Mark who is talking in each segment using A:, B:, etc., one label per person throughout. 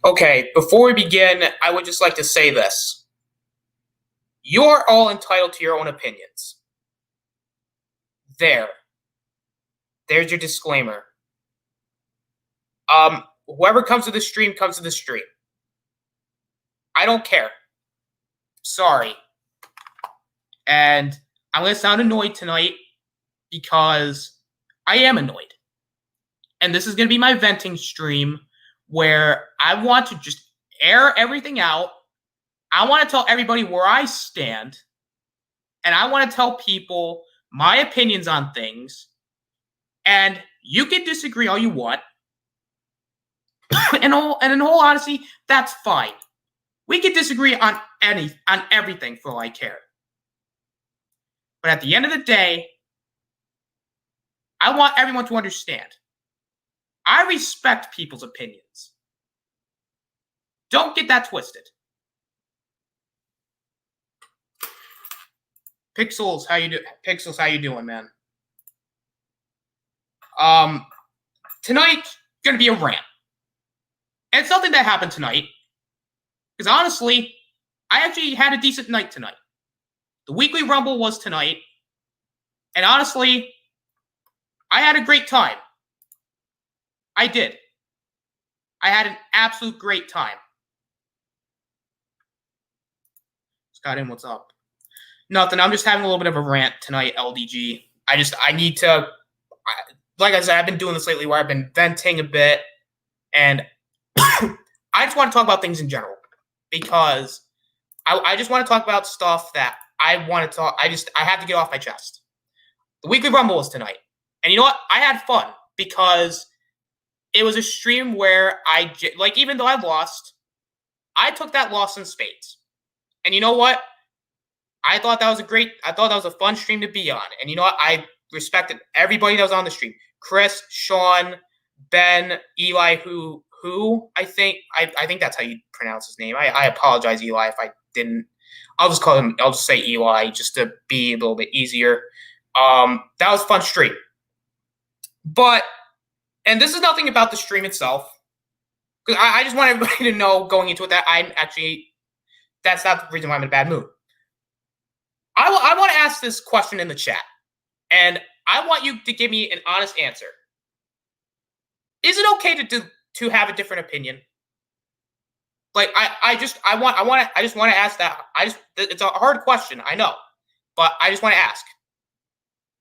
A: Okay, before we begin, I would just like to say this. You are all entitled to your own opinions. There. There's your disclaimer. Whoever comes to the stream comes to the stream. I don't care. Sorry. And I'm going to sound annoyed tonight because I am annoyed. And this is going to be my venting stream where I want to just air everything out. I want to tell everybody where I stand. And I want to tell people my opinions on things. And you can disagree all you want. and in all honesty, that's fine. We can disagree on everything for all I care. But at the end of the day, I want everyone to understand. I respect people's opinions. Don't get that twisted. Pixels, how you do? Pixels, how you doing, man? Tonight's gonna be a rant. And it's something that happened tonight. Because honestly, I actually had a decent night tonight. The Weekly Rumble was tonight. And honestly, I had a great time. I did. I had an absolute great time. Scott in, what's up? Nothing. I'm just having a little bit of a rant tonight, LDG. I need to, like I said, I've been doing this lately where I've been venting a bit. And I just want to talk about things in general. Because I just want to talk about stuff that I want to talk. I have to get off my chest. The Weekly Rumble was tonight. And you know what? I had fun because it was a stream where even though I lost, I took that loss in spades. And you know what? I thought that was a fun stream to be on. And you know what? I respected everybody that was on the stream. Chris, Sean, Ben, Eli, who I think that's how you pronounce his name. I apologize, Eli, if I didn't. I'll just say Eli just to be a little bit easier. That was a fun stream. And this is nothing about the stream itself. Because I just want everybody to know going into it that that's not the reason why I'm in a bad mood. I want to ask this question in the chat. And I want you to give me an honest answer. Is it okay to have a different opinion? Like I just want to ask that. It's a hard question, I know, but I just want to ask.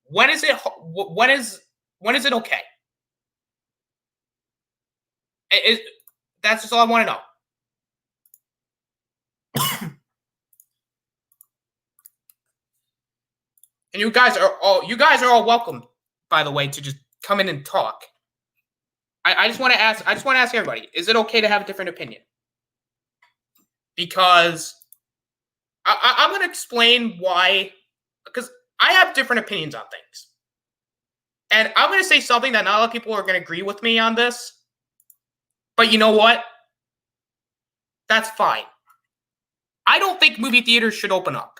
A: When is it okay? That's just all I want to know. And you guys are all welcome, by the way, to just come in and talk. I just want to ask everybody, is it okay to have a different opinion? Because I'm going to explain why, because I have different opinions on things. And I'm going to say something that not a lot of people are going to agree with me on this. But you know what? That's fine. I don't think movie theaters should open up.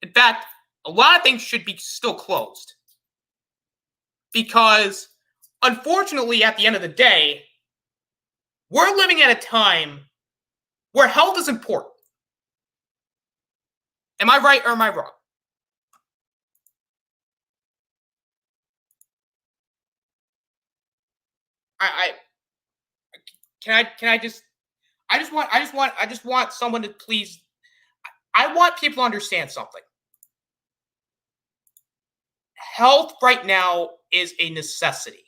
A: In fact, a lot of things should be still closed. Because, unfortunately, at the end of the day, we're living at a time where health is important. Am I right or am I wrong? I just want someone to please. I want people to understand something. Health right now is a necessity.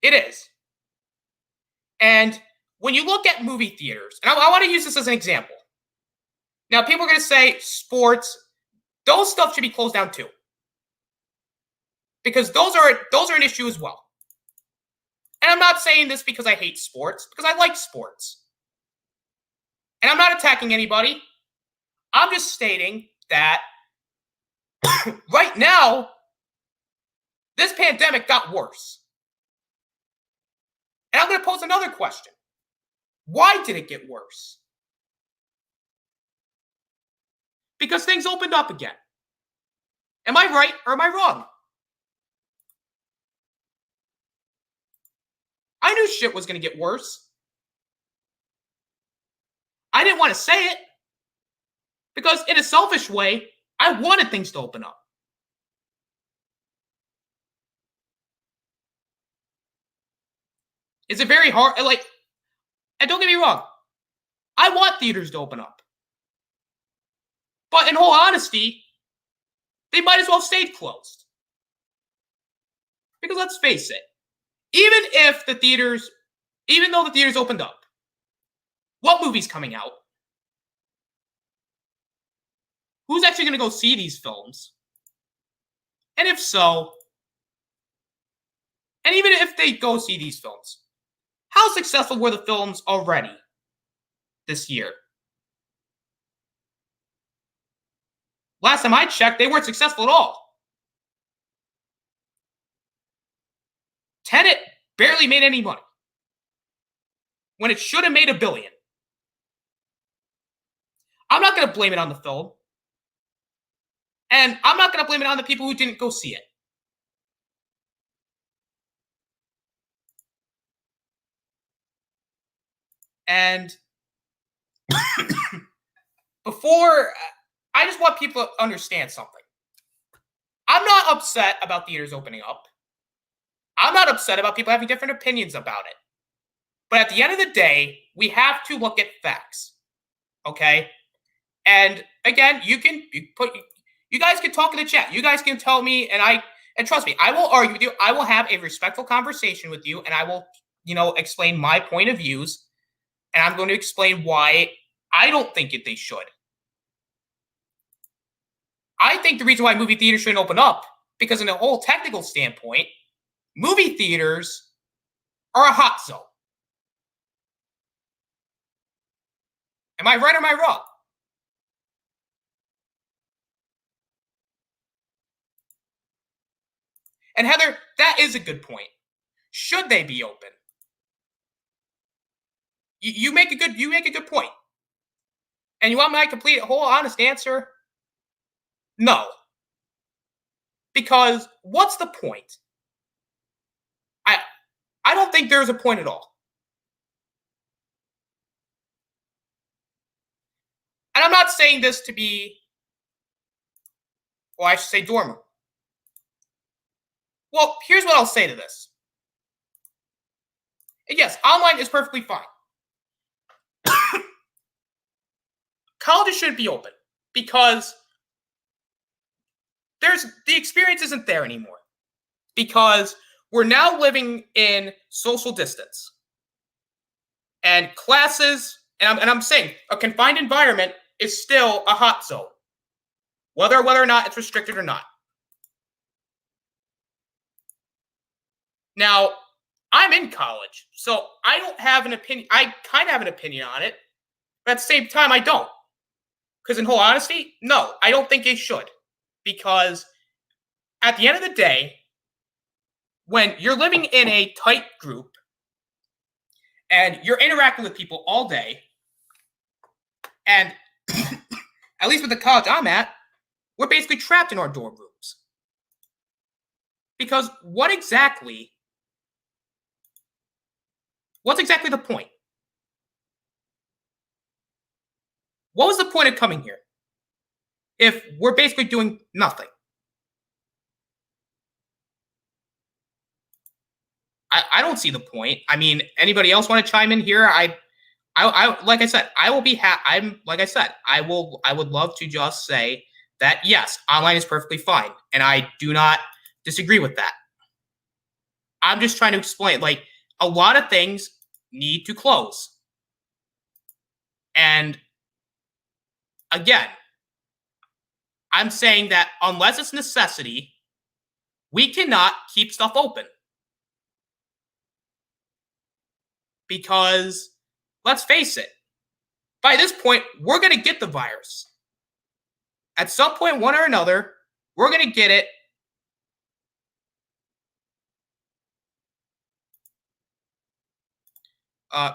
A: It is. And when you look at movie theaters, and I want to use this as an example. Now, people are going to say sports, those stuff should be closed down too. Because those are an issue as well. And I'm not saying this because I hate sports, because I like sports. And I'm not attacking anybody. I'm just stating that right now, this pandemic got worse. And I'm going to pose another question. Why did it get worse? Because things opened up again. Am I right or am I wrong? I knew shit was going to get worse. I didn't want to say it because, in a selfish way, I wanted things to open up. Is it very hard? Like, and don't get me wrong, I want theaters to open up. But in whole honesty, they might as well have stayed closed. Because let's face it, even though the theaters opened up, what movie's coming out? Who's actually going to go see these films? And if so, and even if they go see these films, how successful were the films already this year? Last time I checked, they weren't successful at all. Tenet barely made any money when it should have made $1 billion. I'm not going to blame it on the film. And I'm not going to blame it on the people who didn't go see it. And before, I just want people to understand something. I'm not upset about theaters opening up. I'm not upset about people having different opinions about it. But at the end of the day, we have to look at facts. Okay? And again, you guys can talk in the chat. You guys can tell me, and trust me, I will argue with you. I will have a respectful conversation with you, and I will, explain my point of views, and I'm going to explain why I don't think they should. I think the reason why movie theaters shouldn't open up, because in a whole technical standpoint, movie theaters are a hot zone. Am I right or am I wrong? And Heather, that is a good point. Should they be open? You make a good point. And you want my complete, whole, honest answer? No. Because what's the point? I don't think there's a point at all. And I'm not saying this to be, well, I should say dormer. Well, here's what I'll say to this. And yes, online is perfectly fine. Colleges shouldn't be open because the experience isn't there anymore. Because we're now living in social distance. And classes, and I'm saying a confined environment is still a hot zone. Whether or not it's restricted or not. Now, I'm in college, so I don't have an opinion. I kind of have an opinion on it, but at the same time, I don't. Because in whole honesty, no, I don't think they should. Because at the end of the day, when you're living in a tight group and you're interacting with people all day, and at least with the college I'm at, we're basically trapped in our dorm rooms. Because what's exactly the point? What was the point of coming here if we're basically doing nothing? I don't see the point. I mean, anybody else want to chime in here? I like I said, I will be I would love to just say that yes, online is perfectly fine, and I do not disagree with that. I'm just trying to explain, like, a lot of things need to close. And again, I'm saying that unless it's necessity, we cannot keep stuff open. Because, let's face it, by this point, we're going to get the virus. At some point, one or another, we're going to get it.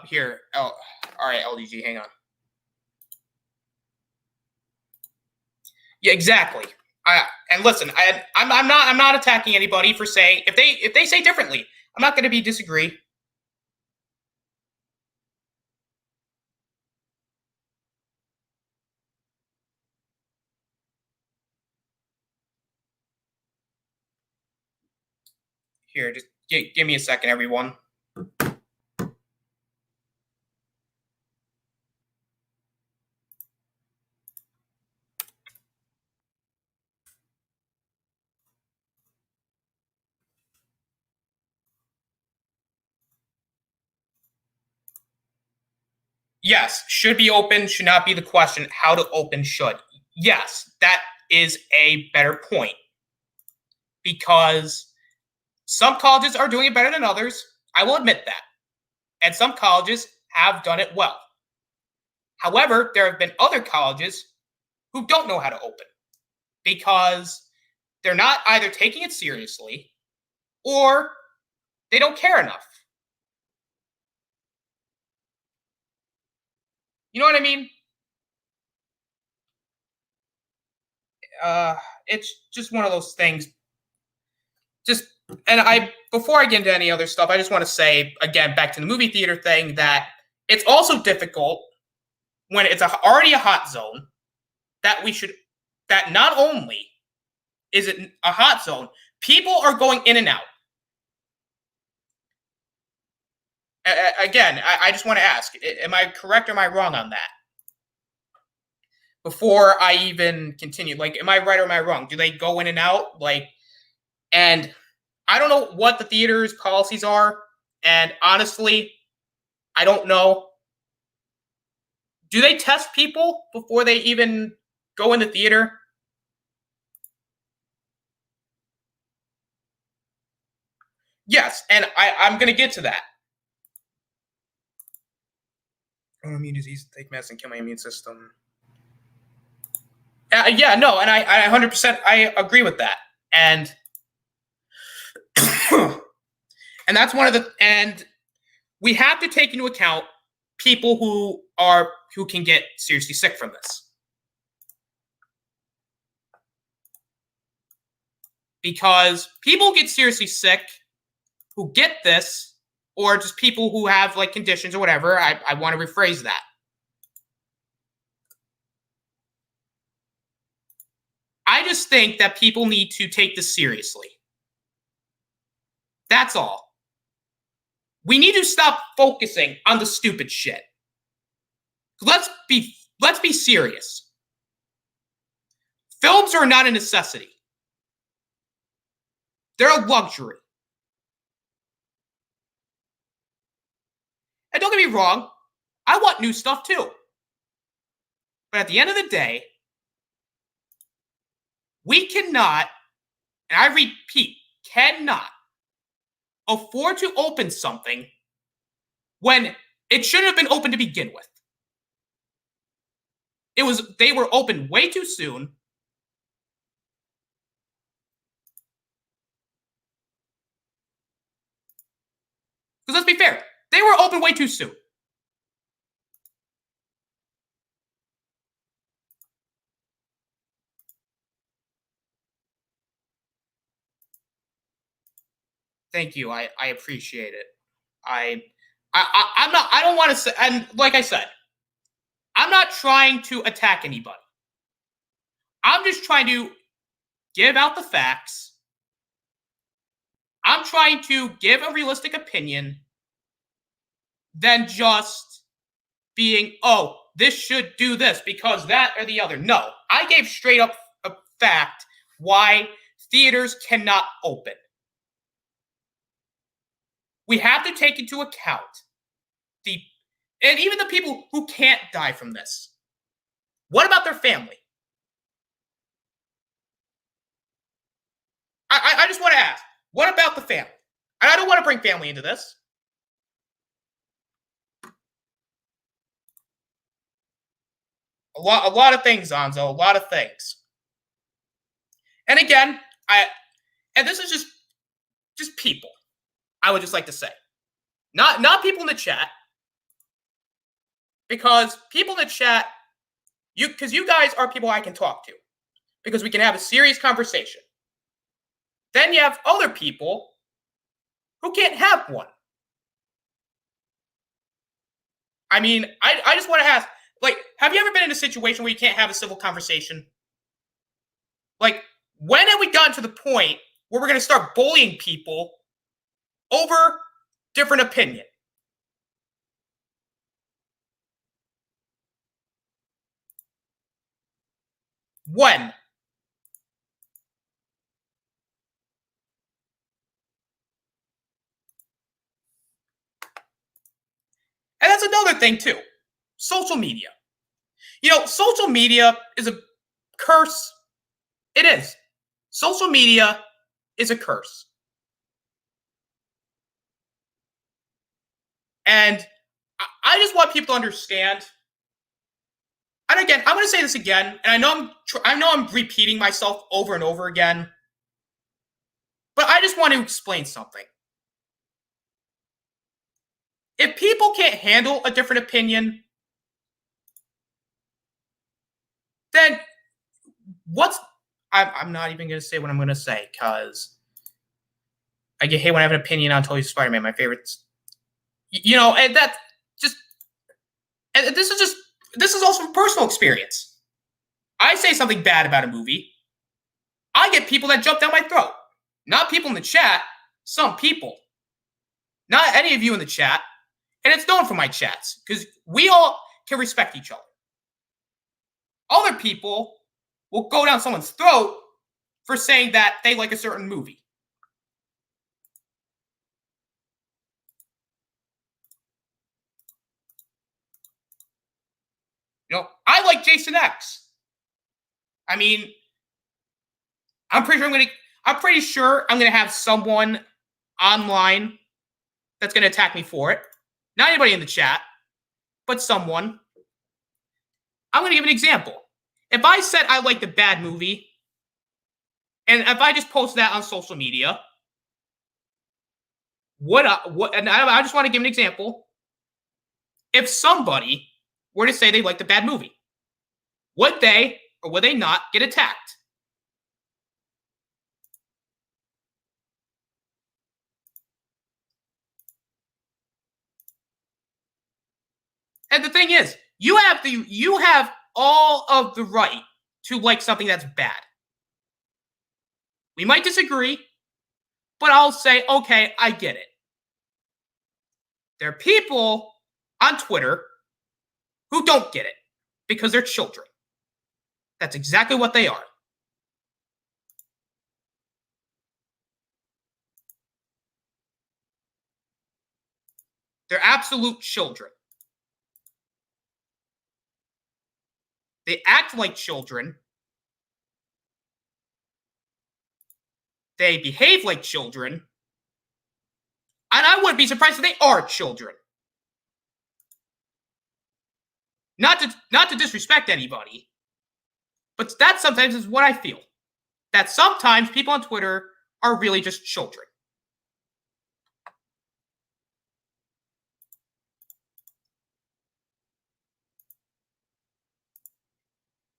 A: Here. Oh, all right, LDG, hang on. Yeah, exactly. And listen, I'm not attacking anybody for saying if they say differently. I'm not going to be disagree. Here, just give me a second, everyone. Yes, should be open, should not be the question. How to open should. Yes, that is a better point. Because some colleges are doing it better than others. I will admit that. And some colleges have done it well. However, there have been other colleges who don't know how to open because they're not either taking it seriously or they don't care enough. You know what I mean? It's just one of those things. Before I get into any other stuff, I just want to say again, back to the movie theater thing, that it's also difficult when it's already a hot zone that not only is it a hot zone, people are going in and out. Again, I just want to ask, am I correct or am I wrong on that? Before I even continue, like, am I right or am I wrong? Do they go in and out? And I don't know what the theater's policies are. And honestly, I don't know. Do they test people before they even go in the theater? Yes, and I'm going to get to that. Autoimmune disease, take medicine, kill my immune system. Yeah, no, and I 100% I agree with that. And and that's one of the, and we have to take into account people who can get seriously sick from this. Because people get seriously sick who get this, or just people who have like conditions or whatever. I want to rephrase that. I just think that people need to take this seriously. That's all. We need to stop focusing on the stupid shit. Let's be serious. Films are not a necessity. They're a luxury. And don't get me wrong, I want new stuff too. But at the end of the day, we cannot, and I repeat, cannot afford to open something when it shouldn't have been open to begin with. They were open way too soon. Because let's be fair, they were open way too soon. Thank you. I appreciate it. I'm not, I don't want to say, and like I said, I'm not trying to attack anybody. I'm just trying to give out the facts. I'm trying to give a realistic opinion than just being, oh, this should do this because that or the other. No, I gave straight up a fact why theaters cannot open. We have to take into account and even the people who can't die from this. What about their family? I just want to ask, what about the family? And I don't want to bring family into this. A lot of things, Zonzo, a lot of things. And again, and this is just people. I would just like to say, not people in the chat, because people in the chat, because you guys are people I can talk to. because we can have a serious conversation. Then you have other people who can't have one. I mean, I just want to ask, like, have you ever been in a situation where you can't have a civil conversation? Like, when have we gotten to the point where we're going to start bullying people over different opinion? When? And that's another thing, too. Social media. You know, social media is a curse. It is. Social media is a curse. And I just want people to understand. And again, I'm going to say this again, and I know I'm repeating myself over and over again, but I just want to explain something. If people can't handle a different opinion, then I'm not even going to say what I'm going to say, because I get hate when I have an opinion on Totally Spider-Man, my favorites. You know, and that just, and this is also from personal experience. I say something bad about a movie, I get people that jump down my throat. Not people in the chat, some people. Not any of you in the chat. And it's known from my chats, because we all can respect each other. Other people will go down someone's throat for saying that they like a certain movie. You know, I like Jason X. I mean, I'm pretty sure I'm gonna have someone online that's gonna attack me for it. Not anybody in the chat, but someone. I'm gonna give an example. If I said I liked a bad movie, and if I just post that on social media, and I just want to give an example. If somebody were to say they liked a bad movie, would they or would they not get attacked? And the thing is, you have all of the right to like something that's bad. We might disagree, but I'll say, okay, I get it. There are people on Twitter who don't get it because they're children. That's exactly what they are. They're absolute children. They act like children. They behave like children. And I wouldn't be surprised if they are children. Not to disrespect anybody, but that sometimes is what I feel. That sometimes people on Twitter are really just children.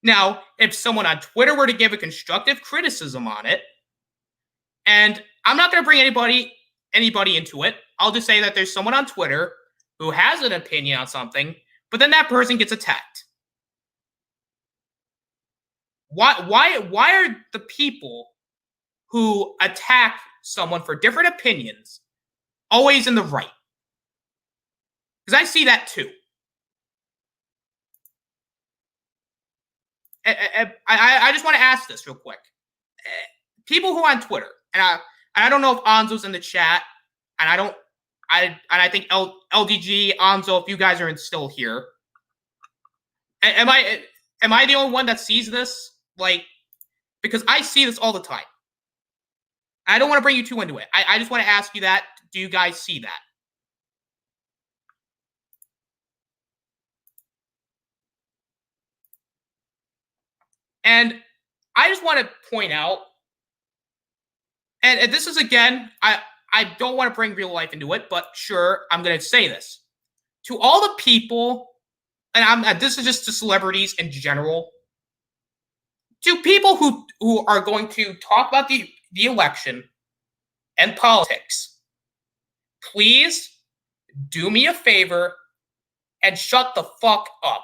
A: Now, if someone on Twitter were to give a constructive criticism on it, and I'm not going to bring anybody into it, I'll just say that there's someone on Twitter who has an opinion on something, but then that person gets attacked. Why are the people who attack someone for different opinions always in the right? Because I see that too. I just want to ask this real quick. People who are on Twitter, and I don't know if Anzo's in the chat, and I think LDG, Anzo, if you guys are still here, am I the only one that sees this? Like, because I see this all the time. I don't want to bring you too into it. I just want to ask you that. Do you guys see that? And I just want to point out, and this is, again, I don't want to bring real life into it, but sure, I'm going to say this. To all the people, and this is just to celebrities in general, to people who are going to talk about the election and politics, please do me a favor and shut the fuck up.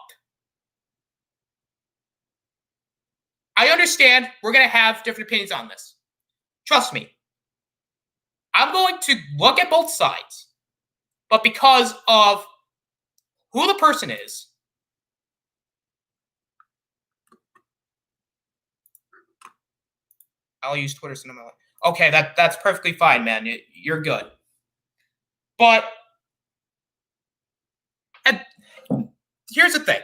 A: I understand we're going to have different opinions on this. Trust me. I'm going to look at both sides. But because of who the person is, I'll use Twitter Cinema. Okay, that's perfectly fine, man. You're good. But here's the thing.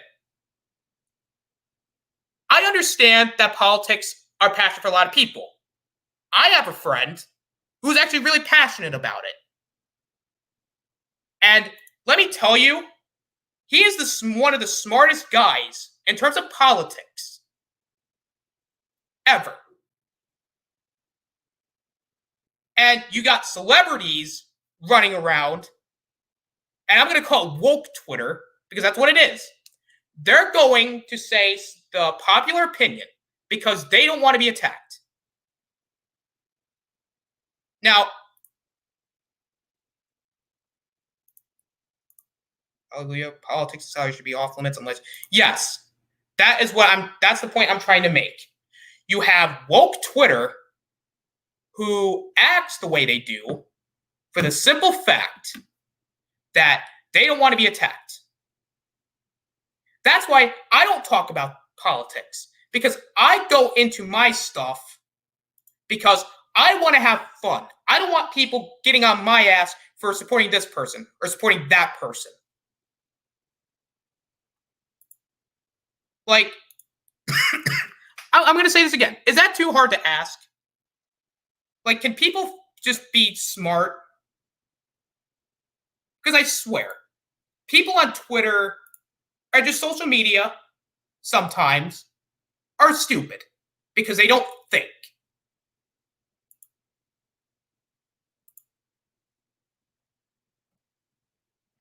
A: I understand that politics are passionate for a lot of people. I have a friend who's actually really passionate about it. And let me tell you, he is one of the smartest guys in terms of politics ever. And you got celebrities running around, and I'm going to call it woke Twitter, because that's what it is. They're going to say the popular opinion because they don't want to be attacked. Now, hallelujah, politics and salary should be off limits unless, yes, that's the point I'm trying to make. You have woke Twitter who acts the way they do for the simple fact that they don't want to be attacked. That's why I don't talk about politics, because I go into my stuff because I want to have fun. I don't want people getting on my ass for supporting this person or supporting that person. Like, I'm going to say this again. Is that too hard to ask? Like, can people just be smart? Because I swear, people on Twitter or just social media sometimes are stupid because they don't think.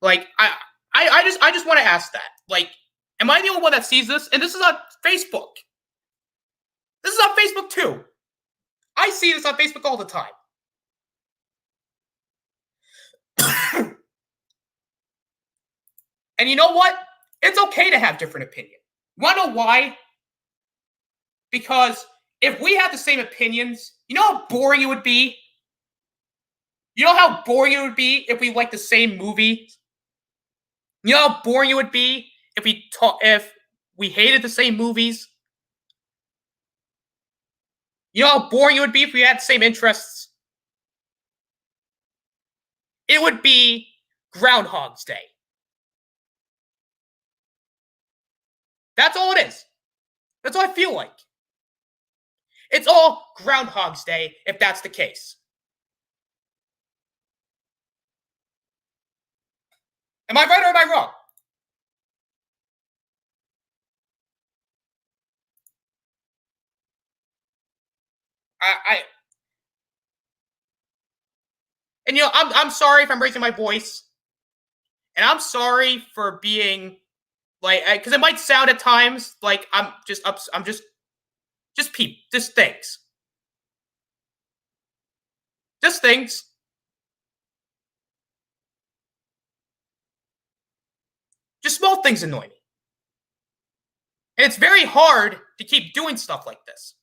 A: Like, I just want to ask that. Like, am I the only one that sees this? And this is on Facebook. This is on Facebook too. I see this on Facebook all the time. And you know what? It's okay to have different opinions. Want to know why? Because if we had the same opinions, you know how boring it would be? You know how boring it would be if we liked the same movie? You know how boring it would be if we hated the same movies? You know how boring it would be if we had the same interests? It would be Groundhog's Day. That's all it is. That's all I feel like. It's all Groundhog's Day if that's the case. Am I right or am I wrong? And I'm sorry if I'm raising my voice, and I'm sorry for being like, because it might sound at times like I'm just things, just things. Just small things annoy me. And it's very hard to keep doing stuff like this.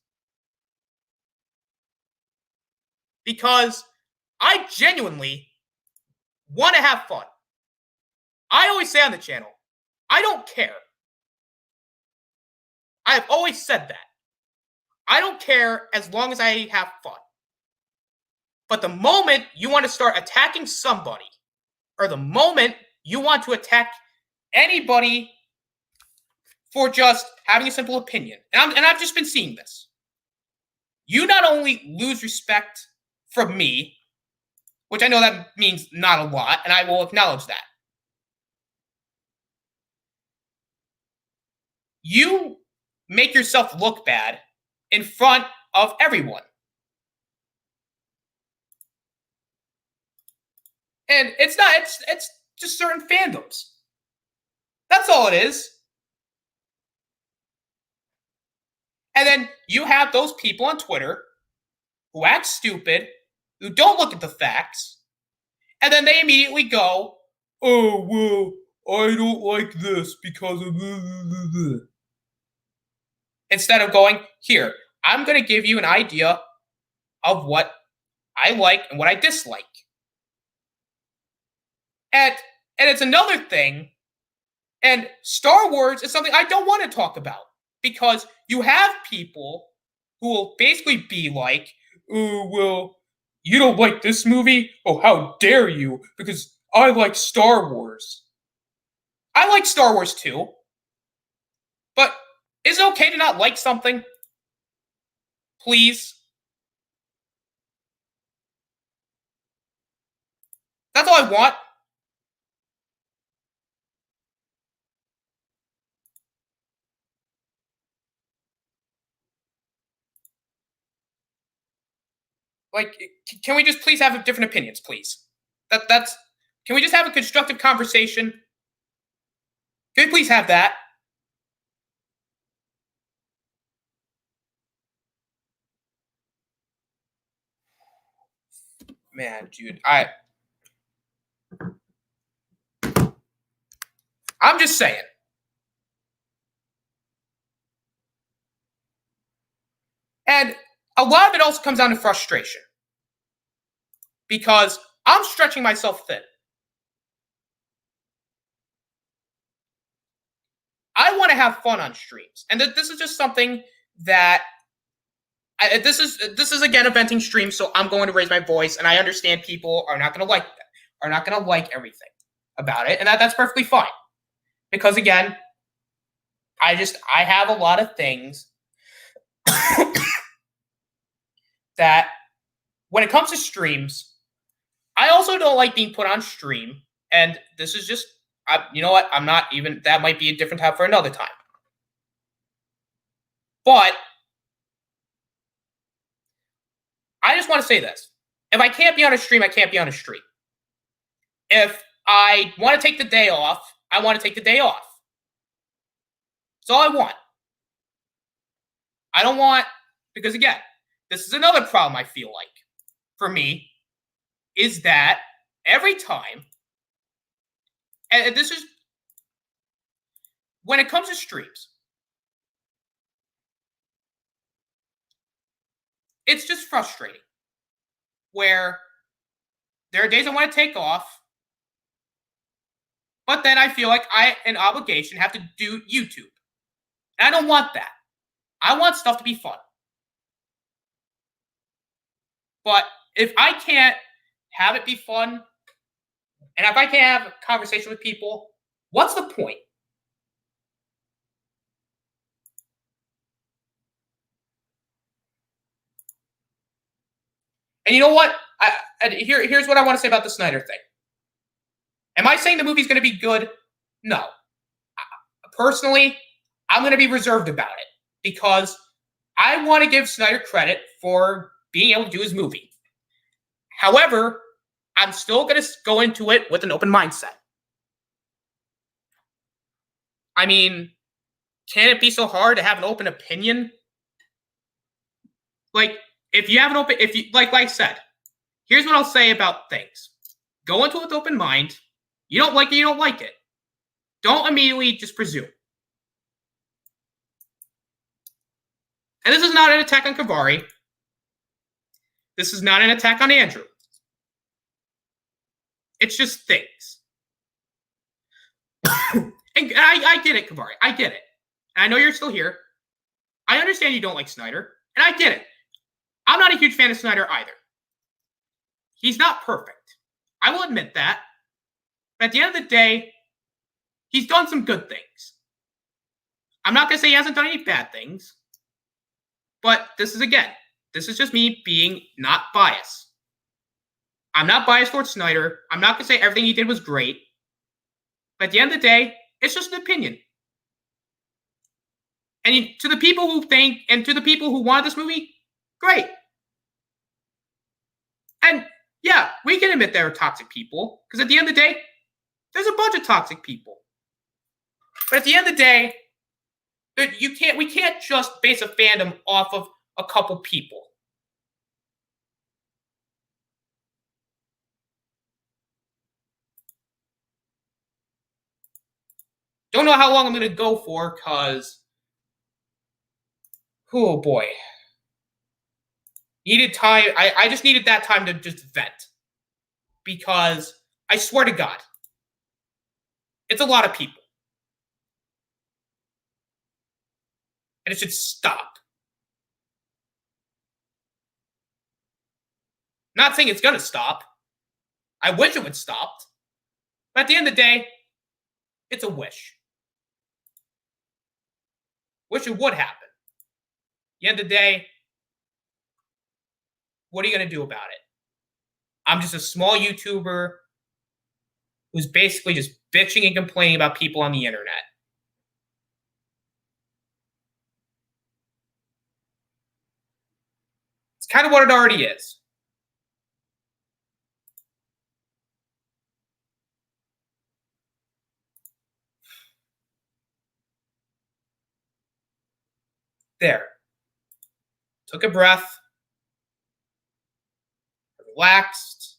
A: Because I genuinely want to have fun. I always say on the channel, I don't care. I have always said that. I don't care as long as I have fun. But the moment you want to start attacking somebody, or the moment you want to attack anybody for just having a simple opinion, and I've just been seeing this, you not only lose respect from me, which I know that means not a lot, and I will acknowledge that. You make yourself look bad in front of everyone. And it's just certain fandoms. That's all it is. And then you have those people on Twitter who act stupid, who don't look at the facts, and then they immediately go, oh, well, I don't like this because of blah, blah, blah. Instead of going, here, I'm going to give you an idea of what I like and what I dislike. And it's another thing, and Star Wars is something I don't want to talk about because you have people who will basically be like, oh, well, you don't like this movie? Oh, how dare you? Because I like Star Wars. I like Star Wars too. But is it okay to not like something? Please. That's all I want. Like, can we just please have different opinions, please? That's. Can we just have a constructive conversation? Can we please have that? Man, dude, I'm just saying. And a lot of it also comes down to frustration. Because I'm stretching myself thin. I want to have fun on streams. And this is just something that this is again a venting stream, so I'm going to raise my voice, and I understand people are not going to like that, are not going to like everything about it, and that's perfectly fine. Because again, I have a lot of things that when it comes to streams, I also don't like being put on stream, and this is just, you know what, I'm not even, that might be a different time for another time. But I just want to say this. If I can't be on a stream, I can't be on a stream. If I want to take the day off, I want to take the day off. That's all I want. I don't want, because again, this is another problem I feel like for me, is that every time, and this is, when it comes to streams, it's just frustrating. Where there are days I want to take off, but then I feel like an obligation, have to do YouTube. And I don't want that. I want stuff to be fun. But if I can't have it be fun, and if I can't have a conversation with people, what's the point? And you know what? Here's what I want to say about the Snyder thing. Am I saying the movie's going to be good? No. Personally, I'm going to be reserved about it because I want to give Snyder credit for being able to do his movie. However, I'm still going to go into it with an open mindset. I mean, can it be so hard to have an open opinion? Like, if you have an open, like I said, here's what I'll say about things. Go into it with open mind. You don't like it, you don't like it. Don't immediately just presume. And this is not an attack on Kavari. This is not an attack on Andrew. It's just things. And I get it, Kavari. I get it. And I know you're still here. I understand you don't like Snyder. And I get it. I'm not a huge fan of Snyder either. He's not perfect. I will admit that. But at the end of the day, he's done some good things. I'm not going to say he hasn't done any bad things. But this is just me being not biased. I'm not biased towards Snyder. I'm not going to say everything he did was great. But at the end of the day, it's just an opinion. And to the people who think, and to the people who wanted this movie, great. And yeah, we can admit there are toxic people, because at the end of the day, there's a bunch of toxic people. But at the end of the day, We can't just base a fandom off of a couple people. Don't know how long I'm going to go for, because, oh boy. Needed time. I just needed that time to just vent. Because, I swear to God, it's a lot of people. And it should stop. Not saying it's going to stop. I wish it would stop. But at the end of the day, it's a wish. Wish it would happen. At the end of the day, what are you going to do about it? I'm just a small YouTuber who's basically just bitching and complaining about people on the internet. It's kind of what it already is. There. Took a breath. Relaxed.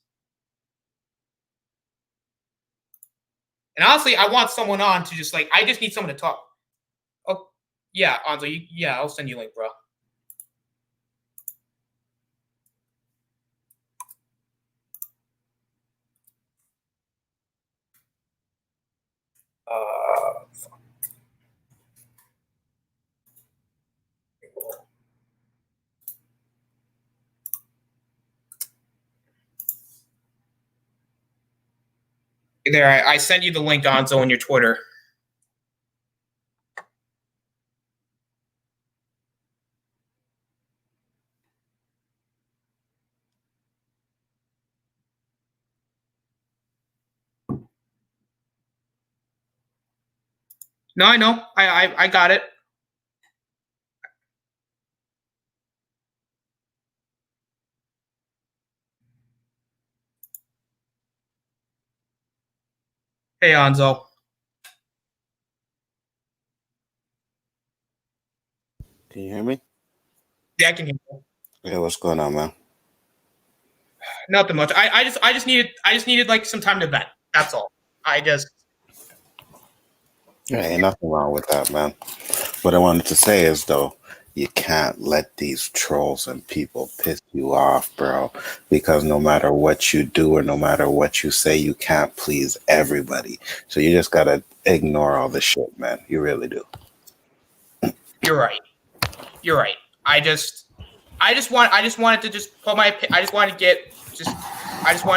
A: And honestly, I want someone on to just I just need someone to talk. Oh, yeah, Anzo, I'll send you a link, bro. There, I sent you the link, Anzo, on your Twitter. No, I know. I got it. Hey, Anzo.
B: Can you hear me?
A: Yeah, I can hear you.
B: Yeah, what's going on, man?
A: Nothing much. I just needed some time to vent. That's all.
B: Yeah, ain't nothing wrong with that, man. What I wanted to say is, though, you can't let these trolls and people piss you off, bro. Because no matter what you do or no matter what you say, you can't please everybody. So you just gotta ignore all the shit, man. You really do.
A: You're right. You're right. I just wanted to just put my. I just wanted to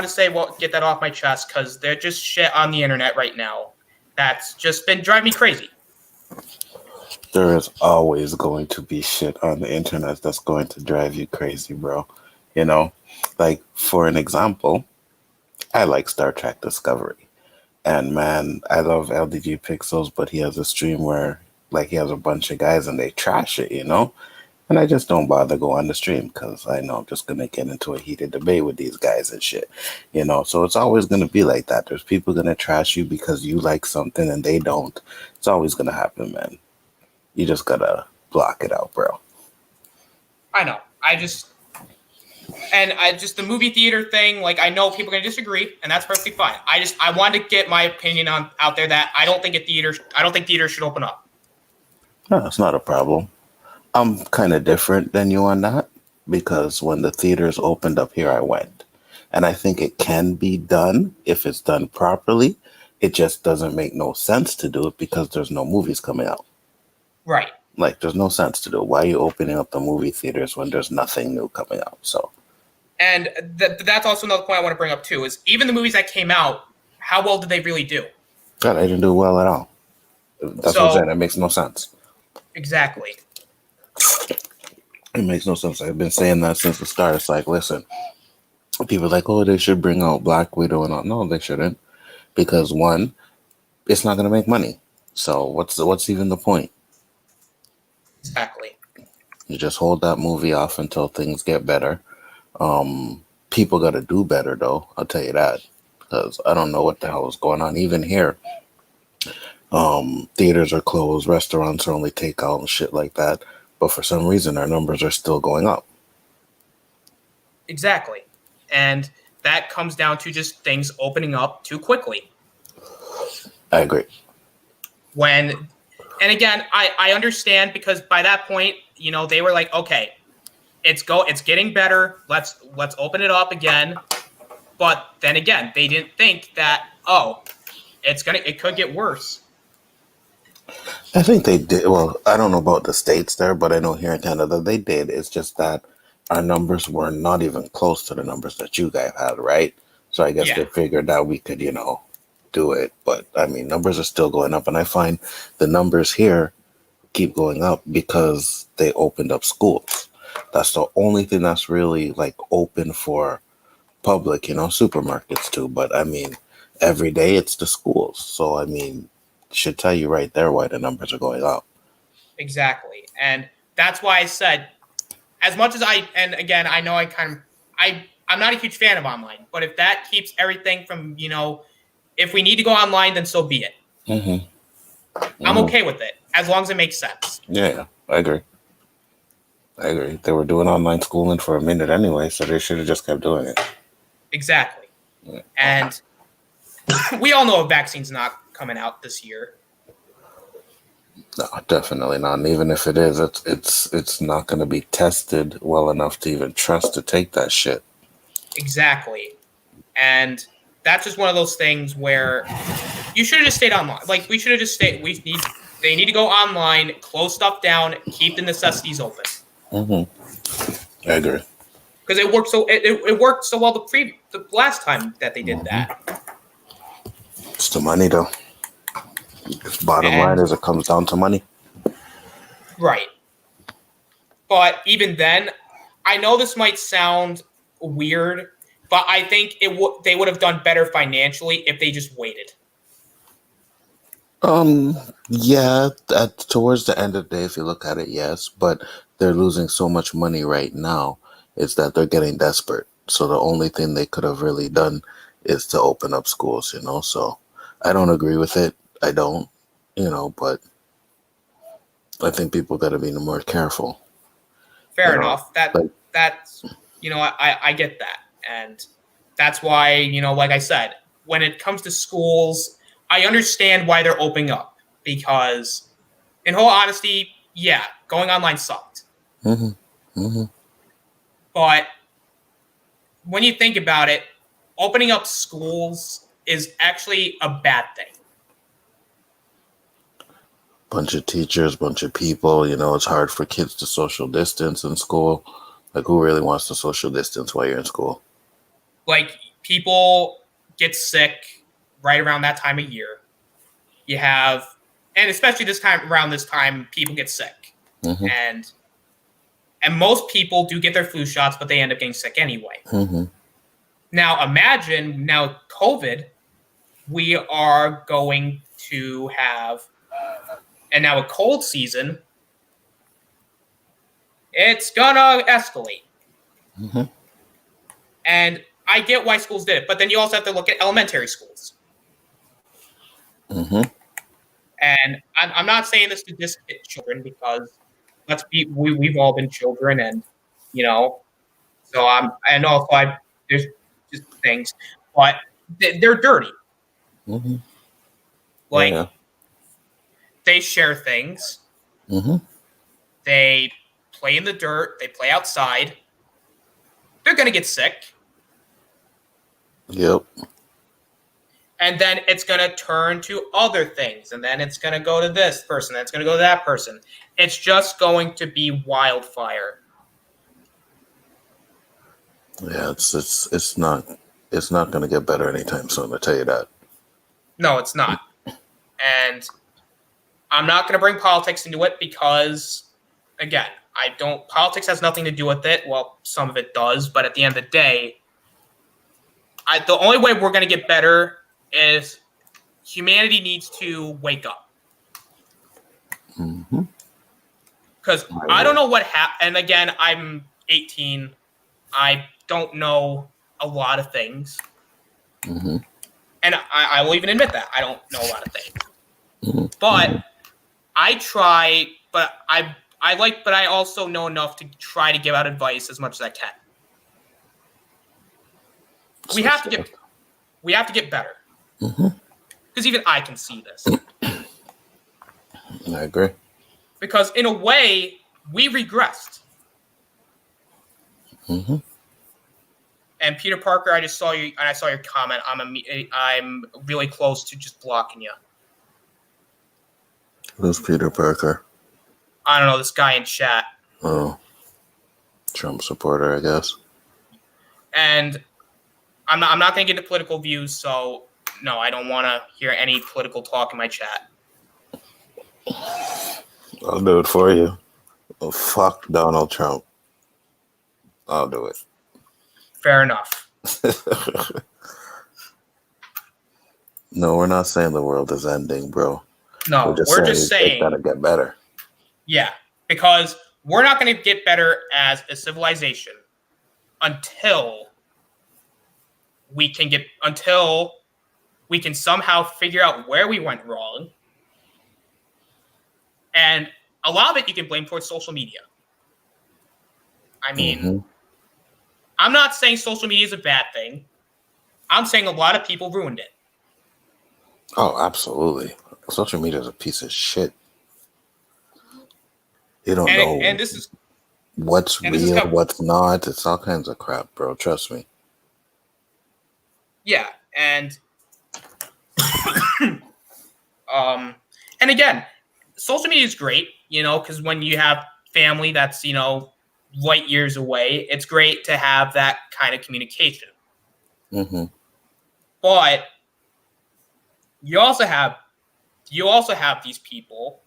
A: say, get that off my chest, because they're just shit on the internet right now. That's just been driving me crazy.
B: There is always going to be shit on the internet that's going to drive you crazy, bro. You know, like for an example, I like Star Trek Discovery. And man, I love LDG Pixels, but he has a stream where he has a bunch of guys and they trash it, you know? And I just don't bother go on the stream because I know I'm just going to get into a heated debate with these guys and shit, you know? So it's always going to be like that. There's people going to trash you because you like something and they don't. It's always going to happen, man. You just got to block it out, bro.
A: I know. The movie theater thing, I know people are going to disagree, and that's perfectly fine. I wanted to get my opinion out there that I don't think theaters should open up.
B: No, it's not a problem. I'm kind of different than you on that because when the theaters opened up here, I went. And I think it can be done if it's done properly. It just doesn't make no sense to do it because there's no movies coming out.
A: Right.
B: There's no sense to do it. Why are you opening up the movie theaters when there's nothing new coming out? So,
A: and that's also another point I want to bring up too, is even the movies that came out, how well did they really do?
B: God, I didn't do well at all. That's what I'm saying. It makes no sense.
A: Exactly.
B: It makes no sense. I've been saying that since the start. It's like, listen, people are like, oh, they should bring out Black Widow and all. No, they shouldn't. Because one, it's not going to make money. So what's even the point?
A: Exactly.
B: You just hold that movie off until things get better. People got to do better, though. I'll tell you that. Because I don't know what the hell is going on. Even here, Theaters are closed, restaurants are only takeout and shit like that. But for some reason, our numbers are still going up.
A: Exactly. And that comes down to just things opening up too quickly.
B: I agree.
A: And again, I understand, because by that point, they were like, okay, it's getting better. Let's open it up again. But then again, they didn't think that, it could get worse.
B: I think they did. Well, I don't know about the States there, but I know here in Canada they did. It's just that our numbers were not even close to the numbers that you guys had, right? So I guess
A: Yeah.
B: they figured that we could, do it. But I mean, numbers are still going up. And I find the numbers here keep going up because they opened up schools. That's the only thing that's really like open for public, supermarkets too. But I mean, every day it's the schools. So I mean, should tell you right there why the numbers are going up.
A: Exactly. And that's why I said, as much as and again, I know I'm not a huge fan of online, but if that keeps everything from, if we need to go online, then so be it.
B: Mm-hmm.
A: I'm okay with it, as long as it makes sense.
B: Yeah, I agree. They were doing online schooling for a minute anyway, so they should have just kept doing it.
A: Exactly.
B: Yeah.
A: And we all know a vaccine's not coming out this year.
B: No, definitely not. And even if it is, it's not going to be tested well enough to even trust to take that shit.
A: Exactly. And that's just one of those things where you should have just stayed online. Like, we should have just stayed. They need to go online, close stuff down, keep the necessities open.
B: Mm-hmm. I agree.
A: Because it worked it worked so well the last time that they did that.
B: It's the money, though. Bottom line is, it comes down to money.
A: Right. But even then, I know this might sound weird, but I think they would have done better financially if they just waited.
B: Yeah, towards the end of the day, if you look at it, yes, but they're losing so much money right now, is that they're getting desperate. So the only thing they could have really done is to open up schools, so I don't agree with it. I don't, but I think people got to be more careful.
A: Fair enough. That's I get that. And that's why, like I said, when it comes to schools, I understand why they're opening up, because in whole honesty, yeah, going online sucked.
B: Mm-hmm. Mm-hmm.
A: But when you think about it, opening up schools is actually a bad thing.
B: Bunch of teachers, bunch of people, it's hard for kids to social distance in school. Like, who really wants to social distance while you're in school?
A: Like, people get sick right around that time of year. You have, and especially around this time, people get sick.
B: Mm-hmm.
A: And most people do get their flu shots, but they end up getting sick anyway.
B: Mm-hmm.
A: Now, imagine, COVID, we are going to have, and now a cold season, it's gonna escalate.
B: Mm-hmm.
A: And I get why schools did it, but then you also have to look at elementary schools.
B: Mm-hmm.
A: And I'm not saying this to discredit children, because we've all been children, and so and also there's just things, but they're dirty.
B: Mm-hmm.
A: Like,
B: yeah.
A: They share things.
B: Mm-hmm.
A: They play in the dirt. They play outside. They're gonna get sick.
B: Yep.
A: And then it's going to turn to other things. And then it's going to go to this person. Then it's going to go to that person. It's just going to be wildfire.
B: Yeah, it's not going to get better anytime soon, I tell you that.
A: No, it's not. And I'm not going to bring politics into it because, again, politics has nothing to do with it. Well, some of it does. But at the end of the day, the only way we're going to get better is humanity needs to wake up. Because I don't know what happened. And again, I'm 18. I don't know a lot of things.
B: Mm-hmm.
A: And I will even admit that. I don't know a lot of things. But I try, but I also know enough to try to give out advice as much as I can. We have to get better. Because even I can see this.
B: I agree.
A: Because in a way, we regressed. And Peter Parker, I just saw you, and I saw your comment. I'm really close to just blocking you.
B: Who's Peter Parker?
A: I don't know, this guy in chat.
B: Oh, Trump supporter, I guess.
A: And I'm not going to get into political views, so no, I don't want to hear any political talk in my chat.
B: I'll do it for you. Oh, fuck Donald Trump. I'll do it.
A: Fair enough.
B: No, we're not saying the world is ending, bro.
A: No, we're just saying
B: it's gotta get better.
A: Yeah, because we're not going to get better as a civilization until we can somehow figure out where we went wrong. And a lot of it you can blame towards social media. I mean, I'm not saying social media is a bad thing. I'm saying a lot of people ruined it.
B: Oh, absolutely. Social media is a piece of shit. You don't know
A: And this is
B: what's real, what's not. It's all kinds of crap, bro. Trust me.
A: Yeah, and and again, social media is great, because when you have family that's, light years away, it's great to have that kind of communication. But you also have these people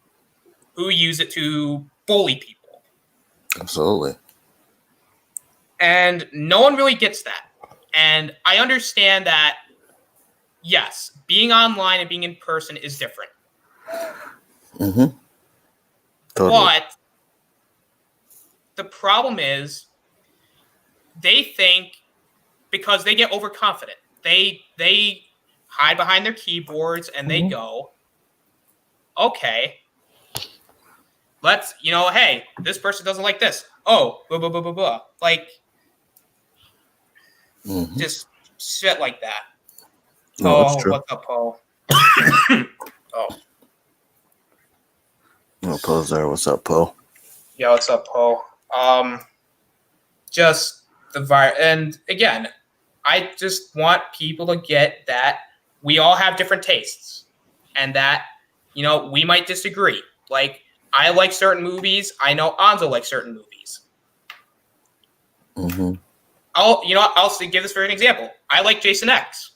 A: who use it to bully people.
B: Absolutely.
A: And no one really gets that. And I understand that, yes, being online and being in person is different.
B: Totally.
A: But the problem is they think, because they get overconfident, they hide behind their keyboards and they go, okay, let's, hey, this person doesn't like this. Oh, blah, blah, blah, blah, blah. Like, just shit like that.
B: No, that's true.
A: What's up, Paul?
B: No, Paul's there. What's up, Paul?
A: Yeah, what's up, Paul? Just the virus. And again, I just want people to get that we all have different tastes and that, we might disagree. Like, I like certain movies. I know Anzo likes certain movies. I'll give this for an example. I like Jason X.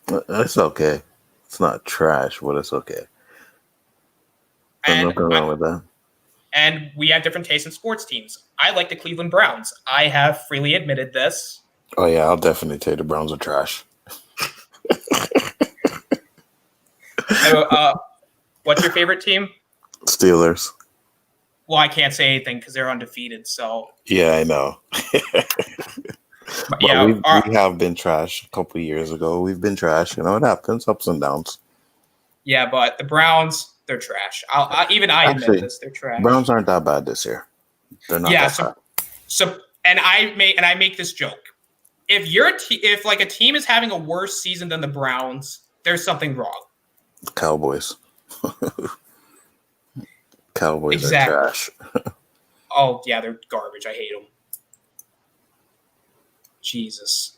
B: It's okay. It's not trash, but it's okay. There's nothing wrong with that.
A: And we have different tastes in sports teams. I like the Cleveland Browns. I have freely admitted this.
B: Oh, yeah, I'll definitely say the Browns are trash.
A: What's your favorite team?
B: Steelers.
A: Well, I can't say anything because they're undefeated. So
B: yeah, I know.
A: Yeah,
B: we have been trash a couple of years ago. We've been trash. It happens, ups and downs.
A: Yeah, but the Browns, they're trash. I admit this. They're trash.
B: Browns aren't that bad this year. They're not that bad.
A: So I make this joke. If like a team is having a worse season than the Browns, there's something wrong.
B: Cowboys. Cowboys
A: exactly.
B: are trash.
A: Oh yeah, they're garbage. I hate them. Jesus.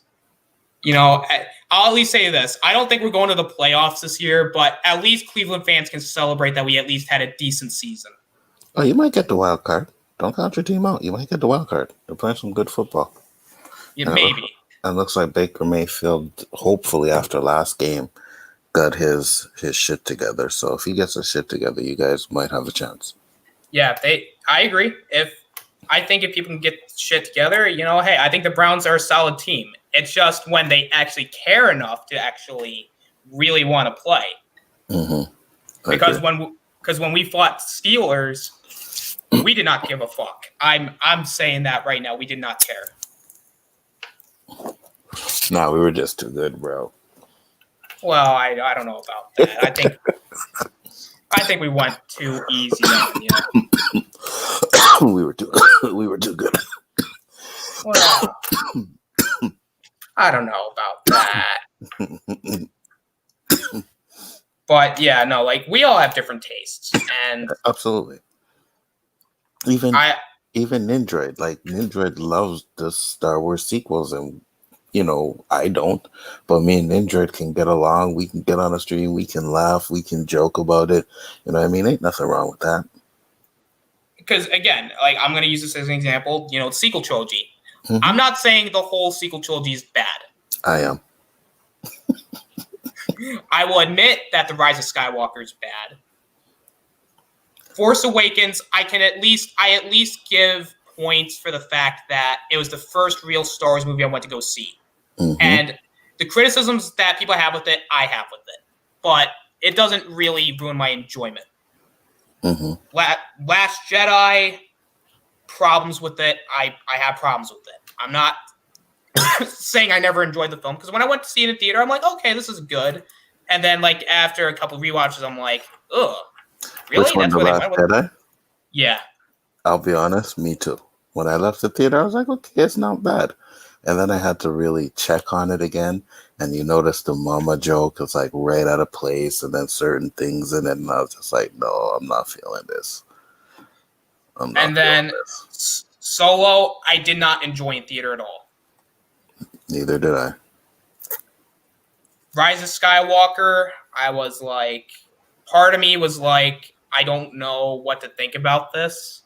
A: I'll at least say this. I don't think we're going to the playoffs this year, but at least Cleveland fans can celebrate that we at least had a decent season.
B: Oh, you might get the wild card. Don't count your team out. You might get the wild card. They're playing some good football.
A: Yeah, maybe.
B: And it looks like Baker Mayfield, hopefully after last game, got his shit together. So if he gets his shit together, you guys might have a chance.
A: Yeah, I agree. I think if people can get shit together, hey, I think the Browns are a solid team. It's just when they actually care enough to actually really want to play. Because when we fought Steelers, we did not give a fuck. I'm saying that right now. We did not care.
B: No, we were just too good, bro.
A: Well, I don't know about that. I think we went too easy on you.
B: we were too good.
A: Well, I don't know about that. But yeah, no, like we all have different tastes, and
B: Absolutely. Even Nindroid, like Nindroid loves the Star Wars sequels, and I don't. But me and Nindroid can get along. We can get on a stream. We can laugh. We can joke about it. You know what I mean? Ain't nothing wrong with that.
A: Because again, like I'm gonna use this as an example. The sequel trilogy.
B: Mm-hmm.
A: I'm not saying the whole sequel trilogy is bad.
B: I am.
A: I will admit that The Rise of Skywalker is bad. Force Awakens, I at least give points for the fact that it was the first real Star Wars movie I went to go see.
B: Mm-hmm.
A: And the criticisms that people have with it, I have with it. But it doesn't really ruin my enjoyment.
B: Mm-hmm.
A: Last Jedi, problems with it. I have problems with it. I'm not saying I never enjoyed the film, because when I went to see it in theater, I'm like, okay, this is good. And then, like, after a couple of rewatches, I'm like, ugh, really?
B: Which one, The Last Jedi?
A: Yeah.
B: I'll be honest, me too. When I left the theater, I was like, okay, it's not bad. And then I had to really check on it again. And you notice the mama joke is like right out of place, and then certain things in it. And I was just like, no, I'm not feeling this.
A: And then Solo, I did not enjoy in theater at all.
B: Neither did I.
A: Rise of Skywalker, I was like, part of me was like, I don't know what to think about this.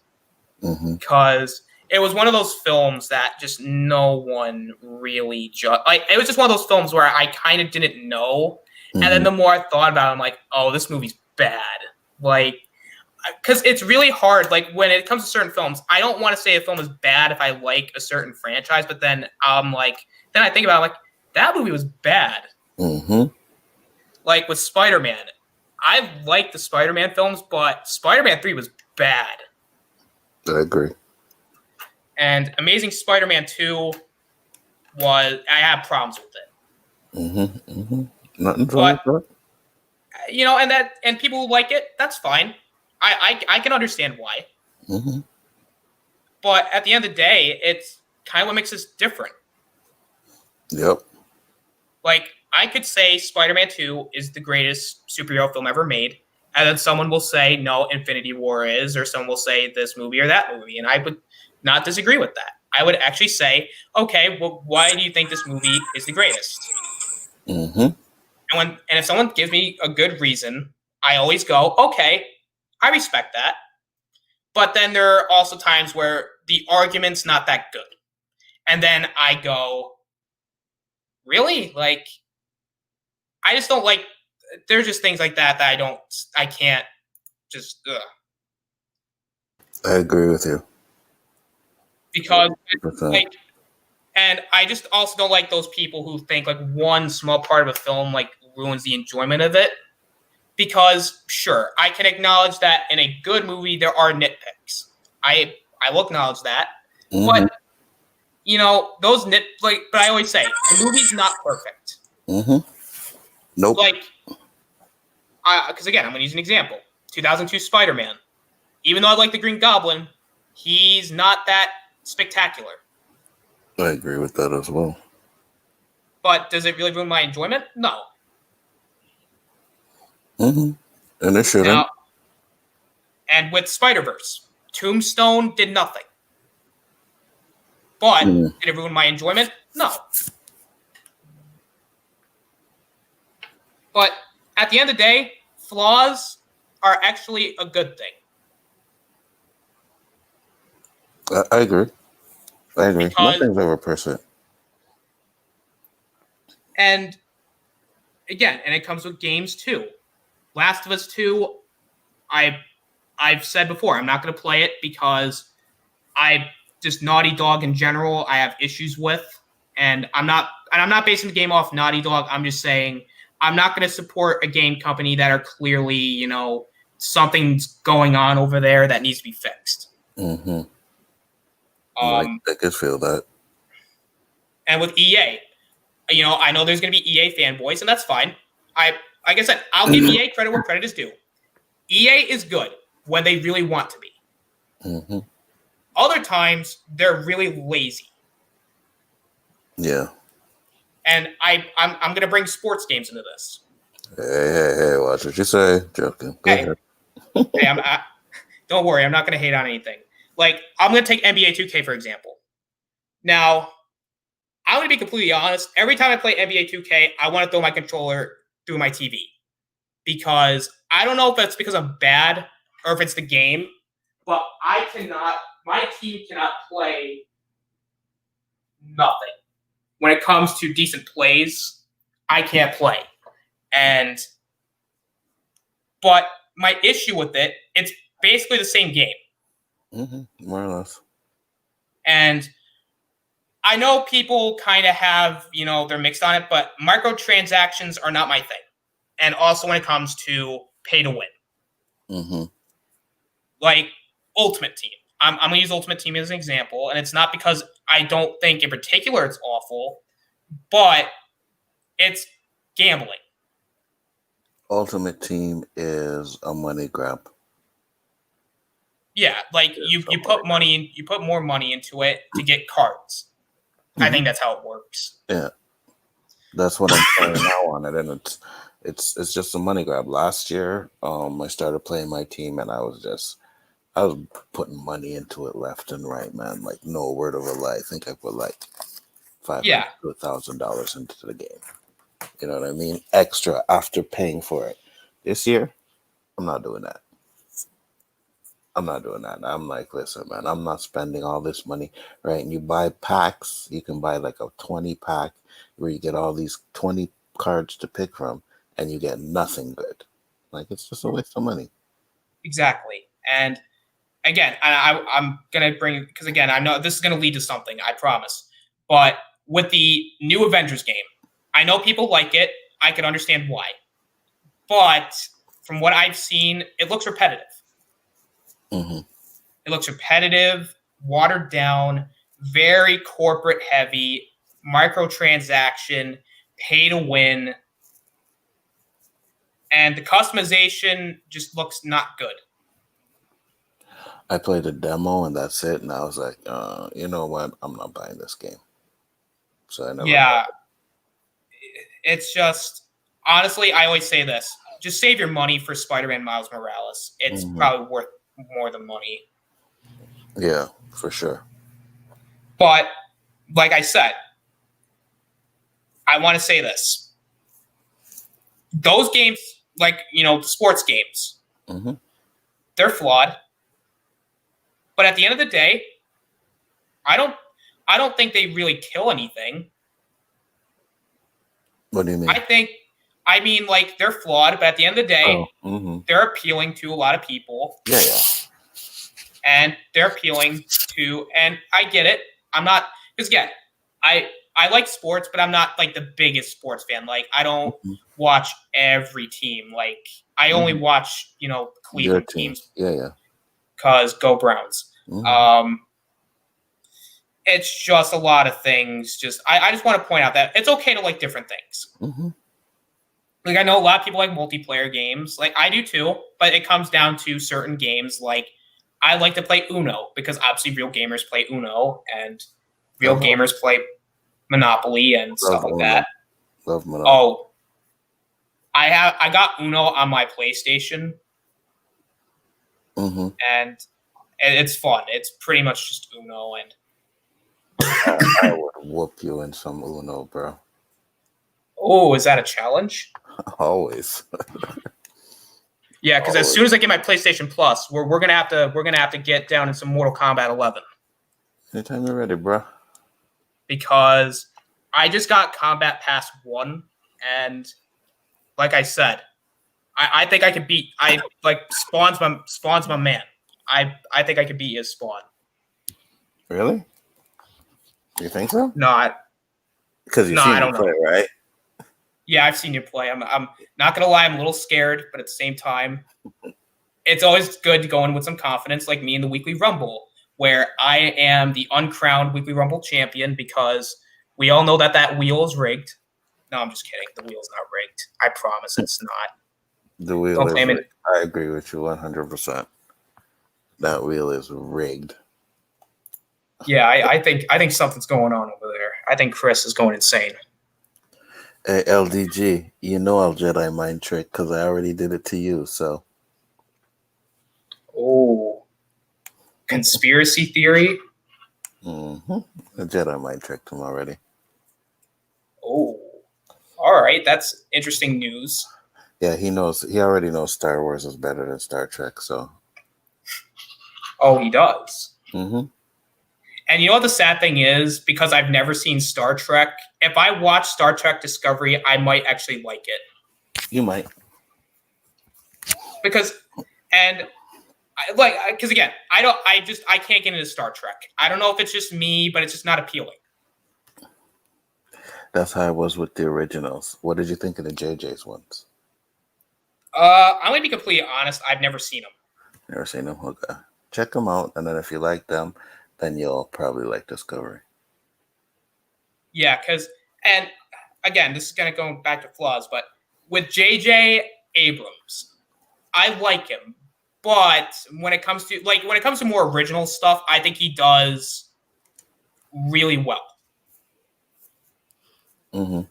A: Because it was one of those films that just no one really it was just one of those films where I kind of didn't know. And then the more I thought about it, I'm like, oh, this movie's bad. Like, because it's really hard. Like, when it comes to certain films, I don't want to say a film is bad if I like a certain franchise, but then I'm like, then I think about it, like, that movie was bad. Like with Spider-Man. I like the Spider-Man films, but Spider-Man 3 was bad.
B: I agree.
A: And Amazing Spider-Man 2 I have problems with it.
B: Nothing wrong with
A: that. And people who like it, that's fine. I can understand why. But at the end of the day, it's kind of what makes us different.
B: Yep.
A: Like, I could say Spider-Man 2 is the greatest superhero film ever made, and then someone will say, no, Infinity War is, or someone will say this movie or that movie, and I would not disagree with that. I would actually say, okay, well, why do you think this movie is the greatest? And if someone gives me a good reason, I always go, okay, I respect that. But then there are also times where the argument's not that good. And then I go, really? Like, I just don't like, there's just things like that I can't just,
B: I agree with you.
A: Because, like, and I just also don't like those people who think, like, one small part of a film, like, ruins the enjoyment of it. Because, sure, I can acknowledge that in a good movie, there are nitpicks. I will acknowledge that. But, those but I always say, a movie's not perfect.
B: Nope.
A: Like, because again, I'm going to use an example. 2002 Spider-Man. Even though I like the Green Goblin, he's not that spectacular.
B: I agree with that as well.
A: But does it really ruin my enjoyment? No.
B: And it shouldn't.
A: Now, and with Spider-Verse, Tombstone did nothing. But did it ruin my enjoyment? No. But at the end of the day, flaws are actually a good thing.
B: I agree.
A: Because,
B: nothing's ever perfect.
A: And again, and it comes with games too. Last of Us 2, I've said before, I'm not going to play it because just Naughty Dog in general, I have issues with. And I'm not basing the game off Naughty Dog. I'm just saying I'm not going to support a game company that are clearly, something's going on over there that needs to be fixed.
B: I could feel that.
A: And with EA, I know there's going to be EA fanboys, and that's fine. like I said, I'll give EA credit where credit is due. EA is good when they really want to be.
B: Mm-hmm.
A: Other times, they're really lazy.
B: Yeah.
A: And I'm going to bring sports games into this.
B: Hey, watch what you say. Joking. Go ahead.
A: Hey, don't worry, I'm not going to hate on anything. Like, I'm going to take NBA 2K, for example. Now, I'm going to be completely honest. Every time I play NBA 2K, I want to throw my controller through my TV. Because I don't know if that's because I'm bad or if it's the game, but my team cannot play nothing. When it comes to decent plays, I can't play. But my issue with it, it's basically the same game.
B: Mm-hmm. More or less.
A: And I know people kind of have, they're mixed on it, but microtransactions are not my thing. And also when it comes to pay to win.
B: Mm-hmm.
A: Like Ultimate Team. I'm going to use Ultimate Team as an example, and it's not because I don't think in particular it's awful, but it's gambling.
B: Ultimate Team is a money grab.
A: Yeah, like you put money in, you put more money into it to get cards. Mm-hmm. I think that's how it works.
B: Yeah, that's what I'm playing now on it, and it's just a money grab. Last year, I started playing my team, and I was putting money into it left and right, man. Like no word of a lie. I think I put like $500 to $1,000 into the game. You know what I mean? Extra after paying for it. This year, I'm not doing that. I'm like, listen, man, I'm not spending all this money, right? And you buy packs. You can buy like a 20 pack where you get all these 20 cards to pick from, and you get nothing good. Like, it's just a waste of money.
A: Exactly. And again, I'm going to bring, because again, I know this is going to lead to something, I promise. But with the new Avengers game, I know people like it. I can understand why. But from what I've seen, it looks repetitive.
B: Mm-hmm.
A: It looks repetitive, watered down, very corporate heavy, microtransaction, pay to win. And the customization just looks not good.
B: I played a demo and that's it. And I was like, you know what? I'm not buying this game. So I never.
A: Yeah. It's just, honestly, I always say this. Just save your money for Spider-Man Miles Morales. It's probably worth more than money.
B: Yeah, for sure.
A: But, like I said, I want to say this. Those games, like, the sports games, they're flawed. But at the end of the day, I don't think they really kill anything.
B: What do you mean?
A: I mean, like, they're flawed, but at the end of the day, they're appealing to a lot of people.
B: Yeah.
A: And they're appealing to, and I get it. I'm not, because again, I like sports, but I'm not like the biggest sports fan. Like, I don't watch every team. Like, I only watch, Cleveland teams.
B: Yeah.
A: Because go Browns. It's just a lot of things. I just want to point out that it's okay to like different things. Like, I know a lot of people like multiplayer games. Like, I do too, but it comes down to certain games. Like, I like to play Uno because obviously real gamers play Uno and real gamers play Monopoly and stuff like that.
B: Love Monopoly.
A: Oh, I got Uno on my PlayStation. And it's fun. It's pretty much just Uno, and
B: I would whoop you in some Uno, bro.
A: Oh, is that a challenge?
B: Always.
A: Yeah, because as soon as I get my PlayStation Plus, we're gonna have to get down in some Mortal Kombat 11.
B: Anytime you're ready, bro.
A: Because I just got Combat Pass 1, and like I said, I think I could beat. Spawn's my man. I think I could beat his Spawn.
B: Really? You think so?
A: No,
B: because you've seen him play, right?
A: Yeah, I've seen you play. I'm not gonna lie, I'm a little scared, but at the same time, it's always good to go in with some confidence, like me in the Weekly Rumble, where I am the uncrowned Weekly Rumble champion because we all know that wheel is rigged. No, I'm just kidding. The wheel's not rigged. I promise it's not.
B: The wheel
A: Don't
B: is
A: blame it.
B: rigged. I agree with you 100%. That wheel is rigged.
A: Yeah, I think something's going on over there. I think Chris is going insane.
B: Hey, LDG, you know I'll Jedi mind trick because I already did it to you, so.
A: Oh, conspiracy theory.
B: Mm-hmm. The Jedi mind tricked him already.
A: Oh, all right. That's interesting news.
B: Yeah, he knows. He already knows Star Wars is better than Star Trek, so.
A: Oh, he does.
B: Mm-hmm.
A: And you know what the sad thing is? Because I've never seen Star Trek, if I watch Star Trek Discovery, I might actually like it.
B: You might.
A: Because again, I can't get into Star Trek. I don't know if it's just me, but it's just not appealing.
B: That's how I was with the originals. What did you think of the JJ's ones?
A: I'm gonna be completely honest. I've never seen them.
B: Never seen them? Okay. Check them out, and then if you like them, then you'll probably like Discovery.
A: Yeah, and again, this is gonna go back to flaws, but with J.J. Abrams, I like him, but when it comes to more original stuff, I think he does really well.
B: Mm-hmm.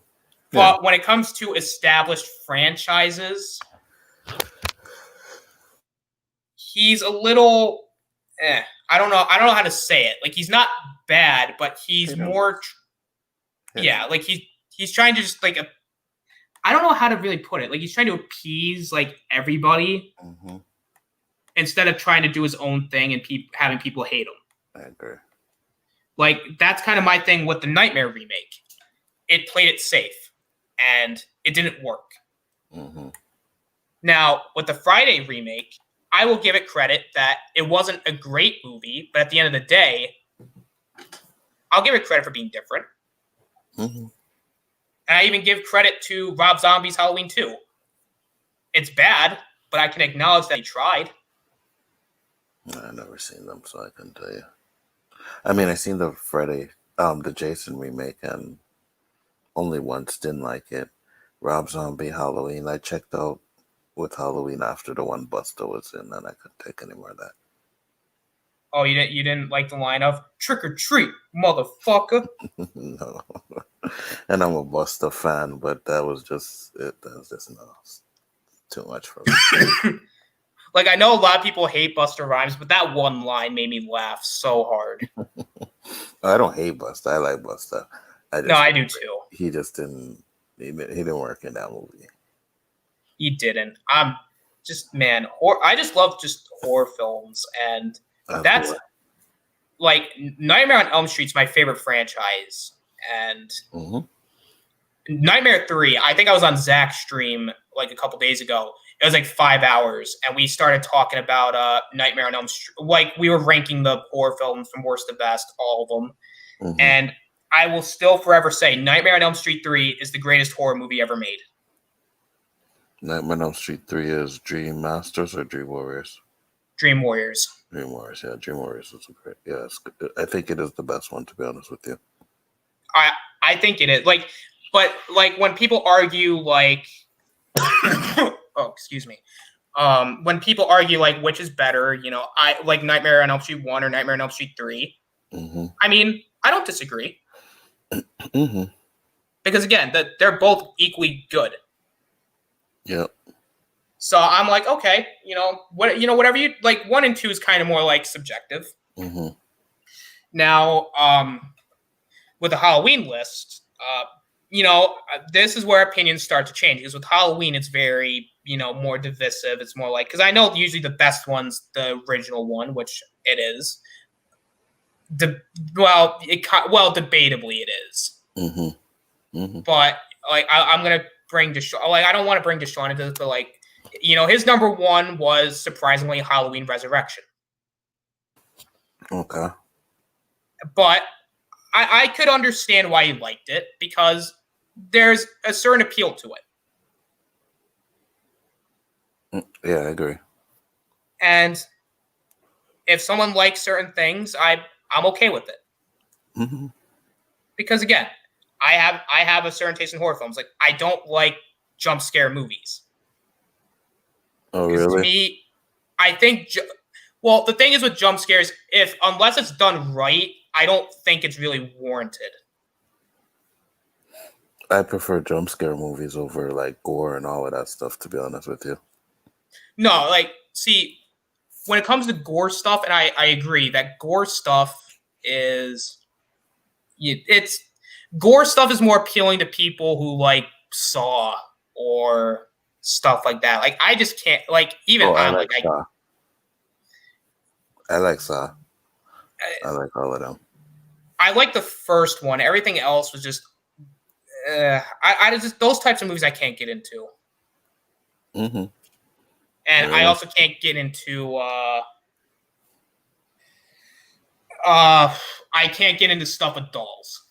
A: But when it comes to established franchises, he's a little. I don't know how to say it. Like, he's not bad, but he's more. Yeah, like he's trying to just like. I don't know how to really put it. Like, he's trying to appease like everybody instead of trying to do his own thing and having people hate him.
B: I agree.
A: Like, that's kind of my thing with the Nightmare remake. It played it safe, and it didn't work.
B: Mm-hmm.
A: Now, with the Friday remake, I will give it credit that it wasn't a great movie, but at the end of the day, I'll give it credit for being different.
B: Mm-hmm.
A: And I even give credit to Rob Zombie's Halloween 2. It's bad, but I can acknowledge that he tried.
B: I've never seen them, so I couldn't tell you. I mean, I seen the Friday, the Jason remake, and only once didn't like it. Rob Zombie Halloween, I checked out with Halloween after the one Busta was in, and I couldn't take any more of that.
A: Oh, you didn't like the line of "trick or treat, motherfucker"?
B: No, and I'm a Busta fan, but that was just no, too much for me.
A: Like, I know a lot of people hate Busta Rhymes, but that one line made me laugh so hard.
B: I don't hate Busta. I like Busta.
A: I do too.
B: He just didn't. He didn't work in that movie.
A: He didn't. I just love just horror films, and that's like Nightmare on Elm Street's my favorite franchise, and Nightmare 3. I think I was on Zach's stream like a couple days ago. It was like 5 hours, and we started talking about Nightmare on Elm Street. Like, we were ranking the horror films from worst to best, all of them. And I will still forever say Nightmare on Elm Street 3 is the greatest horror movie ever made.
B: Nightmare on Elm Street 3 is Dream Masters or Dream Warriors?
A: Dream Warriors.
B: Dream Warriors, yeah. Dream Warriors is great. Yeah, I think it is the best one, to be honest with you.
A: I think it is. But when people argue, like... oh, excuse me. When people argue, like, which is better, I like Nightmare on Elm Street 1 or Nightmare on Elm Street 3. I mean, I don't disagree. Because, again, they're both equally good.
B: Yep.
A: So I'm like, okay, whatever you like. 1 and 2 is kind of more like subjective. Now, with the Halloween list, this is where opinions start to change, because with Halloween, it's very, more divisive. It's more like, because I know usually the best one's the original one, which it is. Debatably it is. But like, I'm gonna bring Deshaun. Like, I don't want to bring Deshaun into this, but like, his number 1 was surprisingly Halloween Resurrection.
B: Okay.
A: But I could understand why he liked it, because there's a certain appeal to it.
B: Yeah, I agree.
A: And if someone likes certain things, I'm okay with it. Because, again, I have a certain taste in horror films. Like I don't like jump scare movies.
B: Oh,
A: Because to
B: really?
A: me, I think well, the thing is with jump scares, if unless it's done right, I don't think it's really warranted.
B: I prefer jump scare movies over like gore and all of that stuff, to be honest with you.
A: No, like see, when it comes to gore stuff, and I agree that gore stuff is it's gore stuff is more appealing to people who like Saw or stuff like that. Like I just can't like even
B: Oh, I
A: I'm
B: like
A: like
B: Saw. I like Saw. I like all of them.
A: I like the first one. Everything else was just I just those types of movies I can't get into.
B: Mm-hmm.
A: And I
B: Really?
A: also can't get into I can't get into stuff with dolls.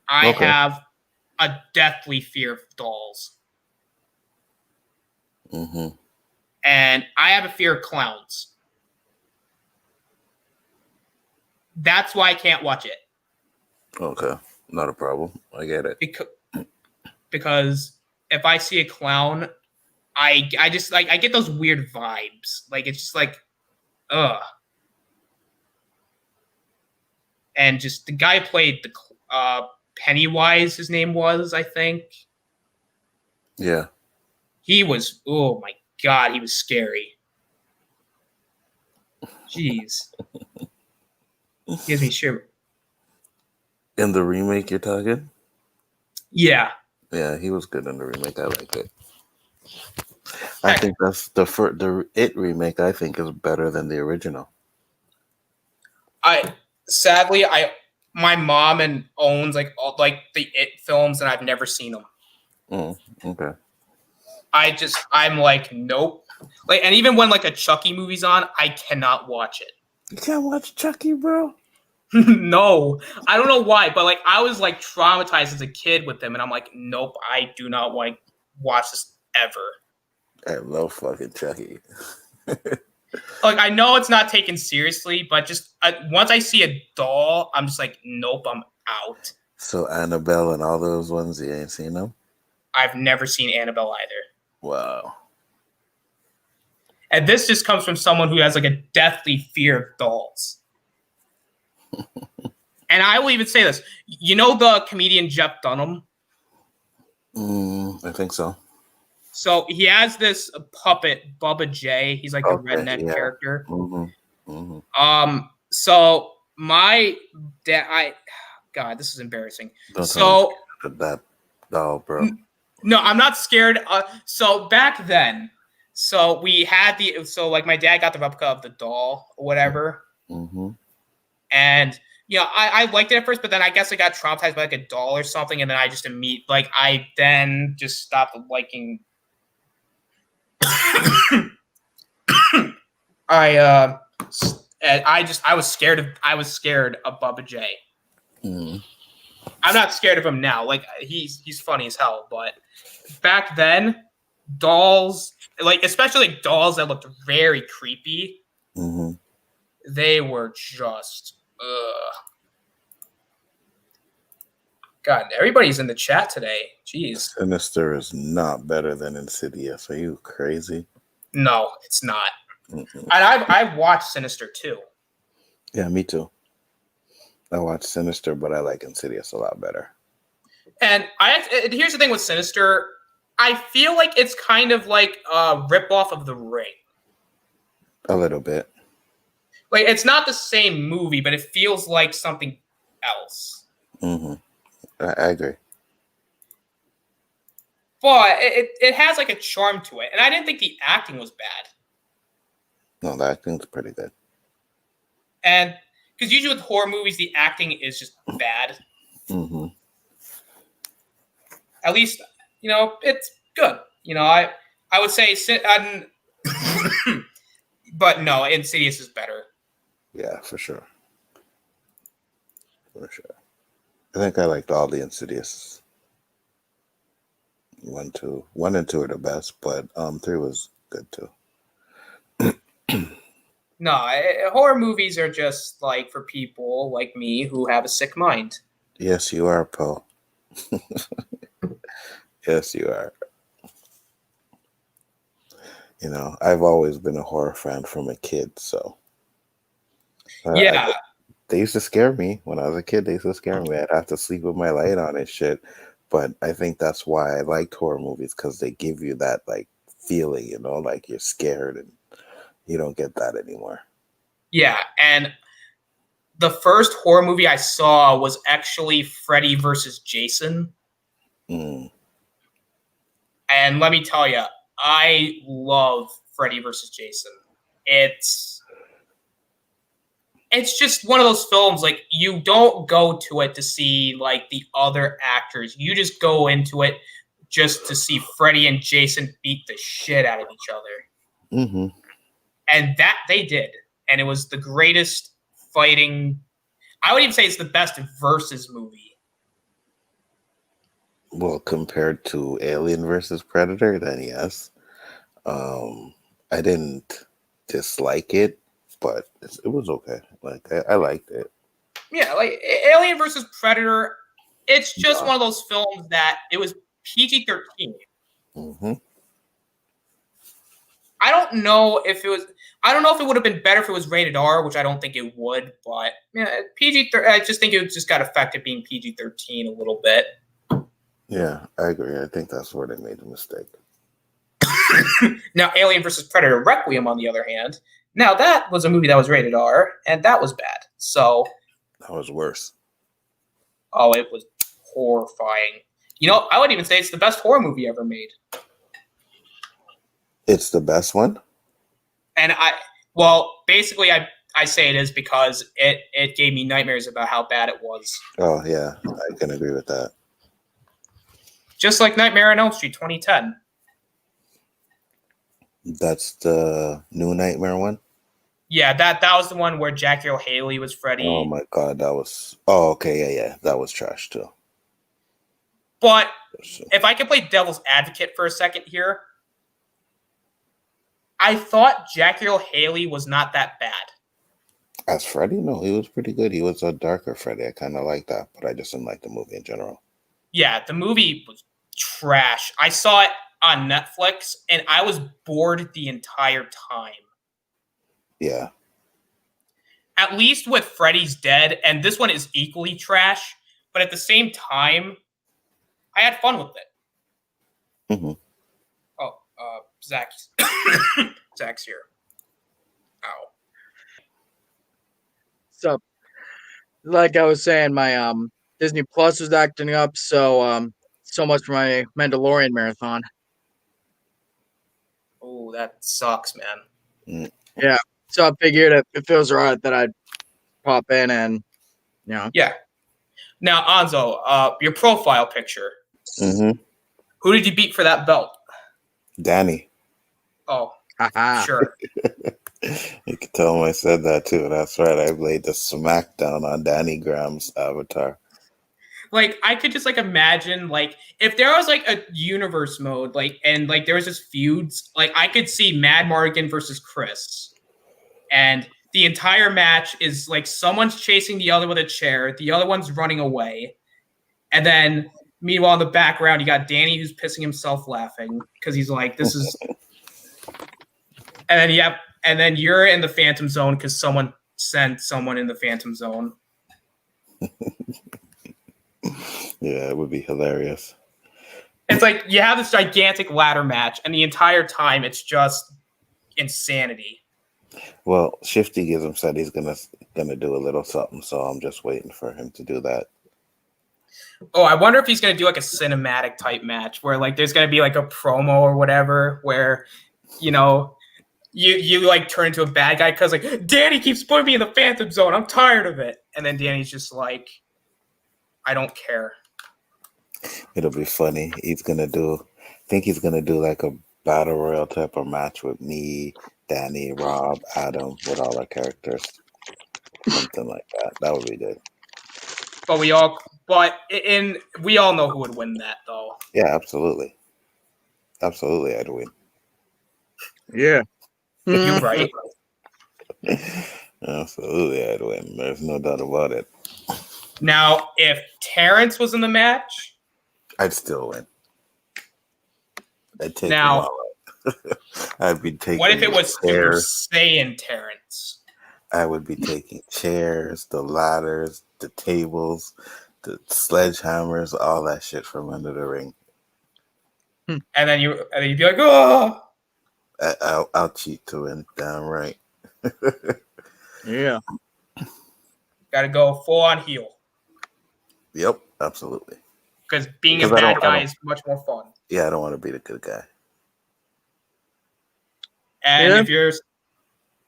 A: I
B: Okay.
A: have a deathly fear of dolls.
B: Mm-hmm.
A: And I have a fear of clowns. That's why I can't watch it.
B: Okay. Not a problem. I get it.
A: Because if I see a clown, I just like I get those weird vibes. Like it's just like ugh. And just the guy who played the Pennywise, his name was, I think.
B: Yeah.
A: He was, oh my god, he was scary. Jeez. Gives me shiver.
B: In the remake you're talking?
A: Yeah.
B: Yeah, he was good in the remake. I liked it. I think that's the It remake. I think is better than the original.
A: Sadly my mom owns like all like the It films and I've never seen them.
B: Okay.
A: I'm like nope. Like and even when like a Chucky movie's on, I cannot watch it.
B: You can't watch Chucky, bro.
A: No, I don't know why, but like I was like traumatized as a kid with them, and I'm like, nope, I do not like watch this ever.
B: I love fucking Chucky.
A: Like I know it's not taken seriously, but just once I see a doll, I'm just like, nope, I'm out.
B: So Annabelle and all those ones, you ain't seen them?
A: I've never seen Annabelle either.
B: Wow.
A: And this just comes from someone who has like a deathly fear of dolls. And I will even say this. You know the comedian Jeff Dunham?
B: I think so.
A: So he has this puppet, Bubba J. He's like the redneck character. So my dad, God, this is embarrassing.
B: Don't
A: so
B: that doll, bro.
A: No, I'm not scared. So back then, so we had like my dad got the replica of the doll or whatever, and you know I liked it at first, but then I guess I got traumatized by like a doll or something, and then I just I then just stopped liking. I was scared of Bubba J. I'm not scared of him now. Like he's funny as hell, but back then, dolls, like especially like dolls that looked very creepy, they were just God, everybody's in the chat today. Jeez.
B: Sinister is not better than Insidious. Are you crazy?
A: No, it's not. And I've watched Sinister too.
B: Yeah, me too. I watched Sinister, but I like Insidious a lot better.
A: And here's the thing with Sinister. I feel like it's kind of like a ripoff of The Ring.
B: A little bit.
A: Like it's not the same movie, but it feels like something else.
B: I agree.
A: But it has like a charm to it. And I didn't think the acting was bad.
B: No, the acting's pretty good.
A: And because usually with horror movies, the acting is just bad. At least, you know, it's good. You know, I would say, but no, Insidious is better.
B: Yeah, for sure. For sure. I think I liked all the Insidious. 1 and 2 are the best, but 3 was good too.
A: No, horror movies are just like for people like me who have a sick mind.
B: Yes, you are, Poe. Yes, you are. You know, I've always been a horror fan from a kid, so
A: Yeah,
B: they used to scare me when I was a kid. They used to scare me. I'd have to sleep with my light on and shit. But I think that's why I liked horror movies, because they give you that like feeling, you know, like you're scared, and you don't get that anymore.
A: yeah, and the first horror movie I saw was actually Freddy versus Jason.
B: Mm.
A: And let me tell you, I love Freddy versus Jason. It's just one of those films, like, you don't go to it to see like the other actors. You just go into it just to see Freddy and Jason beat the shit out of each other.
B: Mm-hmm.
A: And that they did. And it was the greatest fighting. I would even say it's the best versus movie.
B: Well, compared to Alien versus Predator, then yes. I didn't dislike it, but it was okay. Like I liked it.
A: Yeah, like Alien versus Predator, it's just one of those films that it was PG-13.
B: Mm-hmm.
A: I don't know if it would have been better if it was rated R, which I don't think it would, but yeah, I just think it just got affected being PG-13 a little bit.
B: Yeah, I agree. I think that's where they made the mistake.
A: Now, Alien vs. Predator Requiem, on the other hand, now that was a movie that was rated R, and that was bad. So,
B: that was worse.
A: Oh, it was horrifying. You know, I would even say it's the best horror movie ever made.
B: It's the best one?
A: And basically, I say it is because it gave me nightmares about how bad it was.
B: Oh, yeah, I can agree with that.
A: Just like Nightmare on Elm Street 2010.
B: That's the new Nightmare one?
A: Yeah, that was the one where Jackie Earle Haley was Freddy.
B: Oh my god, that was... Oh, okay, yeah. That was trash too.
A: But if I could play devil's advocate for a second here, I thought Jackie Earle Haley was not that bad.
B: As Freddy? No, he was pretty good. He was a darker Freddy. I kind of like that, but I just didn't like the movie in general.
A: Yeah, the movie was trash. I saw it on Netflix, and I was bored the entire time.
B: Yeah.
A: At least with Freddy's Dead, and this one is equally trash, but at the same time, I had fun with it.
B: Mm-hmm.
A: Oh, Zach's here. Ow.
C: So, like I was saying, my Disney Plus was acting up, so so much for my Mandalorian marathon.
A: Oh, that sucks, man.
B: Mm.
C: Yeah, so I figured if it was alright that I'd pop in and, you know.
A: Yeah. Now, Anzo, your profile picture.
B: Mm-hmm.
A: Who did you beat for that belt?
B: Danny.
A: Oh,
C: Haha.
A: sure.
B: You can tell him I said that too. That's right. I laid the smackdown on Danny Graham's avatar.
A: Like, I could just, like, imagine, like, if there was, like, a universe mode, like, and, like, there was just feuds, like, I could see Mad Mardigan versus Chris. And the entire match is, like, someone's chasing the other with a chair, the other one's running away. And then, meanwhile, in the background, you got Danny who's pissing himself laughing because he's like, this is... And then you're in the Phantom Zone because someone sent someone in the Phantom Zone.
B: Yeah, it would be hilarious.
A: It's like you have this gigantic ladder match, and the entire time it's just insanity.
B: Well, Shifty Gism said he's gonna do a little something, so I'm just waiting for him to do that.
A: Oh, I wonder if he's gonna do like a cinematic type match where like there's gonna be like a promo or whatever where, you know, you like turn into a bad guy because like Danny keeps putting me in the Phantom Zone. I'm tired of it, and then Danny's just like, I don't care.
B: It'll be funny. I think he's gonna do like a battle royal type of match with me, Danny, Rob, Adam, with all our characters. Something like that. That would be good.
A: But we all know who would win that though.
B: Yeah, absolutely. Absolutely, I'd win.
C: Yeah.
A: You're right.
B: Absolutely, I'd win. There's no doubt about it.
A: Now, if Terrence was in the match,
B: I'd still win. I'd take
A: Now-
B: them all out. I'd be taking
A: what if it was Super
B: chairs.
A: Saiyan Terrence?
B: I would be taking chairs, the ladders, the tables, the sledgehammers, all that shit from under the ring.
A: And then you'd be like, oh.
B: I'll cheat to win. Damn right.
C: Yeah.
A: Got to go full on heel.
B: Yep, absolutely.
A: Because being
B: Because
A: a
B: I
A: bad
B: don't-
A: guy is much more fun.
B: Yeah, I don't want to be the good guy.
A: And
C: Yeah.
A: if you're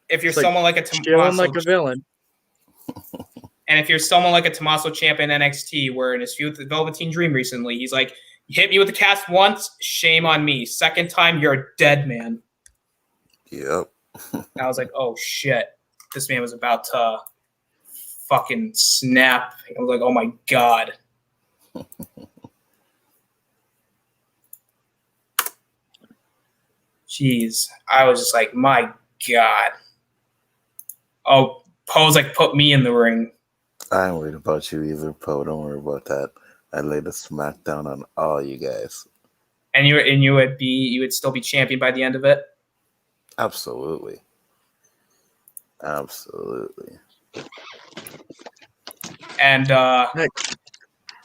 C: It's like
A: someone like a
C: Chilling
A: Tommaso,
C: like a villain.
A: and if you're someone like a Tommaso Ciampa in NXT, where in his feud with the Velveteen Dream recently, he's like, "You hit me with the cast once, shame on me. Second time, you're a dead man."
B: Yep.
A: And I was like, "Oh shit, this man was about to fucking snap." I was like, "Oh my god." Jeez, I was just like, "My god." Oh, Poe's like, "Put me in the ring."
B: I ain't worried about you either, Poe. Don't worry about that. I laid a smackdown on all you guys.
A: And you would still be champion by the end of it.
B: Absolutely. Absolutely.
A: And
C: How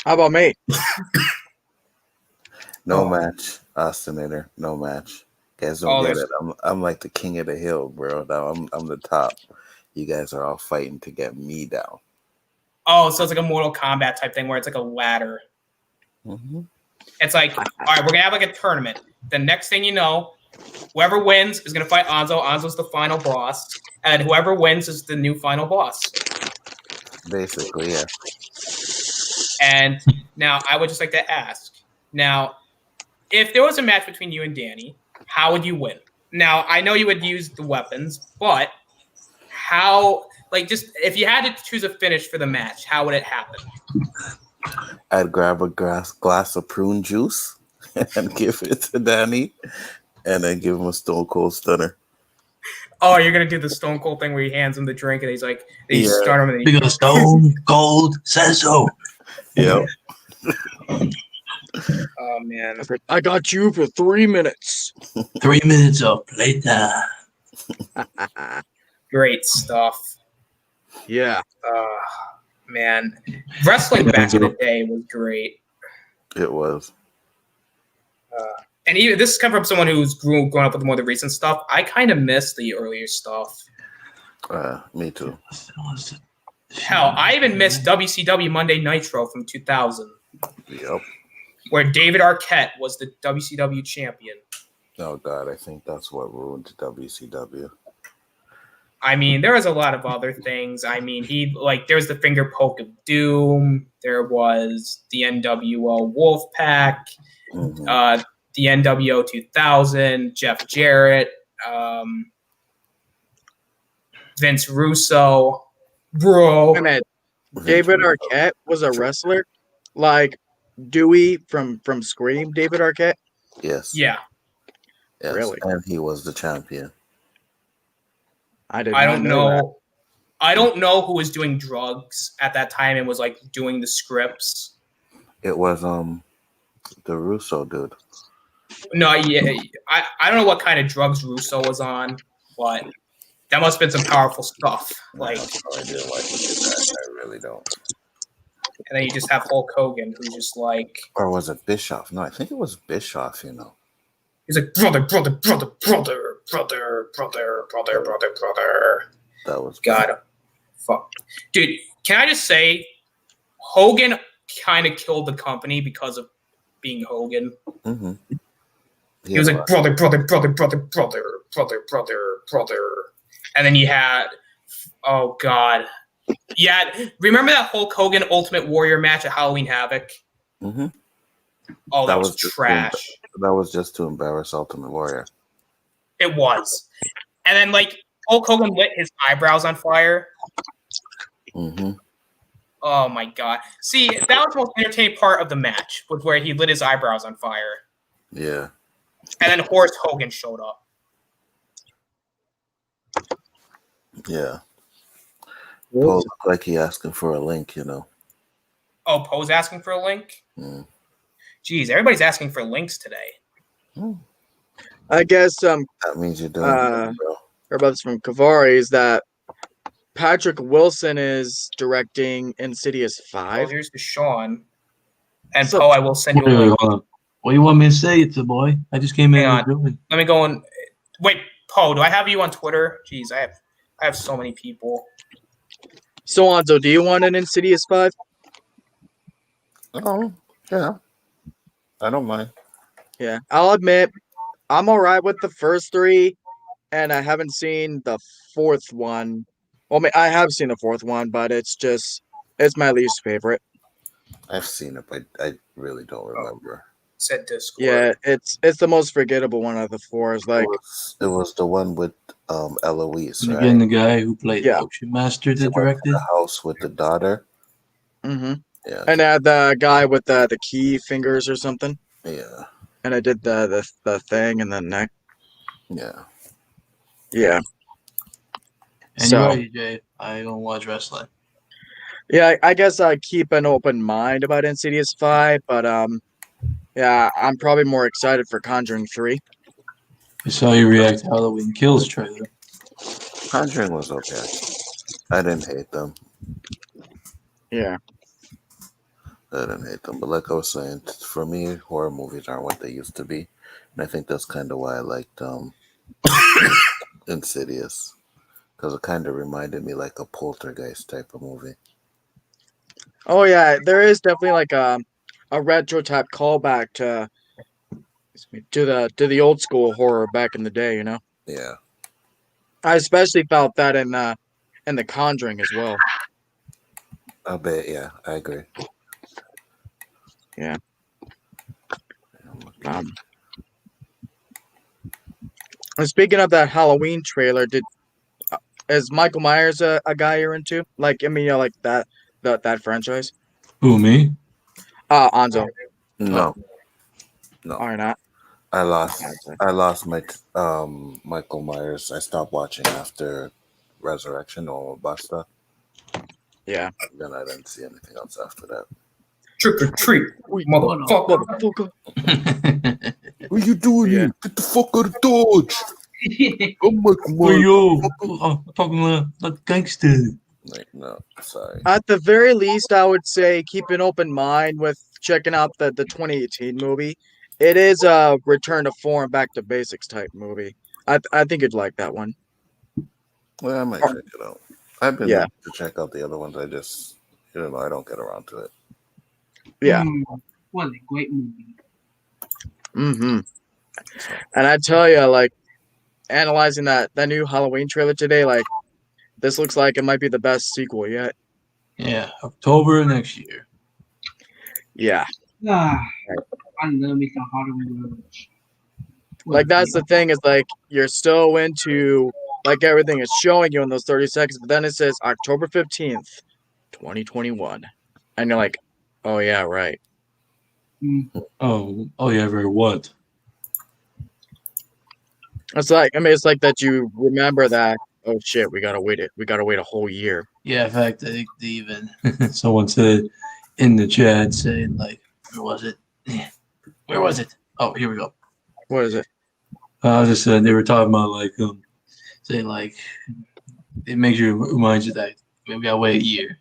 C: about me?
B: No
A: Oh.
B: match, Austinator. No match. Guys don't
A: Oh,
B: get
A: there's-
B: it. I'm like the king of the hill, bro. Now I'm the top. You guys are all fighting to get me down.
A: oh, so it's like a Mortal Kombat type thing where it's like a ladder.
B: Mm-hmm.
A: It's like, all right, we're gonna have like a tournament. The next thing you know, whoever wins is gonna fight Anzo. Anzo's the final boss, and whoever wins is the new final boss.
B: Basically, yeah.
A: And now I would just like to ask, now, if there was a match between you and Danny, how would you win? Now I know you would use the weapons, but how? Like, just if you had to choose a finish for the match, how would it happen?
B: I'd grab a glass of prune juice and give it to Danny, and then give him a Stone Cold Stunner.
A: Oh, you're gonna do the Stone Cold thing where he hands him the drink and he's like, they
B: Yeah.
A: start him and he,
D: Because Stone Cold says so.
B: Yep.
A: oh man,
C: I got you for 3 minutes.
D: 3 minutes of playtime.
A: great stuff.
C: Yeah.
A: Man, wrestling back in the day was great.
B: It was.
A: And even this come from someone who's grown up with more of the recent stuff. I kind of miss the earlier stuff.
B: Me too.
A: Hell, I even miss WCW Monday Nitro from 2000,
B: Yep.
A: where David Arquette was the WCW champion.
B: Oh God, I think that's what ruined WCW.
A: I mean, there was a lot of other things. I mean, there was the finger poke of doom. There was the NWO Wolfpack,
B: Mhm.
A: the NWO 2000, Jeff Jarrett, Vince Russo, bro.
C: Wait a minute. David Arquette was a wrestler? Like Dewey from Scream, David Arquette?
B: Yes.
A: Yeah,
B: Yes.
C: Really?
B: And he was the champion.
C: I did
A: I
C: not
A: don't
C: know. That.
A: know. I don't know who was doing drugs at that time and was like doing the scripts.
B: It was the Russo dude.
A: No, yeah, I don't know what kind of drugs Russo was on, but that must have been some powerful stuff. Like,
B: I have no idea why he did that. I really don't.
A: and then you just have Hulk Hogan, who's just like,
B: Or was it Bischoff? No, I think it was Bischoff. You know.
A: he's like brother.
B: That was
A: God, fuck, dude. Can I just say, Hogan kind of killed the company because of being Hogan.
B: Mm-hmm.
A: He was like brother, and then you had, oh god, yeah. Remember that Hulk Hogan Ultimate Warrior match at Halloween Havoc?
B: Mm-hmm.
A: Oh, that was
B: just
A: trash.
B: That was just to embarrass Ultimate Warrior.
A: It was, and then like Hulk Hogan lit his eyebrows on fire.
B: Mm-hmm.
A: Oh my god! See, that was the most entertaining part of the match, was where he lit his eyebrows on fire,
B: Yeah.
A: and then Horace Hogan showed up.
B: Yeah. Paul looked like he asking for a link,
A: Oh, Poe's asking for a link?
B: Mm.
A: Jeez, everybody's asking for links today.
C: I guess
B: That means you're doing good, bro.
C: heard about this from Kavari is that Patrick Wilson is directing Insidious
A: Well,
C: 5.
A: here's to Sean. And
C: So-
A: Poe, I will send you a
D: Wait,
A: link.
D: hold on. What do you want me to say to boy? I just came in.
A: Hang
D: and doing.
A: Let me go and wait, Poe, do I have you on Twitter? Jeez, I have so many people.
C: So, Anzo, do you want an Insidious 5?
B: Oh, yeah. I don't mind.
C: Yeah, I'll admit I'm all right with the first 3, and I haven't seen the 4th one. Well, I mean, I have seen the 4th one, but it's my least favorite.
B: I've seen it, but I really don't remember.
A: Said Discord.
C: Yeah, it's the most forgettable one of the 4. It's like,
B: It was the one with Eloise,
D: And
B: right?
D: again, the guy who played
C: Yeah.
D: Ocean Master
B: The
D: that
B: one in
D: directed.
B: the house with the daughter.
C: mm-hmm.
B: Yeah,
C: And the guy with the key fingers or something,
B: yeah,
C: and I did the thing and the neck.
B: yeah.
C: Yeah.
D: And
C: So-
D: you're right, Jay. I don't watch wrestling.
C: Yeah, I guess I keep an open mind about Insidious 5, but yeah, I'm probably more excited for Conjuring 3.
D: I saw you react to Halloween Kills trailer.
B: Conjuring was okay. I didn't hate them.
C: Yeah.
B: I didn't hate them, but like I was saying, for me, horror movies aren't what they used to be, and I think that's kind of why I liked Insidious, because it kind of reminded me like a Poltergeist type of movie.
C: Oh yeah, there is definitely like a retro type callback to the old school horror back in the day, you know.
B: Yeah,
C: I especially felt that in the Conjuring as well.
B: I bet. Yeah, I agree.
C: Yeah. And speaking of that Halloween trailer, is Michael Myers a guy you're into? Like, I mean, you know, like that franchise?
D: Who, me?
C: Anzo.
B: No,
C: Or not?
B: I lost my Michael Myers. I stopped watching after Resurrection or Busta.
C: Yeah.
B: Then I didn't see anything else after that.
A: Trick or treat, motherfucker.
B: What are you doing
C: Yeah.
B: here? Get the fuck out of Dodge! I'm Michael
D: Hey,
B: Myers.
D: yo. I'm talking like gangster.
B: Like, no, sorry.
C: At the very least, I would say keep an open mind with checking out the 2018 movie. It is a return to form, back to basics type movie. I think you'd like that one.
B: Well, I might check it out. I've been
C: Yeah.
B: meaning to check out the other ones. I just, I don't get around to it.
C: Yeah.
E: What a great movie.
C: Mm-hmm. And I tell you, like, analyzing that new Halloween trailer today, like, this looks like it might be the best sequel yet.
D: Yeah, October next year.
C: Yeah.
E: I love me some Halloween movies.
C: Like, that's the thing is, like, you're so into, like, everything is showing you in those 30 seconds, but then it says October 15th, 2021. And you're like, oh, yeah, right.
D: Oh yeah, very what?
C: It's like, I mean, it's like that you remember that, oh, shit, we gotta wait a whole year.
D: Yeah, in fact, I think they even someone said in the chat saying like, where was it? Where was it? Oh, here we go.
C: What is it?
D: I was just they were talking about like saying like it makes you reminds you that we gotta wait a year.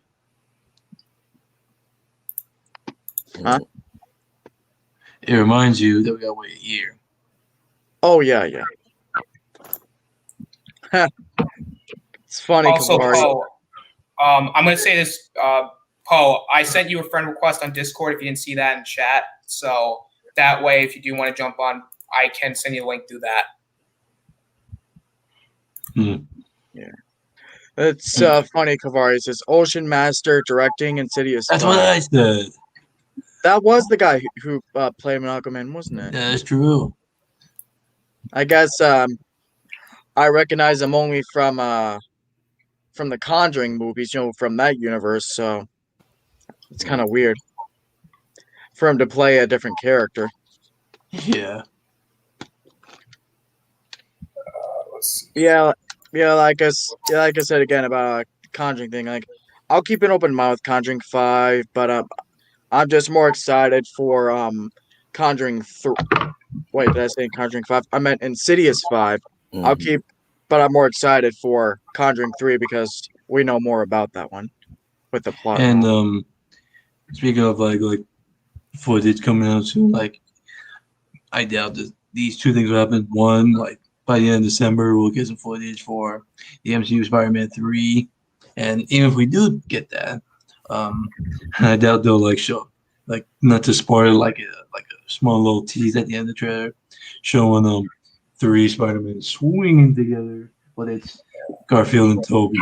C: Huh?
D: It reminds you that we gotta wait a year.
C: Oh, yeah. It's funny.
A: Also,
C: Kavari.
A: Poe, I'm going to say this, Poe, I sent you a friend request on Discord if you didn't see that in chat. So that way, if you do want to jump on, I can send you a link through that.
C: It's funny, Kavari. It says Ocean Master directing Insidious.
D: That's
C: 5.
D: what I said.
C: That was the guy who played Malcolm Man, wasn't it?
D: Yeah, that's true.
C: I guess I recognize him only from the Conjuring movies, you know, from that universe. So it's kind of weird for him to play a different character.
D: Yeah.
A: Let's see.
C: Yeah, like I said again about Conjuring thing. Like, I'll keep an open mind with Conjuring 5, but I'm just more excited for Conjuring 3. Wait, did I say Conjuring 5? I meant Insidious 5. I'll
B: Mhm.
C: keep, but I'm more excited for Conjuring 3 because we know more about that one with the plot.
D: And
C: all.
D: speaking of like footage coming out soon, like I doubt that these two things will happen. One, like by the end of December, we'll get some footage for the MCU Spider-Man 3, and even if we do get that, um, I doubt they'll like show like not to spoil like a small little tease at the end of the trailer showing 3 Spider-Man swinging together, but it's Garfield and Toby.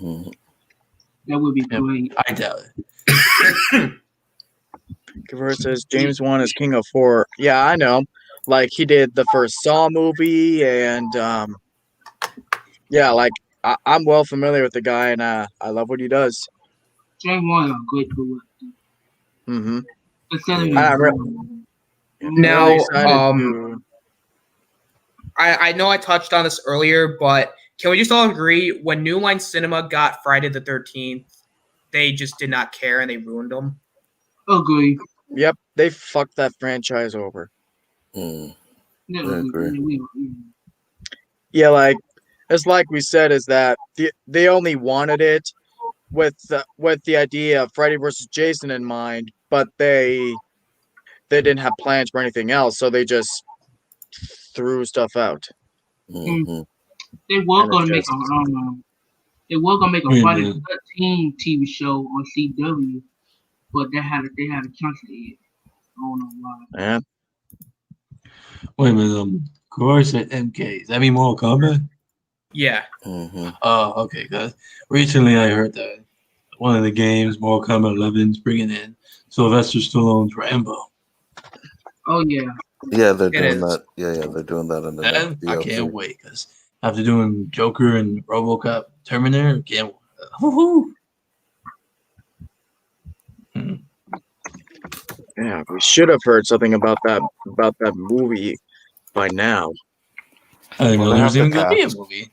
B: Mhm.
E: That would be
D: Yep.
E: great.
D: I doubt it.
C: Kavir says James Wan is king of horror. Yeah, I know. Like, he did the first Saw movie, and yeah, like I'm well familiar with the guy, and I love what he does.
E: James Wan is a great director.
C: Mm-hmm.
E: Except
B: Yeah.
C: I'm really
A: Now,
C: excited to.
A: I know I touched on this earlier, but can we just all agree when New Line Cinema got Friday the 13th, they just did not care and they ruined them?
E: agree.
C: Yep, they fucked that franchise over.
B: Mm.
E: Yeah,
B: I agree.
C: Yeah, like it's like we said, is that they only wanted it with the idea of Freddy versus Jason in mind, but they didn't have plans for anything else, so they just threw stuff out.
B: Mhm.
E: They were
C: And it's
E: gonna make
C: just
E: they were gonna make a
D: Yeah.
E: Friday the 13th TV show on CW, but they had to cancel it. I don't know why.
C: yeah.
D: Wait a minute. Corey said MK. Does that mean Mortal Kombat?
A: Yeah.
B: Mhm.
D: Oh, okay. Cause recently I heard that one of the games, Mortal Kombat 11, is bringing in Sylvester Stallone's Rambo.
E: Oh yeah,
B: Yeah, they're
A: It
B: doing
A: is.
B: that. Yeah, they're doing that in the next
D: And I
B: DLC.
D: can't wait because after doing Joker and RoboCop, Terminator, can't. Woohoo!
C: Yeah, we should have heard something about that movie by now.
D: I didn't
B: Well,
D: know
B: they
D: there
B: have
D: was even
B: the
D: gonna be a
B: cast.
D: movie.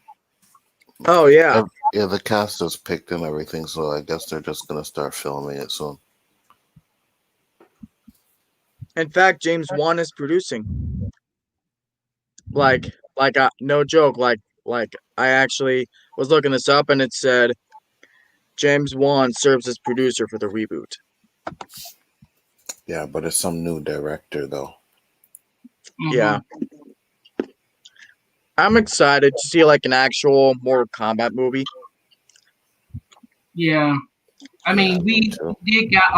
C: Oh yeah.
B: Yeah, the cast is picked and everything, so I guess they're just gonna start filming it soon.
C: In fact, James Wan is producing. Like no joke. Like I actually was looking this up, and it said James Wan serves as producer for the reboot.
B: Yeah, but it's some new director though.
C: Yeah. I'm excited to see like an actual Mortal Kombat movie.
E: yeah. I mean,
B: Yeah,
E: we
B: me too.
E: did got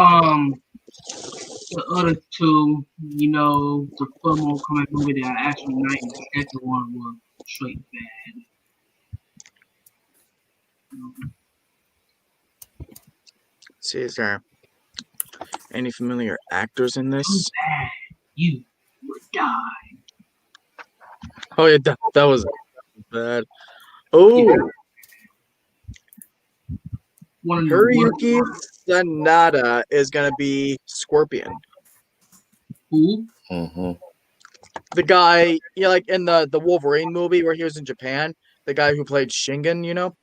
E: the other two. You know, the full Mortal Kombat movie that I actually liked. The second one was straight bad.
C: Let's see, is there any familiar actors in this?
E: Bad. You would die.
C: Oh yeah, that was bad. Oh,
E: One of the worst
C: Hiroyuki
E: ones.
C: Sanada is gonna be Scorpion.
E: Who?
B: Mhm.
C: The guy, like in the Wolverine movie where he was in Japan, the guy who played Shingen, you know,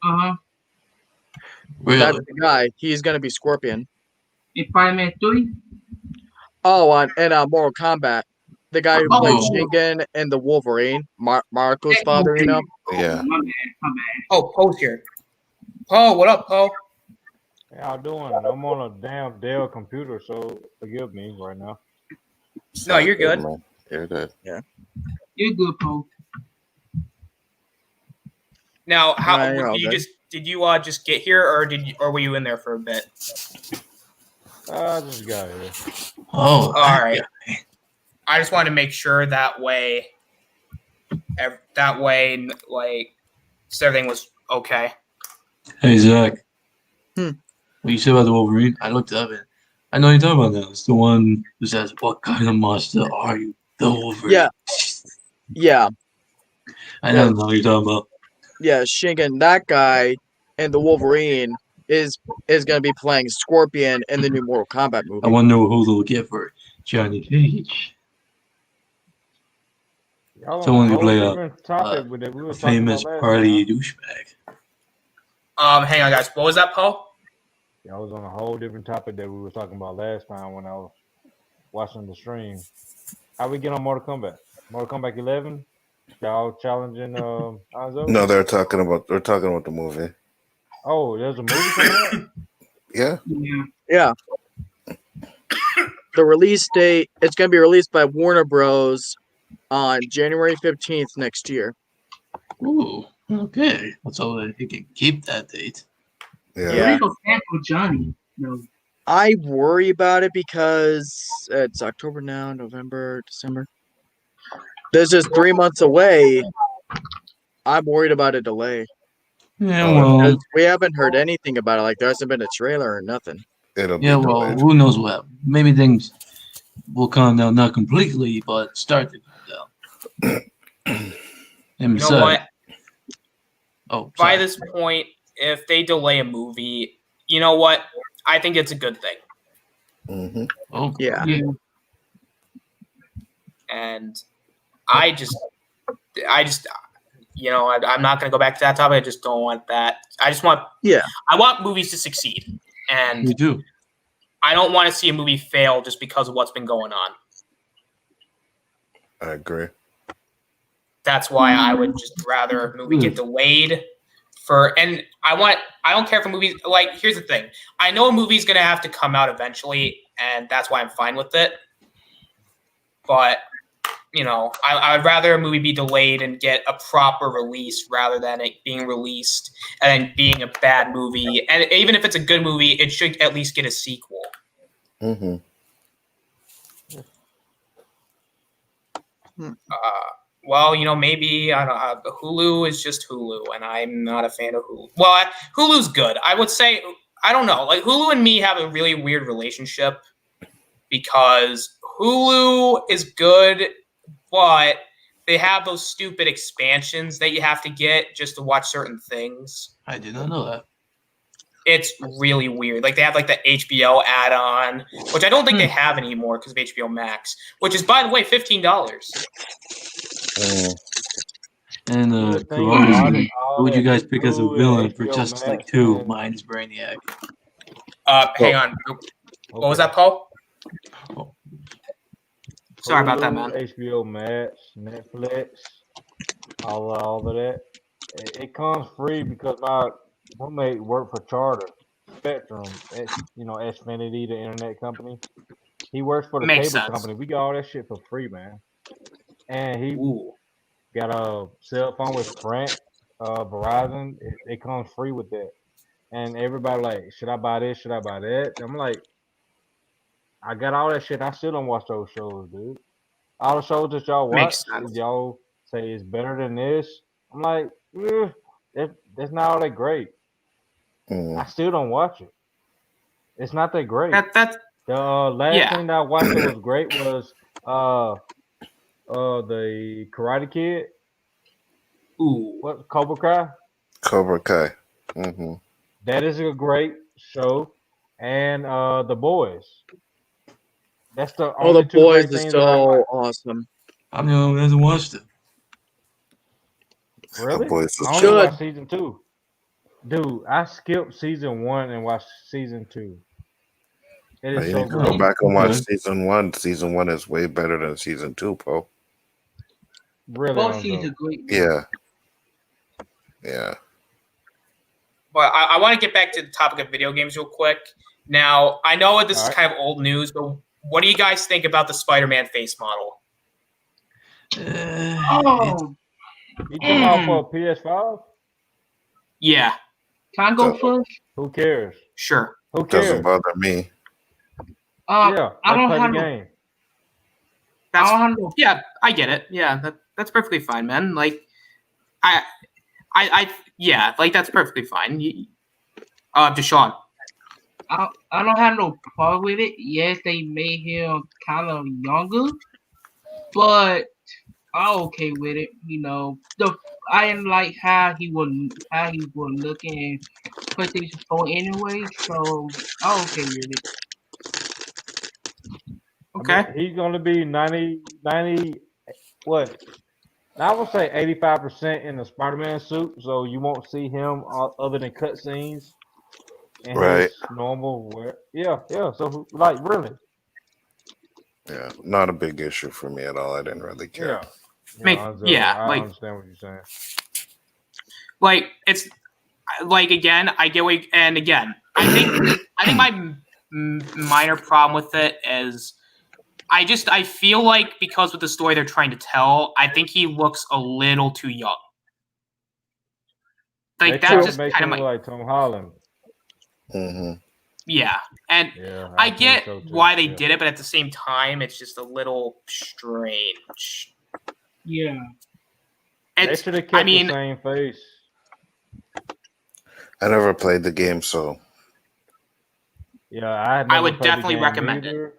E: Uh huh.
C: that's
D: Really?
C: the guy. He's gonna be Scorpion.
E: In Spider-Man 3.
C: Oh, and Mortal Kombat, the guy who played
E: Oh,
C: Shingen in the Wolverine, Marco's
E: that
C: father, you know.
B: Yeah.
E: My bad. My bad.
A: Oh, Poe's here. Poe, what up, Poe?
F: How y'all doing? I'm on a damn Dell computer, so forgive me right now.
B: It's
A: No,
B: all
A: you're good.
B: man. You're good.
E: You're good, Poe.
A: Now, how
C: Right, you're all
A: did you
C: good.
A: just get here, or were you in there for a bit?
F: I just got here.
D: Oh,
A: All right. I just wanted to make sure that way, like, so everything was okay.
D: Hey Zach.
C: Hmm.
D: What you said about the Wolverine? I looked up and I know you're talking about that. It's the one who says, "What kind of monster are you?" The Wolverine.
C: Yeah. Yeah,
D: I don't know what you're talking about.
C: yeah, Shingen. That guy in the Wolverine is gonna be playing Scorpion in the new Mortal Kombat movie.
D: I wonder who they'll get for Johnny Cage.
F: Y'all on
D: Someone
F: a
D: could
F: whole
D: play
F: different topic with that we
D: a
F: were talking about
D: famous
F: last
D: party
F: time.
D: douchebag.
A: Hang on, guys. What was that, Paul?
F: Y'all was on a whole different topic that we were talking about last time when I was watching the stream. How we get on Mortal Kombat? Mortal Kombat 11? Y'all challenging Hanzo?
B: No, they're talking about the movie.
F: Oh, there's a movie coming out?
B: Yeah.
E: Yeah.
C: Yeah. The release date, it's going to be released by Warner Bros. On January 15th next year.
D: Ooh, okay. Let's hope that he can keep that date.
B: Yeah.
C: Yeah.
E: Where you go for Johnny? No.
C: I worry about it because it's October now, November, December. This is 3 months away. I'm worried about a delay.
D: Yeah,
B: Oh,
D: well,
C: 'Cause we haven't heard anything about it. Like, there hasn't been a trailer or nothing.
B: It'll
D: yeah,
B: be
D: well,
B: delayed.
D: who knows what? Maybe things will calm down, not completely, but start to calm down. And
A: You know
D: besides,
A: what?
D: oh,
A: By
D: sorry.
A: this point, if they delay a movie, you know what? I think it's a good thing.
B: Hmm.
D: Oh,
C: Yeah.
E: Yeah.
A: And I just, you know, I'm not going to go back to that topic. I just don't want that. I want movies to succeed.
D: me
A: And
D: too.
A: I don't want to see a movie fail just because of what's been going on.
B: I agree.
A: That's why I would just rather a movie get delayed and I don't care if a movie, like, here's the thing. I know a movie's going to have to come out eventually, and that's why I'm fine with it. But, you know, I'd rather a movie be delayed and get a proper release rather than it being released and being a bad movie. And even if it's a good movie, it should at least get a sequel.
B: Hmm.
A: Well, you know, maybe I don't know, Hulu is just Hulu, and I'm not a fan of Hulu. Well, Hulu's good. I would say, I don't know, like Hulu and me have a really weird relationship because Hulu is good, but they have those stupid expansions that you have to get just to watch certain things.
D: I did not know that.
A: It's really weird. Like they have like the HBO add-on, which I don't think they have anymore because of HBO Max, which is, by the way, $15.
B: Mm.
D: And
F: The thing
D: Corona,
F: about it, all
D: who would you
F: that
D: guys pick as a
F: Hulu and
D: villain for
F: HBO
D: Justice League
F: Max,
D: 2?
F: man.
D: Mine's Brainiac.
A: Hang on. What was that, Paul?
D: Oh,
A: Sorry about that,
F: Hulu,
A: man.
F: HBO Max, Netflix, all of that. It comes free because my roommate worked for Charter Spectrum, Xfinity, the internet company. He works for the
A: Makes
F: cable
A: sense.
F: company. We got all that shit for free, man. And he
A: Ooh.
F: got a cell phone with Sprint, Verizon. It comes free with that. And everybody like, should I buy this? Should I buy that? I'm like, I got all that shit. I still don't watch those shows, dude. All the shows that y'all watch,
A: Makes sense.
F: y'all say it's better than this. I'm like, that's not all that great.
B: Mm.
F: I still don't watch it. It's not that great.
A: That's
F: The last
A: Yeah.
F: thing that I watched that was great was the Karate Kid.
A: ooh.
F: What, Cobra Kai?
B: Cobra Kai. Hmm.
F: That is a great show. And The Boys. That's the
C: Oh,
F: only
C: The
F: two
C: Boys
F: great
C: is
F: things that I
C: so
F: watched.
C: awesome.
D: I'm the only one who hasn't watched it.
F: Really?
B: Boys is
F: I only
C: Should.
F: watched season 2. Dude, I skipped season 1 and watched season 2. It
B: You
F: is
B: need
F: so
B: to go
F: good.
B: back and watch
D: Okay.
B: season 1. Season 1 is way better than season 2, Paul.
F: Really,
E: Both
F: Hanzo.
E: seasons are great.
B: Yeah. Yeah.
A: But I want to get back to the topic of video games real quick. Now, I know this is
F: Alright.
A: kind of old news, but what do you guys think about the Spider-Man face model?
D: It's,
E: Oh,
F: You talking about for PS5?
A: Yeah,
E: can I go
B: So-
E: first?
F: Who cares?
A: sure.
F: Who
B: Doesn't
F: cares?
B: bother me.
F: Yeah,
E: I
F: let's
E: don't
F: play
E: have
F: the
E: no,
F: game.
E: I don't have no.
A: Yeah, I get it. Yeah, that's perfectly fine, man. Like, yeah, like that's perfectly fine. Deshaun.
E: I don't have no problem with it. Yes, they made him kind of younger, but I'm okay with it. I didn't like how he was looking PlayStation 4 anyway, so I'm okay with it.
A: Okay.
F: I mean, he's gonna be 90, what? I would say 85% in the Spider-Man suit, so you won't see him other than cutscenes in
B: Right.
F: his normal wear. Yeah, yeah. So like really,
B: Yeah. Not a big issue for me at all. I didn't really care.
F: yeah. Yeah, so I
E: like
F: understand what you're saying.
A: It's like again, I get what, and again, I think my minor problem with it is I feel like because with the story they're trying to tell, I think he looks a little too young.
F: They
A: Like
F: tried
A: that's
F: to
A: just
F: make
A: kind
F: him
A: of
F: look
A: my
F: like Tom Holland.
B: Hmm.
A: yeah, and
F: Yeah,
A: I
F: think
A: get
F: so too.
A: why they
F: Yeah.
A: did it, but at the same time, it's just a little strange.
E: yeah.
F: They
A: It's
F: should have kept
A: mean,
F: the same face.
B: I never played the game, so
F: Yeah, I had
A: I
F: never
A: would
F: played the
A: definitely
F: game
A: recommend it.
F: either.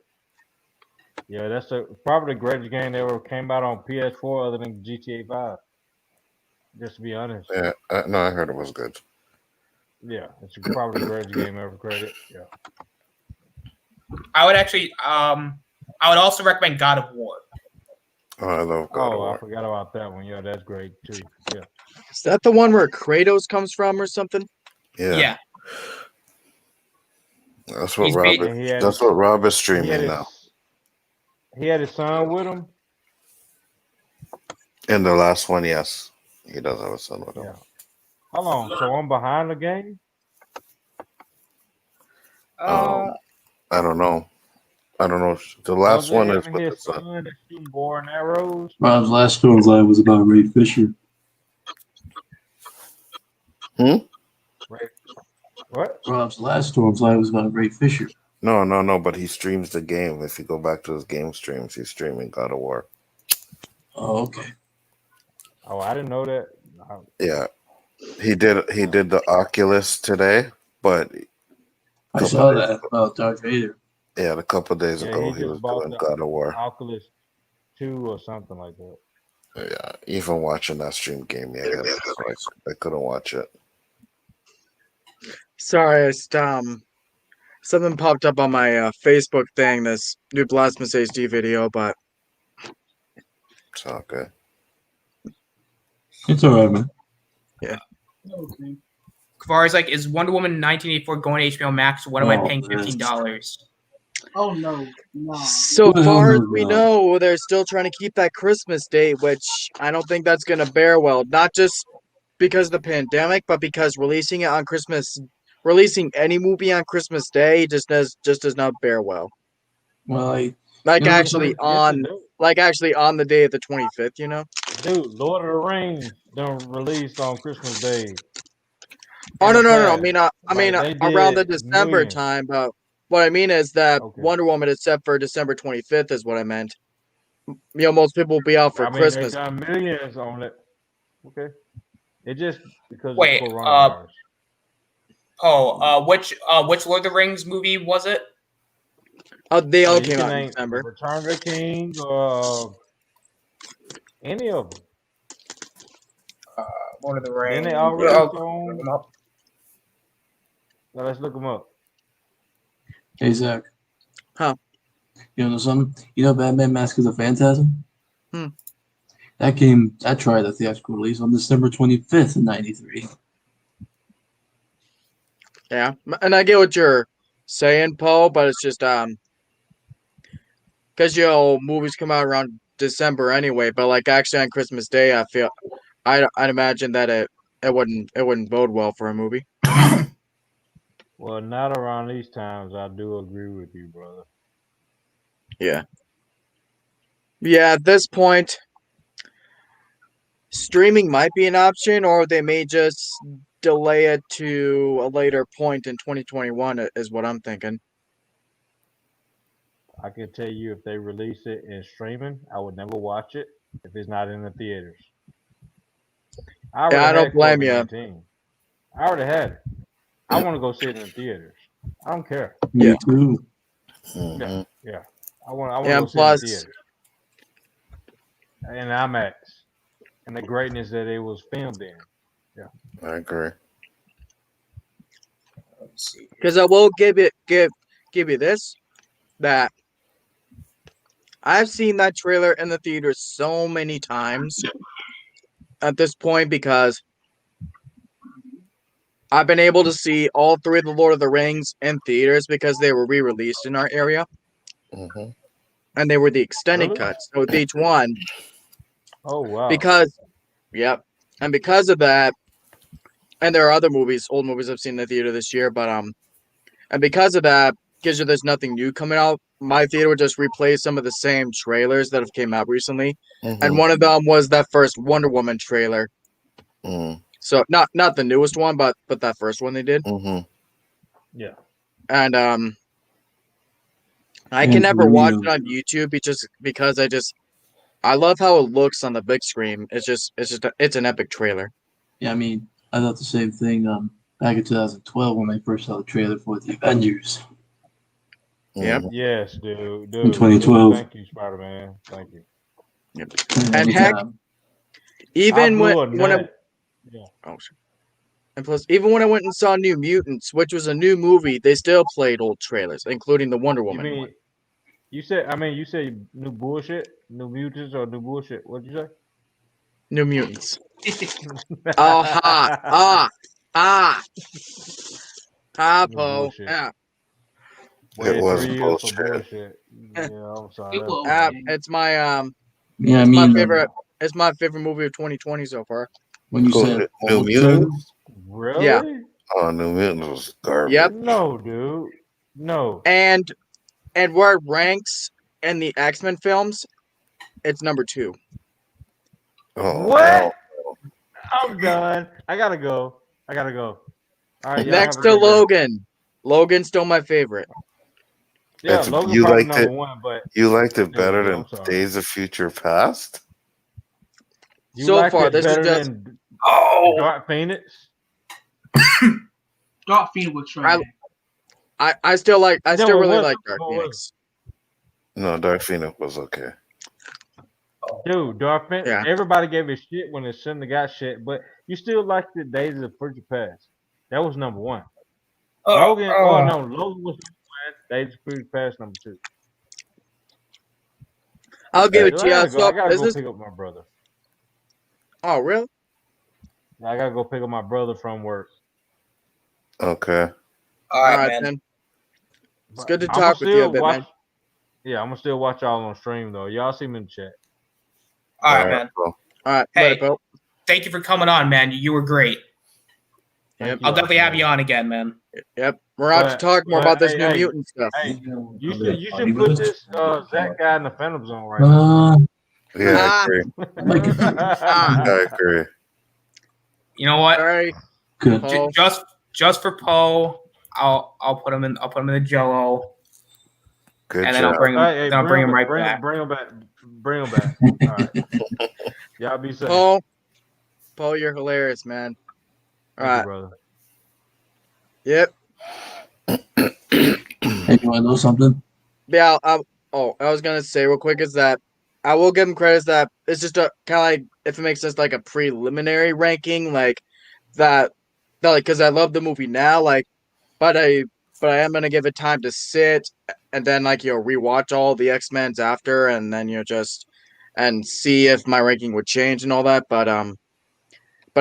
F: Yeah, that's probably the greatest game that ever came out on PS4 other than GTA 5. Just to be honest.
B: yeah. No, I heard it was good.
F: Yeah, it's probably the greatest game ever created. Yeah.
A: I would actually I would also recommend God of War.
B: Oh, I love God of
F: Oh, I
B: War.
F: forgot about that one. Yeah, that's great too. Yeah.
C: Is that the one where Kratos comes from or something?
B: Yeah. That's what
A: He's
B: Rob.
A: ba-
F: And he had
B: That's what Rob is
F: he
B: streaming
F: had
B: now.
F: he had his son with him.
B: In the last one, yes, he does have a son with him.
F: Yeah. Hold on. So I'm behind the game.
B: I don't know. I don't know. The last
F: Was it
B: one is
F: him
B: with
F: and
B: the
F: his
B: son.
F: son that shooting bow and arrows?
D: Rob's last storyline was about Ray Fisher.
F: Right. What?
D: Rob's last storyline was about Ray Fisher.
B: No. But he streams the game. If you go back to his game streams, he's streaming God of War.
D: Oh, okay.
F: Oh, I didn't know that.
B: Yeah, he did. He did the Oculus today, but
D: I
B: Couple
D: saw
B: days
D: that about Darth Vader.
B: yeah, a couple days
F: Yeah,
B: ago
F: he
B: he was
F: just bought
B: doing
F: the
B: God of War.
F: Oculus 2 or something like that.
B: Yeah, even watching that stream game, yeah, I couldn't watch it.
C: Sorry, something popped up on my Facebook thing. This new Blasphemous HD video, but
B: It's all good.
D: It's all right, man.
E: Okay.
A: Kavari's like, is Wonder Woman 1984 going to HBO Max? What am I
D: Oh,
A: paying
D: man.
A: $15?
E: Oh no, no.
C: so
D: Well,
C: far as
D: no,
C: we
D: no.
C: know, they're still trying to keep that Christmas date, which I don't think that's gonna bear well. Not just because of the pandemic, but because releasing any movie on Christmas Day just does not bear well.
D: Well,
C: Like
D: You know,
C: actually
F: Yes, it
C: on
F: do.
C: on the day of the 25th, you know?
F: Dude, Lord of the Rings done released on Christmas Day.
C: Oh
F: in
C: no,
F: the
C: no, no, no.
F: past.
C: I mean
F: Like, they
C: around the
F: did
C: December
F: millions.
C: time, but what I mean is that
F: Okay.
C: Wonder Woman is set for December 25th is what I meant. You know, most people will be out for
F: I mean,
C: Christmas.
F: they done millions on it. Okay. It just because
A: Wait,
F: of coronavirus.
A: Which Lord of the Rings movie was it?
C: They all
F: You
C: came
F: can
C: out in
F: name
C: December.
F: Return of the King or any of them.
A: Lord of the
F: Then
A: Rings.
F: they all released on.
A: Nope.
F: Now let's look them up.
D: hey, Zach.
C: Huh.
D: You know something? You know Batman Mask of the Phantasm?
C: Hmm.
D: That tried the theatrical release on December 25th in 93.
C: Yeah, and I get what you're saying, Paul, but it's just because movies come out around December anyway. But like actually on Christmas Day, I'd imagine that it wouldn't bode well for a movie.
F: Well, not around these times. I do agree with you, brother.
C: Yeah. Yeah, at this point, streaming might be an option, or they may just delay it to a later point in 2021, is what I'm thinking.
F: I can tell you if they release it in streaming, I would never watch it if it's not in the theaters. I
C: don't blame ya.
F: I already had it. I want to go see it in the theaters. I don't care.
D: Me
C: Yeah.
D: too.
B: Mhm.
F: Yeah. I want to
C: Yeah,
F: go see
C: plus-
F: it in the theaters. And IMAX. And the greatness that it was filmed in.
B: I agree.
A: Let's see.
C: Because I will give you this, that I've seen that trailer in the theater so many times at this point because I've been able to see all three of the Lord of the Rings in theaters because they were re-released in our area,
B: Mm-hmm.
C: and they were the extended
F: Really?
C: cuts. So with each one,
F: Oh wow.
C: because yep, and because of that, and there are other movies, old movies I've seen in the theater this year, but and because of that, because there's nothing new coming out, my theater would just replay some of the same trailers that have came out recently,
B: Mm-hmm.
C: and one of them was that first Wonder Woman trailer. So not the newest one, but that first one they did.
B: Mm-hmm.
F: Yeah.
C: And I
D: And
C: can
D: for
C: never
D: me,
C: watch it on YouTube because I love how it looks on the big screen. It's an epic trailer.
D: Yeah, I mean, I thought the same thing back in 2012 when I first saw the trailer for the Avengers.
C: Yep.
F: Yes, dude.
D: In 2012.
F: Thank you, Spider-Man. Thank you.
C: And
D: it's,
C: heck,
D: uh,
C: even
F: I blew a
C: when I
F: nut. Yeah.
C: oh, shit. And plus, even when I went and saw New Mutants, which was a new movie, they still played old trailers, including the Wonder
F: You
C: Woman one.
F: mean you said new bullshit, new mutants or new bullshit? What'd you say?
C: New Mutants. Oh, ha,
F: New
C: Poe.
F: bullshit.
C: Yeah.
B: It was
F: 3 years for
B: bullshit.
F: bullshit. Yeah, I'm sorry.
E: It
F: That's
E: was
F: bad.
E: okay.
C: It's my
D: yeah, I
C: it's my
D: mean,
C: favorite. It's my favorite movie of 2020 so far.
D: when you
B: Cool.
D: said
B: New
D: old
B: Mutants?
D: trailers,
F: Really?
B: Oh, New Mutants was garbage.
C: Yep.
F: No, dude. No.
C: And where it ranks in the X-Men films, it's number 2.
B: Oh,
F: What?
B: hell.
F: I'm done. I gotta go. All right, y'all
C: Next
F: have a
C: to
F: great day.
C: Logan. Logan's still my favorite.
F: Yeah,
B: It's-
F: Logan
B: you
F: probably
B: liked
F: number
B: it-
F: 1, but
B: You liked it
F: Dude,
B: better than
F: I'm sorry.
B: Days of Future Past?
F: you
C: So
F: liked
C: far,
F: it
C: this is
F: better
C: just-
F: than
A: Oh,
F: Dark Phoenix.
E: Dark Phoenix was trash.
C: I still like. I
F: No,
C: still
F: it
C: really
F: wasn't.
C: like Dark
F: No, it
C: Phoenix.
B: No, Dark Phoenix was okay.
F: Dude, Dark Phoenix.
C: Yeah.
F: Everybody gave it shit when it shouldn't have got shit, but you still liked the Days of Future Past. That was number 1. Logan. Oh no, Logan was number 1. Days of Future Past number 2.
C: I'll give it
F: I
C: to you.
F: gotta go.
C: So,
F: I gotta
C: is
F: go
C: this?
F: pick up my brother.
C: Oh, really?
F: I gotta go pick up my brother from work.
B: Okay.
A: all right, man.
C: then. It's good to
F: I'ma
C: talk with you a
F: still
C: bit,
F: watch.
C: man.
F: Yeah, I'm gonna still watch y'all on stream though. Y'all see me in the chat.
A: All right, man.
B: Cool.
C: All right,
A: Hey.
C: later, Poe.
A: Thank you for coming on, man. You were great.
C: Yep.
F: Thank
A: I'll definitely have
F: man.
A: you on again, man.
C: Yep, we're out to
F: But-
C: talk more
F: but,
C: about this
F: hey,
C: New
F: hey,
C: Mutant stuff.
F: Hey, you
D: Somebody
F: should
D: funny
F: put
D: with
F: this
D: us?
F: Zach guy in the Phantom Zone right now.
B: Yeah, I
C: Ah.
B: agree.
C: Ah.
B: I agree.
A: You know what?
C: All right,
D: Good.
A: J-
C: Poe.
A: just for Poe, I'll put him in the Jello,
B: Good
A: and then
B: job.
A: I'll bring him.
F: Hey,
A: then I'll bring him right
F: bring,
A: back.
F: Bring him back. Bring him back. All right. Y'all be safe.
C: Poe, you're hilarious, man. All
F: Thank you,
C: right.
F: brother.
C: Yep.
D: Hey, you want to know something?
C: Yeah. I was gonna say real quick is that I will give him credit that it's just a kind of like, if it makes sense, like a preliminary ranking, like that like, because I love the movie now, like, but I am gonna give it time to sit and then like rewatch all the X-Men's after, and then just and see if my ranking would change and all that. But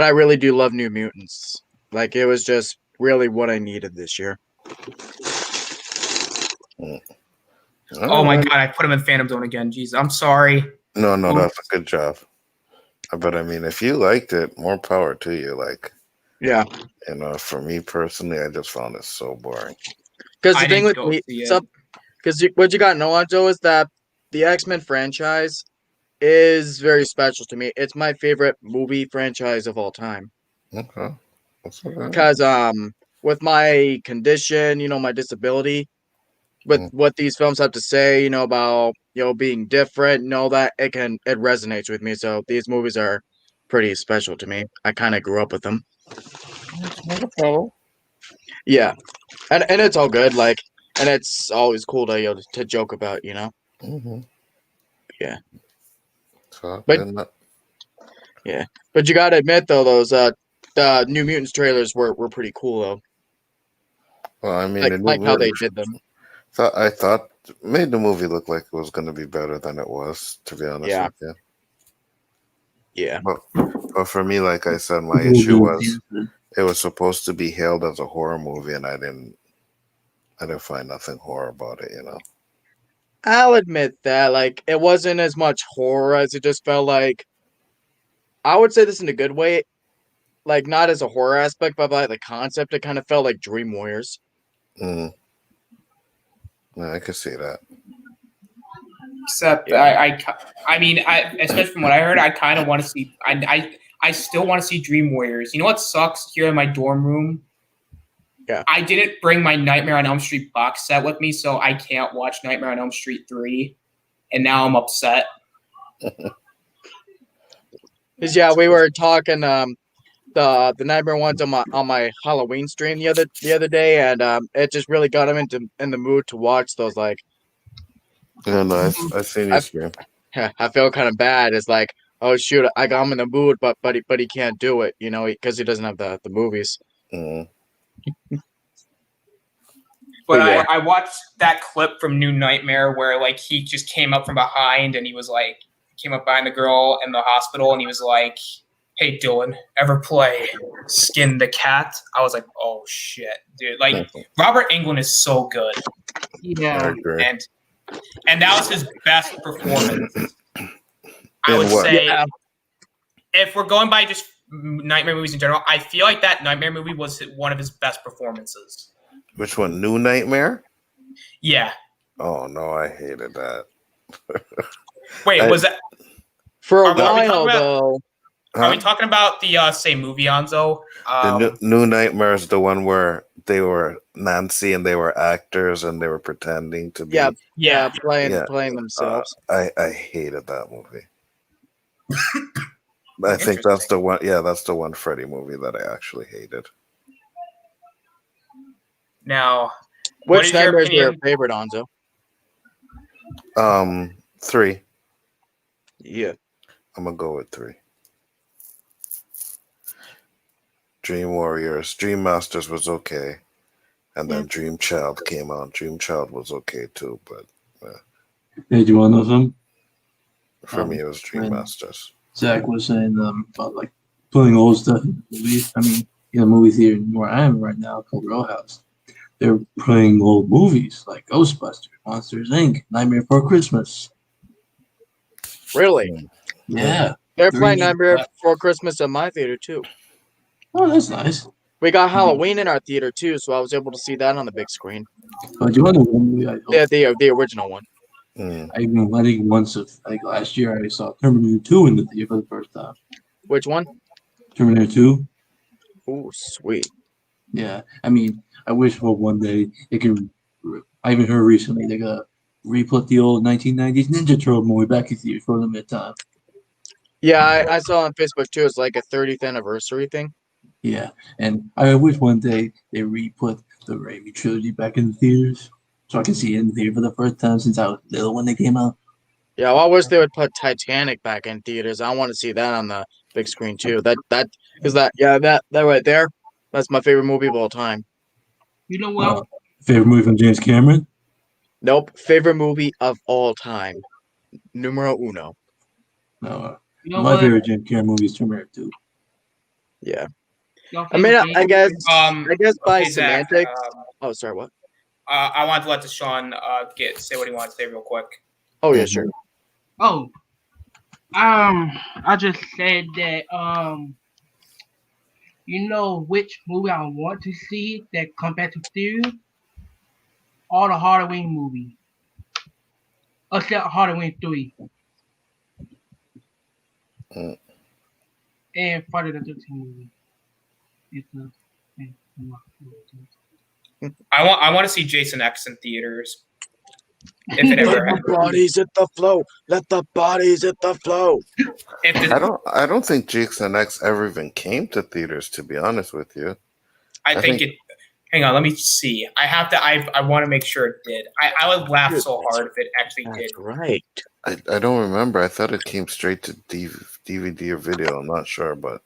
C: I really do love New Mutants. Like, it was just really what I needed this year.
A: Oh my god, I put him in Phantom Zone again. Jeez, I'm sorry.
B: No, that's a good job. But I mean, if you liked it, more power to you. Like,
C: Yeah.
B: For me personally, I just found it so boring.
C: Because
A: I
C: the thing
A: didn't
C: with
A: go
C: me,
A: see it.
C: because what you got to know on Joe is that the X-Men franchise is very special to me. It's my favorite movie franchise of all time.
B: Okay. That's okay.
C: Because with my condition, my disability, with what these films have to say, about being different and all that, it resonates with me. So these movies are pretty special to me. I kind of grew up with them.
B: Not a problem.
C: Yeah, and it's all good. Like, and it's always cool to joke about.
B: Mm-hmm.
C: Yeah.
B: So,
C: But you gotta admit though, those the New Mutants trailers were pretty cool though.
B: well, I mean,
C: Like how they did them.
B: I thought made the movie look like it was going to be better than it was. To be honest
C: Yeah.
B: with you.
C: Yeah.
B: But for me, like I said, my issue was it was supposed to be hailed as a horror movie, and I didn't find nothing horror about it. You know.
C: I'll admit that, like, it wasn't as much horror as it just felt like. I would say this in a good way, like not as a horror aspect, but like the concept. It kind of felt like Dream Warriors.
B: Mm. Yeah, I could see that.
A: Except
C: Yeah.
A: I mean, especially from what I heard, I kind of want to see. I still want to see Dream Warriors. You know what sucks here in my dorm room?
C: Yeah.
A: I didn't bring my Nightmare on Elm Street box set with me, so I can't watch Nightmare on Elm Street 3. And now I'm upset.
C: Cause yeah, we were talking the Nightmare ones on my Halloween stream the other day, and it just really got him in the mood to watch those. Like,
B: Yeah, no, I seen your stream.
C: I feel kind of bad. It's like, oh shoot, I got him in the mood, but he can't do it, you know, because he doesn't have the movies.
B: Mm.
A: But
C: yeah.
A: I watched that clip from New Nightmare where like he just came up from behind and he was like came up behind the girl in the hospital and he was like, "Hey Dylan, ever play Skin the Cat?" I was like, "Oh shit, dude!" Like Robert Englund is so good,
B: I
E: Yeah.
B: agree.
A: and that was his best performance. I
B: In
A: would
B: what?
A: say
C: Yeah.
A: if we're going by just Nightmare movies in general, I feel like that Nightmare movie was one of his best performances.
B: Which one? New Nightmare?
A: Yeah.
B: Oh no, I hated that.
A: Wait, was that?
C: For a
A: Are we talking
C: while
A: about-
C: though.
A: Are we talking about the same movie, Anzo?
B: The new Nightmare is the one where they were Nancy and they were actors and they were pretending to be.
C: Yeah.
A: Yeah.
C: Playing themselves.
B: I hated that movie. I think that's the one. Yeah, that's the one Freddy movie that I actually hated.
A: Now, what
C: Which
A: is your
C: Nightmare is your
A: opinion?
C: favorite, Anzo?
B: 3.
C: Yeah.
B: I'm gonna go with 3. Dream Warriors, Dream Masters was okay, and then Dream Child came out. Dream Child was okay too, but
D: Hey, do you want to know something?
B: for me it was Dream
D: when-
B: Masters.
D: Zach was saying about like putting old stuff in the movies. I mean, in a movie theater where I am right now called Row House, they're playing old movies like Ghostbusters, Monsters Inc., Nightmare Before Christmas.
C: Really?
D: Yeah.
C: They're playing
D: 3D.
C: Nightmare Before Christmas at my theater too.
D: Oh, that's nice.
C: We got Halloween in our theater too, so I was able to see that on the big screen.
D: But do you want to know one movie I hope?
C: Yeah, the original one.
B: Mm.
D: I think once of like last year I saw Terminator 2 in the theater for the first time.
C: Which one?
D: Terminator 2.
C: Ooh, sweet.
D: Yeah, I mean, I wish for one day it can. I even heard recently they're gonna re-put the old 1990s Ninja Turtle movie back in theaters for a limited time.
C: Yeah, I saw on Facebook too. It's like a 30th anniversary thing.
D: Yeah, and I wish one day they re-put the Raimi trilogy back in the theaters so I can see it in the theater for the first time since I was little when they came out.
C: Yeah, well, I wish they would put Titanic back in theaters. I want to see that on the big screen too. That right there, that's my favorite movie of all time.
E: You know what?
D: Favorite movie from James Cameron?
C: Nope, favorite movie of all time. Numero uno.
D: No,
E: you know
D: my
E: what?
D: favorite James Cameron movie is Terminator 2.
C: Yeah,
E: Y'all
C: I mean,
E: favorite
C: I guess by
A: okay, Zach,
C: semantics. Oh, sorry, what?
A: I wanted to let Deshaun say what he wanted to say real quick.
C: Oh yeah, sure.
E: Oh, I just said that you know which movie I want to see that come back to theater? All the Halloween movies, except Halloween 3
B: Mm.
E: and Friday the 13th movie.
A: I want to see Jason X in theaters. If it ever
C: Let the bodies hit the flow. Let the bodies hit the flow.
B: I don't think Jason X ever even came to theaters, to be honest with you.
A: I think it. Hang on, let me see. I want to make sure it did. I would laugh so hard if it actually did.
C: That's right.
B: I don't remember. I thought it came straight to DVD or video. I'm not sure, but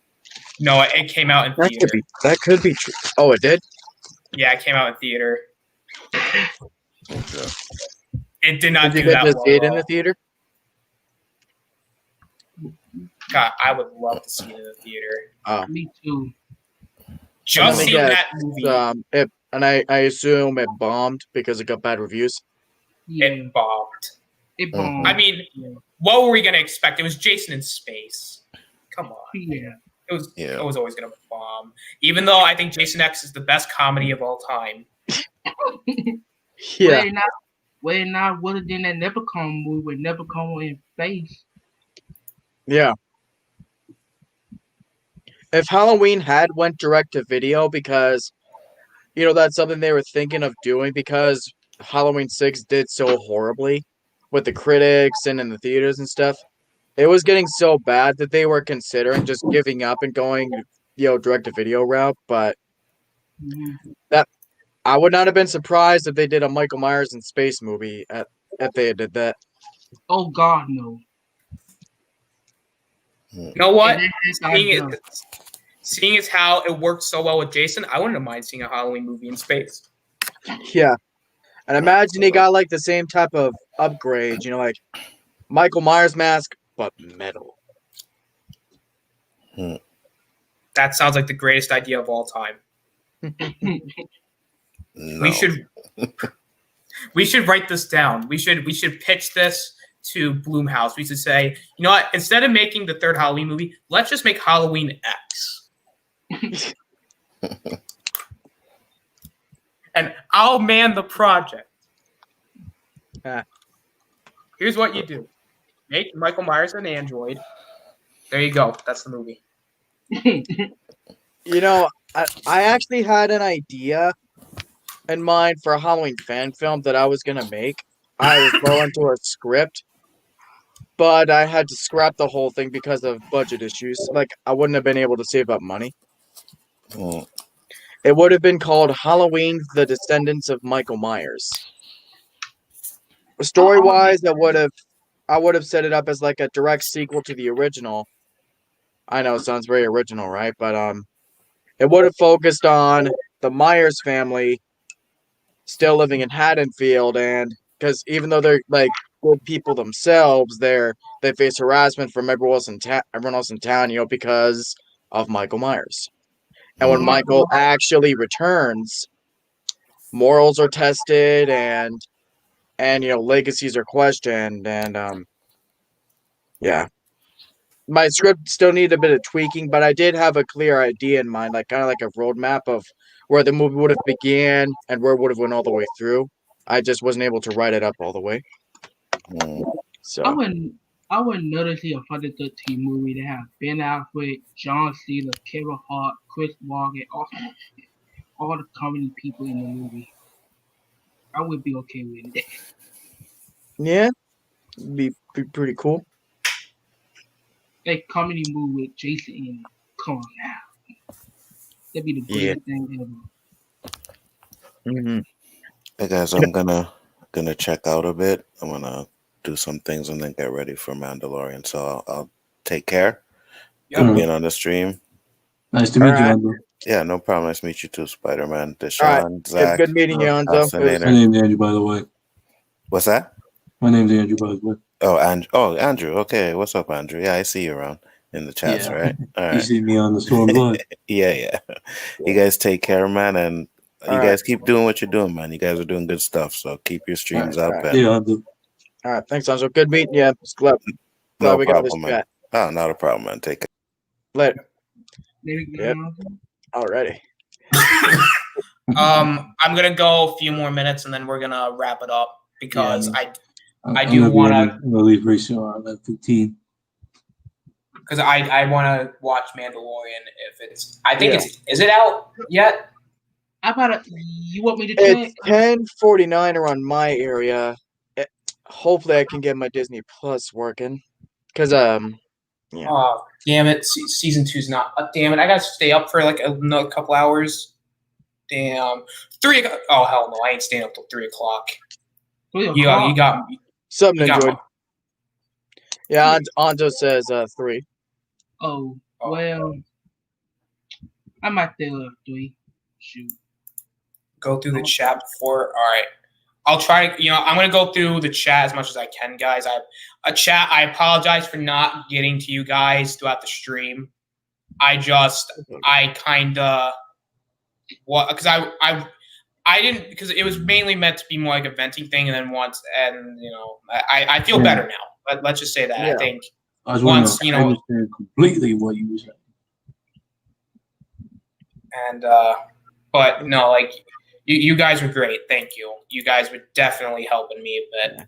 A: No, it came out in
C: That
A: theater.
C: could be true. Oh, it did.
A: Yeah, it came out in theater.
B: okay.
A: It did not
C: Did
A: do
C: you
A: that
C: get to
A: well.
C: see it in
A: though.
C: the theater?
A: God, I would love to see it in the theater.
E: Me too.
A: Just
C: Let me
A: seeing
C: guess,
A: that movie,
C: I assume it bombed because it got bad reviews.
E: Yeah,
A: it bombed.
E: it
B: Mhm.
E: bombed.
A: I mean,
E: yeah.
A: what were we gonna expect? It was Jason in space. Come on.
E: Yeah.
A: It was always gonna bomb. Even though I think Jason X is the best comedy of all time.
C: Yeah,
E: Well, not would have done that Leprechaun movie with Leprechaun in space.
C: yeah. If Halloween had went direct to video, because that's something they were thinking of doing, because Halloween 6 did so horribly with the critics and in the theaters and stuff. It was getting so bad that they were considering just giving up and going, direct to video route. But
E: Mhm.
C: I would not have been surprised if they did a Michael Myers in space movie if they did that.
E: Oh God, no.
A: You know what?
E: And that's idea.
A: Seeing as how it worked so well with Jason, I wouldn't mind seeing a Halloween movie in space.
C: Yeah. And imagine he got like the same type of upgrade, like Michael Myers mask, but metal.
A: That sounds like the greatest idea of all time.
B: No.
A: We should write this down. We should pitch this to Blumhouse. We should say, you know what? Instead of making the third Halloween movie, let's just make Halloween X. And I'll man the project. Here's what you do: make Michael Myers an android. There you go. That's the movie.
C: I actually had an idea in mind for a Halloween fan film that I was gonna make. I was going to a script, but I had to scrap the whole thing because of budget issues. Like, I wouldn't have been able to save up money.
B: Mm.
C: It would have been called Halloween: The Descendants of Michael Myers. Story wise, I would have set it up as like a direct sequel to the original. I know it sounds very original, right? But it would have focused on the Myers family still living in Haddonfield, and because even though they're like good people themselves, they face harassment from everyone else in town, because of Michael Myers. And when Michael actually returns, morals are tested, and legacies are questioned, and yeah. My script still needed a bit of tweaking, but I did have a clear idea in mind, like kind of like a roadmap of where the movie would have began and where it would have went all the way through. I just wasn't able to write it up all the way. So
E: I would love to see a Friday the 13th movie that have Ben Affleck, John Cena, Kevin Hart, Chris Walken, all the comedy people in the movie. I would be okay with it.
C: yeah, be pretty cool.
E: A comedy movie with Jason in it. Come on now. That'd be the greatest thing ever.
C: Mm-hmm.
B: Hey guys, I'm gonna check out a bit. I'm gonna do some things and then get ready for Mandalorian. So I'll take care.
A: Yeah.
B: Being on the stream.
D: Nice to meet you,
C: Alright.
D: Andrew.
B: Yeah, no problem. Nice to meet you too, Spider-Man. Deshaun,
C: Alright.
B: Zach.
C: Good meeting you, Anzo.
B: Austin
D: My
B: later.
D: name's Andrew, by the way.
B: What's that?
D: My name's Andrew, by the way.
B: Oh, Andrew. Okay, what's up, Andrew? Yeah, I see you around in the chats,
D: Yeah.
B: right? All
D: You
B: right.
D: see me on the Storm Blood.
B: Yeah. You guys take care, man, and you
C: All
B: guys keep doing what you're doing, man. You guys are doing good stuff, so keep your streams up.
C: Alright.
B: And
D: Yeah, Andrew.
C: All right, thanks, Anzo. Good meeting you. Glad
B: no
C: we got this
B: problem, man.
C: chat.
B: Oh, not a problem, man. Take care.
C: Later.
E: Maybe
C: Yep. Alrighty.
A: I'm gonna go a few more minutes and then we're gonna wrap it up because
D: Yeah,
A: I
D: I'm
A: do
D: gonna be
A: wanna-
D: ending- I'm gonna leave very soon around 11:15.
A: I want to watch Mandalorian if it's. I think
C: Yeah.
A: is it out yet?
E: You want me to check?
C: It's 10:49 around my area. Hopefully, I can get my Disney Plus working. Cause Yeah.
A: Oh damn it! Season 2's not. Damn it! I gotta stay up for like another couple hours. Damn. 3 o'clock. Oh hell no! I ain't staying up till 3 o'clock.
E: 3
A: You
E: o'clock?
A: got me.
C: something
A: You got
C: enjoyed.
A: me.
C: Yeah, Anzo says 3.
E: Oh,
A: Oh.
E: well. I might stay up 3. Shoot.
A: Go through the chat before. All right. I'll try. I'm gonna go through the chat as much as I can, guys. I have a chat. I apologize for not getting to you guys throughout the stream. I kind of what because I didn't because it was mainly meant to be more like a venting thing, and then I feel better now. Let's just say that.
C: Yeah.
A: I think
D: I was
A: once
D: I understand completely what you were saying.
A: and but no, like you guys were great. Thank you. You guys were definitely helping me a bit.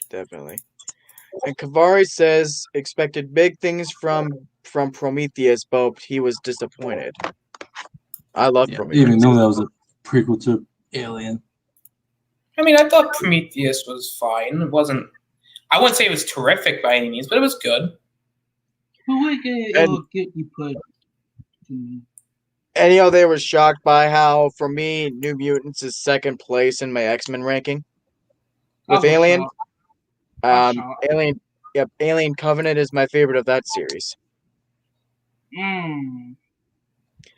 C: Definitely. And Kavari says expected big things from Prometheus, but he was disappointed. I love
D: Yeah, I
C: Prometheus.
D: didn't even know that was a prequel to Alien.
A: I mean, I thought Prometheus was fine. It wasn't. I wouldn't say it was terrific by any means, but it was good.
E: Who would get you put?
C: And they were shocked by how, for me, New Mutants is second place in my X-Men ranking. With Alien, Alien Covenant is my favorite of that series.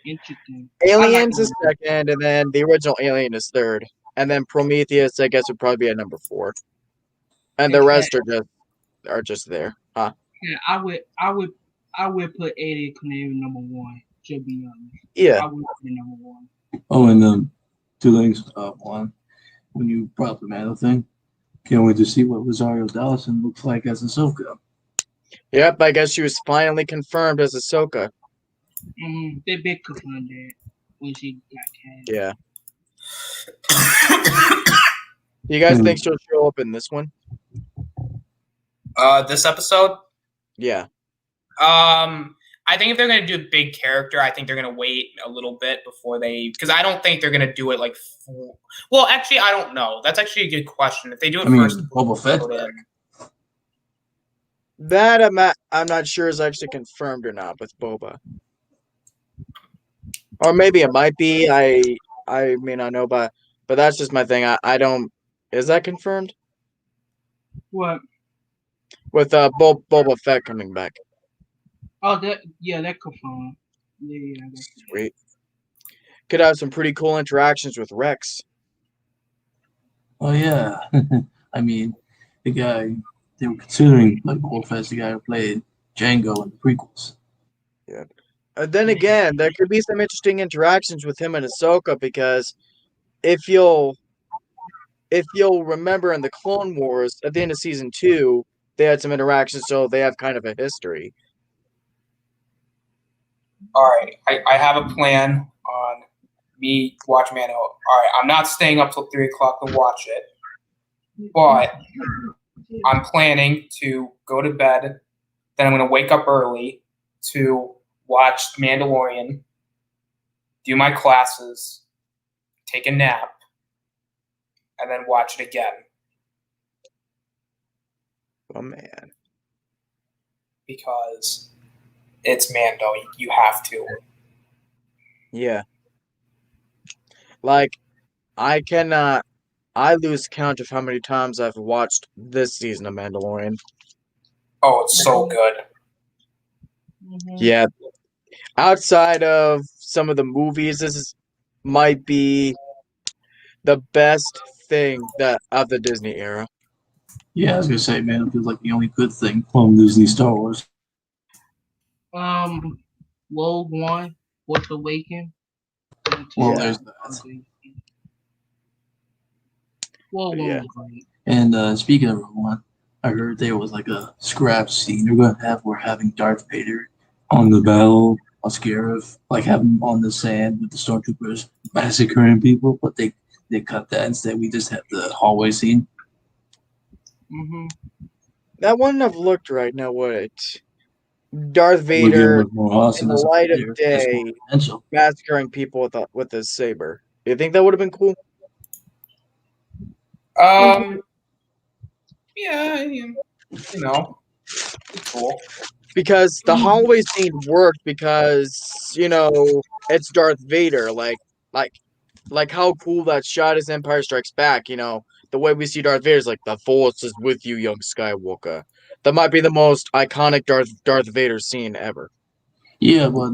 E: Interesting.
C: Aliens is second, and then the original Alien is third, and then Prometheus, I guess, would probably be at number 4, and the rest are just there. Huh?
E: Yeah, I would put Alien Covenant number 1. To be honest.
C: Yeah.
E: I would put number 1.
D: Oh, and two things. One, when you brought up the Mando thing, can't wait to see what Rosario Dawson looks like as Ahsoka.
C: Yep, I guess she was finally confirmed as Ahsoka.
E: They big confirmed that when she got cast.
C: Yeah. Do you guys think she'll show up in this one?
A: This episode.
C: Yeah.
A: I think if they're going to do a big character, I think they're going to wait a little bit before because I don't think they're going to do it like. Well, actually, I don't know. That's actually a good question. If they do it first,
D: Boba Fett's back.
C: That I'm not sure is actually confirmed or not with Boba. Or maybe it might be. I may not know, but that's just my thing. I don't. Is that confirmed?
E: What?
C: With Boba Fett coming back.
E: Oh, that confirmed. Yeah, that's
C: Sweet. Could have some pretty cool interactions with Rex.
D: Oh yeah, I mean, the guy they were considering like Boba Fett's the guy who played Django in the prequels.
C: Yeah. Then again, there could be some interesting interactions with him and Ahsoka because if you'll remember in the Clone Wars at the end of season 2, they had some interactions, so they have kind of a history.
A: All right, I have a plan on me watching Mando. All right, I'm not staying up till 3 o'clock to watch it, but I'm planning to go to bed. Then I'm going to wake up early to watch Mandalorian, do my classes, take a nap, and then watch it again.
C: Oh man.
A: Because it's Mando. You have to.
C: Yeah. Like, I lose count of how many times I've watched this season of Mandalorian.
A: Oh, it's so good.
C: Yeah. Outside of some of the movies, might be the best thing of the Disney era.
D: Yeah, I was gonna say, man, it feels like the only good thing from Disney Star Wars.
E: Rogue One, Force Awakens.
D: Well,
C: Yeah.
D: there's that.
E: Rogue One
C: Yeah.
E: was great.
D: And speaking of Rogue One, I heard there was like a scrap scene we're having Darth Vader on the battle on Scarif, like have him on the sand with the stormtroopers massacring people, but they cut that. Instead, we just have the hallway scene.
C: That wouldn't have looked right now, would it? Darth
D: Would be
C: Vader
D: much more awesome
C: in the
D: as a
C: light of
D: player. That's more
C: day
D: potential.
C: massacring people with his saber. You think that would have been cool?
A: Yeah, you know, it's cool.
C: Because the hallway scene worked because it's Darth Vader. Like how cool that shot is Empire Strikes Back. The way we see Darth Vader is like the Force is with you, young Skywalker. That might be the most iconic Darth Vader scene ever.
D: Yeah, but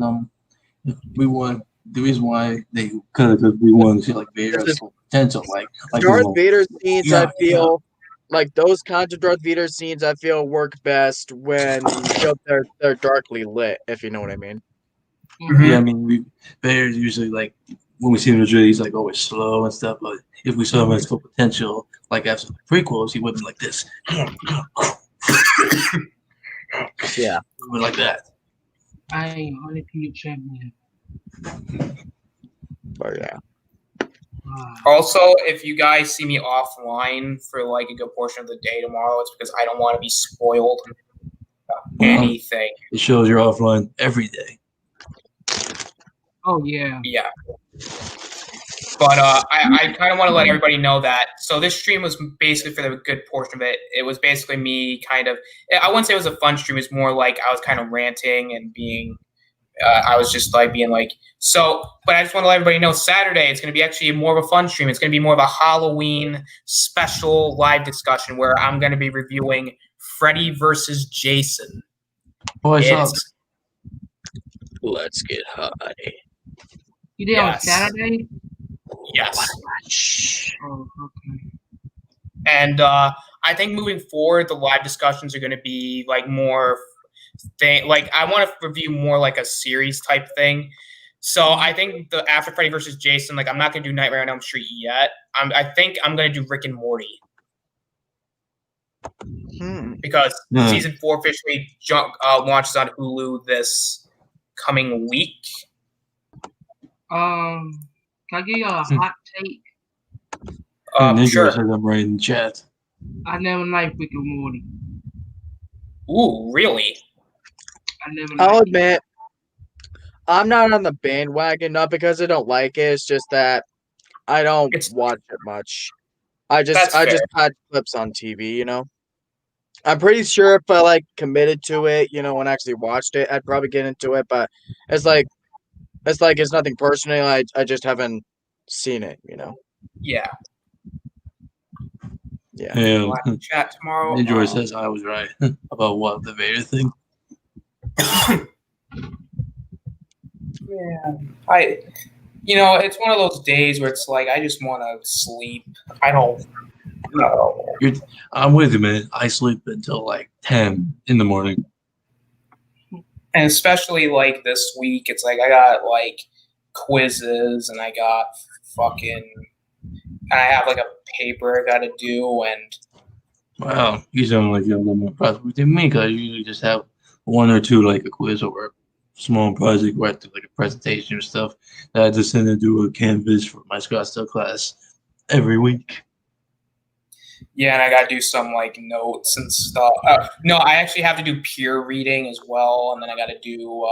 D: we want the reason why they cut it because we want to see like Vader as potential. Like
C: Darth
D: the
C: Vader scenes,
D: yeah,
C: I feel like those kinds of Darth Vader scenes, I feel work best when you feel they're darkly lit, if you know what I mean.
D: yeah. I mean, Vader's usually like when we see him in the trailer, he's like always slow and stuff. But if we saw him as full potential, like after the prequels, he wouldn't like this.
C: Yeah.
D: He went like that.
E: I ain't on the champion.
C: But yeah.
A: Also, if you guys see me offline for like a good portion of the day tomorrow, it's because I don't want to be spoiled about anything.
D: It shows you're offline every day.
E: Oh yeah.
A: Yeah. But I kind of want to let everybody know that. So this stream was basically for the good portion of it. It was basically me kind of. I wouldn't say it was a fun stream. It's more like I was kind of ranting and being. I was just like being like so. But I just want to let everybody know Saturday it's going to be actually more of a fun stream. It's going to be more of a Halloween special live discussion where I'm going to be reviewing Freddy versus Jason.
D: Boy,
A: It's-
C: Let's get high.
E: You did
A: Yes.
E: on Saturday?
A: Yes.
E: Oh, okay.
A: And I think moving forward, the live discussions are going to be like more thing. Like I want to review more like a series type thing. So I think the after Freddy versus Jason, like I'm not going to do Nightmare on Elm Street yet. I think I'm going to do Rick and Morty because season 4 officially launches on Hulu this coming week.
E: Can I give you a hot take?
D: Ninja
A: Sure.
D: says I'm right in chat.
E: I never liked Rick and Morty.
A: Ooh, really?
E: I never.
C: I'll
E: liked it.
C: admit, I'm not on the bandwagon, not because I don't like it. It's just that I don't watch it much. I just catch clips on TV, you know. I'm pretty sure if I like committed to it, you know, and actually watched it, I'd probably get into it. But it's nothing personal. I just haven't seen it, you know.
A: Yeah.
C: Yeah.
D: Yeah.
A: We'll have to chat tomorrow.
D: Ninja says I was right about what the Vader thing.
A: Yeah. It's one of those days where it's like I just want to sleep. I don't know.
D: I'm with you, man. I sleep until like 10 in the morning.
A: And especially like this week, it's like I got like quizzes and I got I have like a paper I got to do and.
D: Wow, you sound like you're a little more positive than me because you usually just have one or two like a quiz or a small project where I do like a presentation or stuff that I just send and do a Canvas for my Scottsdale class every week.
A: Yeah, and I got to do some like notes and stuff. No, I actually have to do peer reading as well, and then I got to do.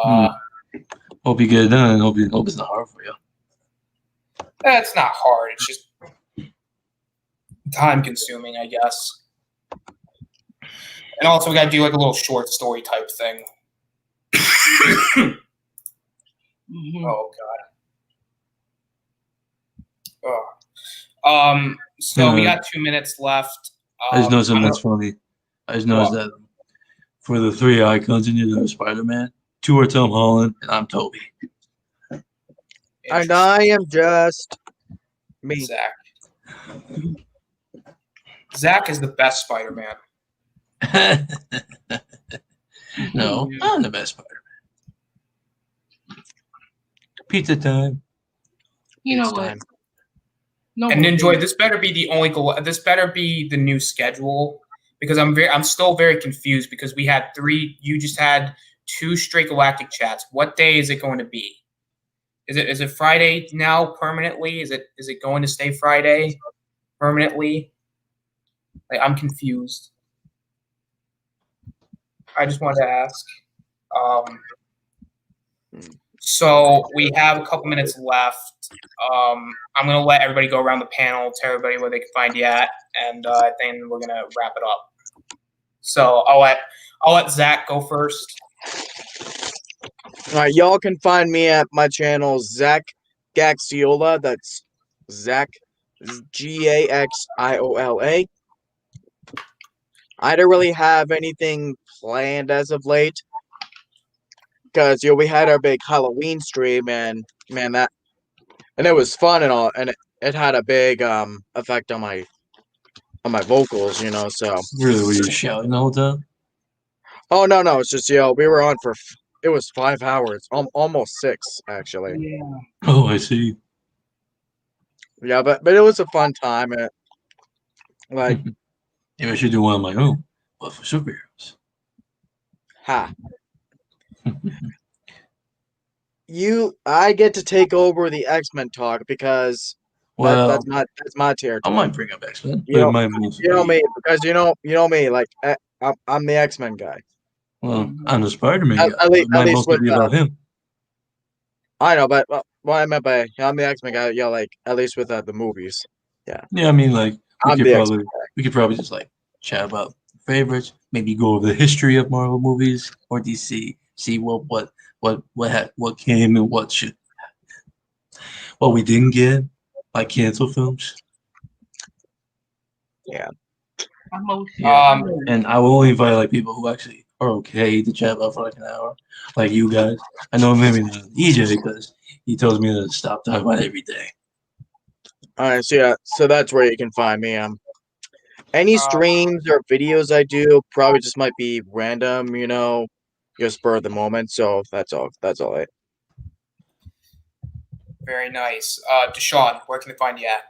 D: Hope you get it done. Hope it's not hard for you.
A: It's not hard. It's just time consuming, I guess. And also, we got to do like a little short story type thing. Oh God. Oh. So we got 2 minutes left.
D: I just know something that's funny. I just noticed that for the three icons in your Spider-Man, 2 are Tom Holland and I'm Toby.
C: And I am just me.
A: Zach. Zach is the best Spider-Man.
D: No, I'm the best Spider-Man. Pizza time.
E: You know what? No.
A: And enjoy. This better be the only. This better be the new schedule because I'm still very confused because we had 3. You just had 2 straight Galactic chats. What day is it going to be? Is it Friday now permanently? Is it going to stay Friday permanently? Like I'm confused. I just wanted to ask. So we have a couple minutes left. I'm going to let everybody go around the panel, tell everybody where they can find you at, and then we're going to wrap it up. So I'll let Zach go first.
C: All right, y'all can find me at my channel, Zach Gaxiola. That's Zach, Gaxiola. I don't really have anything planned as of late because we had our big Halloween stream and man, it was fun and all, and it had a big effect on my vocals, you know. So
D: Really, were you shouting the whole time?
C: oh no, it's just we were on for it was 5 hours, almost 6 actually.
E: Yeah.
D: Oh, I see.
C: Yeah, but it was a fun time. And, like
D: Maybe I should do one on my own, but for superheroes.
C: ha, I get to take over the X-Men talk because
D: Well,
C: that's my
D: I
C: territory.
D: might bring up X-Men,
C: You
D: but it
C: know,
D: might mostly
C: you know
D: be-
C: me because you know me. Like I'm the X-Men guy.
D: Well, I'm the Spider-Man guy.
C: At
D: but it might
C: least
D: mostly
C: with
D: be about him.
C: I know, but what I meant by I'm the X-Men guy. Yeah, like at least with the movies.
D: Yeah, I mean, like
C: I'm the X-Men.
D: we could probably just like chat about favorites, maybe go over the history of Marvel movies or DC, see what came and what we didn't get, like cancel films.
E: I'm mostly.
D: Yeah. And I will only invite like people who actually are okay to chat about for like an hour, like you guys. I know maybe not EJ because he tells me to stop talking about everything.
C: All right, so that's where you can find me. Any streams or videos I do probably just might be random, you know, just spur of the moment. So that's all. That's all.
A: Very nice. Deshaun, where can they find you at?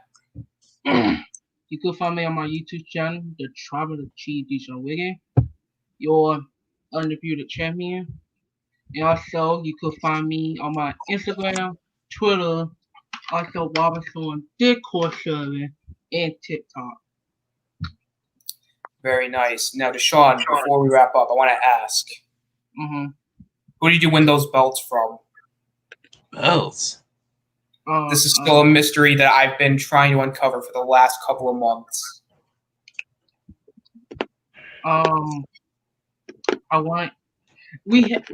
E: You can find me on my YouTube channel, The Tribal Chief Deshaun Wiggin, your undisputed champion. And also, you can find me on my Instagram, Twitter, also Robinson Discord server, and TikTok.
A: Very nice. Now, Deshaun, before we wrap up, I want to ask,
E: Mm-hmm.
A: who did you win those belts from?
D: Belts.
A: This is still a mystery that I've been trying to uncover for the last couple of months.
E: I want we had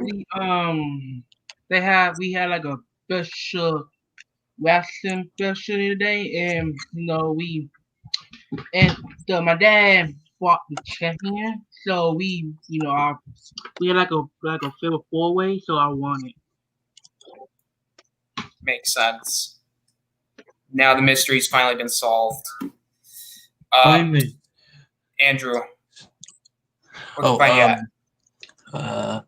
E: like a special wrestling special today, and my dad fought the champion, so we had like a fatal 4-way, so I won it.
A: Makes sense. Now the mystery's finally been solved.
D: Finally.
A: Andrew, where can I find you at?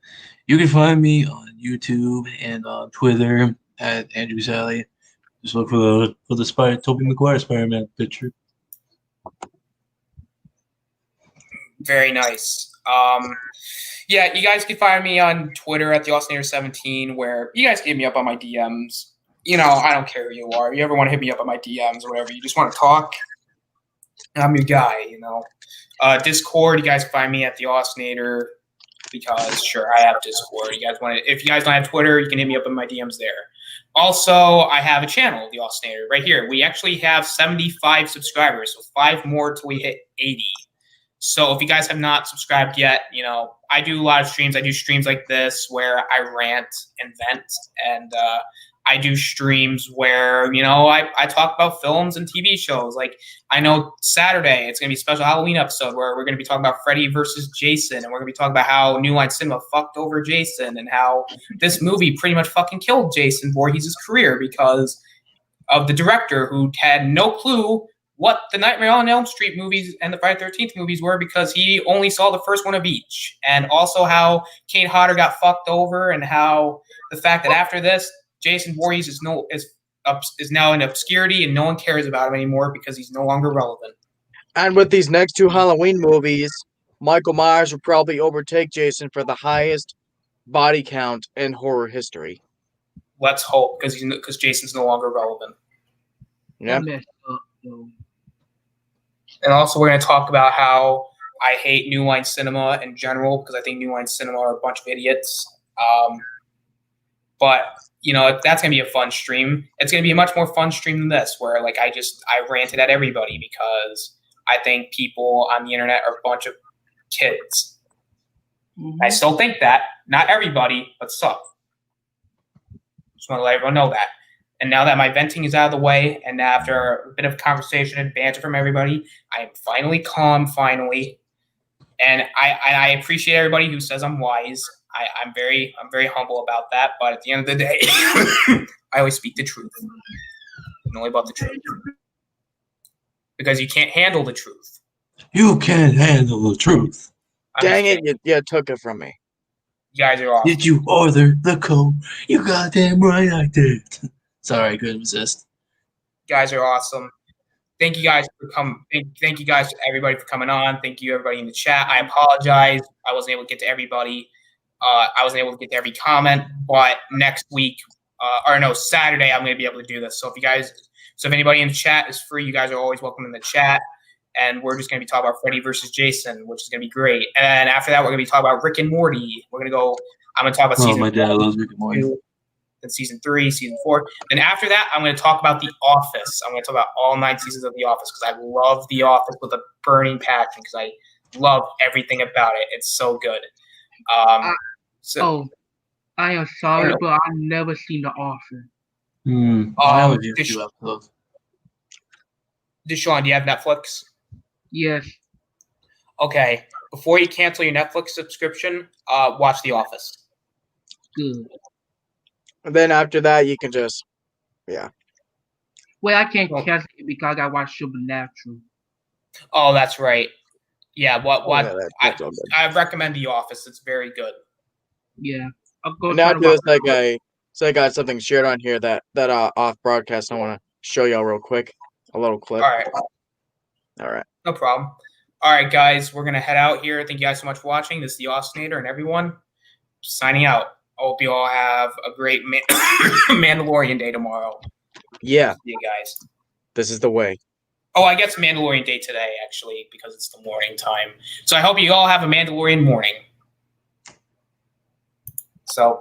D: You can find me on YouTube and on Twitter at Andrew Sally. Just look for the Tobey Maguire Spider-Man picture.
A: Very nice. Yeah, you guys can find me on Twitter at the Austin17, where you guys can hit me up on my DMs. You know, I don't care who you are. You ever want to hit me up on my DMs or whatever, you just want to talk, I'm your guy, you know. Discord, you guys can find me at the Austinator because sure, I have Discord. If you guys don't have Twitter, you can hit me up in my DMs there. Also, I have a channel, the Austinator, right here. We actually have 75 subscribers, so 5 more till we hit 80. So if you guys have not subscribed yet, you know, I do a lot of streams. I do streams like this where I rant and vent, and I do streams where, you know, I talk about films and TV shows. Like, I know Saturday it's going to be a special Halloween episode where we're going to be talking about Freddy versus Jason, and we're going to be talking about how New Line Cinema fucked over Jason and how this movie pretty much fucking killed Jason Voorhees' career because of the director who had no clue what the Nightmare on Elm Street movies and the Friday the 13th movies were because he only saw the first one of each. And also how Kane Hodder got fucked over, and how the fact that after this, Jason Voorhees is now in obscurity and no one cares about him anymore because he's no longer relevant.
C: And with these next 2 Halloween movies, Michael Myers will probably overtake Jason for the highest body count in horror history.
A: Let's hope, because Jason's no longer relevant.
C: Yeah.
A: And also, we're going to talk about how I hate New Line Cinema in general because I think New Line Cinema are a bunch of idiots. But you know, that's going to be a fun stream. It's going to be a much more fun stream than this, where like I ranted at everybody because I think people on the internet are a bunch of kids. Mm-hmm. I still think that. Not everybody, but some. Just want to let everyone know that. And now that my venting is out of the way, and after a bit of conversation and banter from everybody, I am finally calm, finally. And I appreciate everybody who says I'm wise. I'm very humble about that. But at the end of the day, I always speak the truth. And only about the truth. because you can't handle the truth.
D: You can't handle the truth.
C: Dang it, you took it from me.
A: You guys are awesome.
D: Did you order the coat? You goddamn right I did. Sorry, I couldn't resist.
A: You guys are awesome. Thank you guys for coming. Thank you guys, everybody, for coming on. Thank you, everybody in the chat. I apologize. I wasn't able to get to everybody. I wasn't able to get to every comment, but next week, Saturday, I'm going to be able to do this. So if anybody in the chat is free, you guys are always welcome in the chat. And we're just going to be talking about Freddy versus Jason, which is going to be great. And after that, we're going to be talking about Rick and Morty. I'm going to talk about season
D: my dad loves Rick and Morty.
A: 2, then season 3, season 4. And after that, I'm going to talk about The Office. I'm going to talk about all 9 seasons of The Office because I love The Office with a burning passion because I love everything about it. It's so good.
E: I am sorry, but I've never seen The Office.
D: I only did 2 episodes.
A: Deshaun, do you have Netflix?
E: Yes.
A: Okay. Before you cancel your Netflix subscription, watch The Office.
E: Good.
C: And then after that, you can just,
E: Well, I can't cancel it because I got to watch Supernatural.
A: Oh, that's right. Yeah,
C: that's all good.
A: I recommend The Office. It's very good.
E: Yeah. I'll go
C: And
E: try to
C: after
E: watch
C: this, I got something shared on here that off broadcast I want to show y'all real quick. A little clip.
A: All right. No problem. All right, guys, we're going to head out here. Thank you guys so much for watching. This is the Austinator and everyone signing out. I hope you all have a great Mandalorian day tomorrow.
C: Yeah.
A: See you guys.
C: This is the way.
A: Oh, I guess Mandalorian day today, actually, because it's the morning time. So I hope you all have a Mandalorian morning. So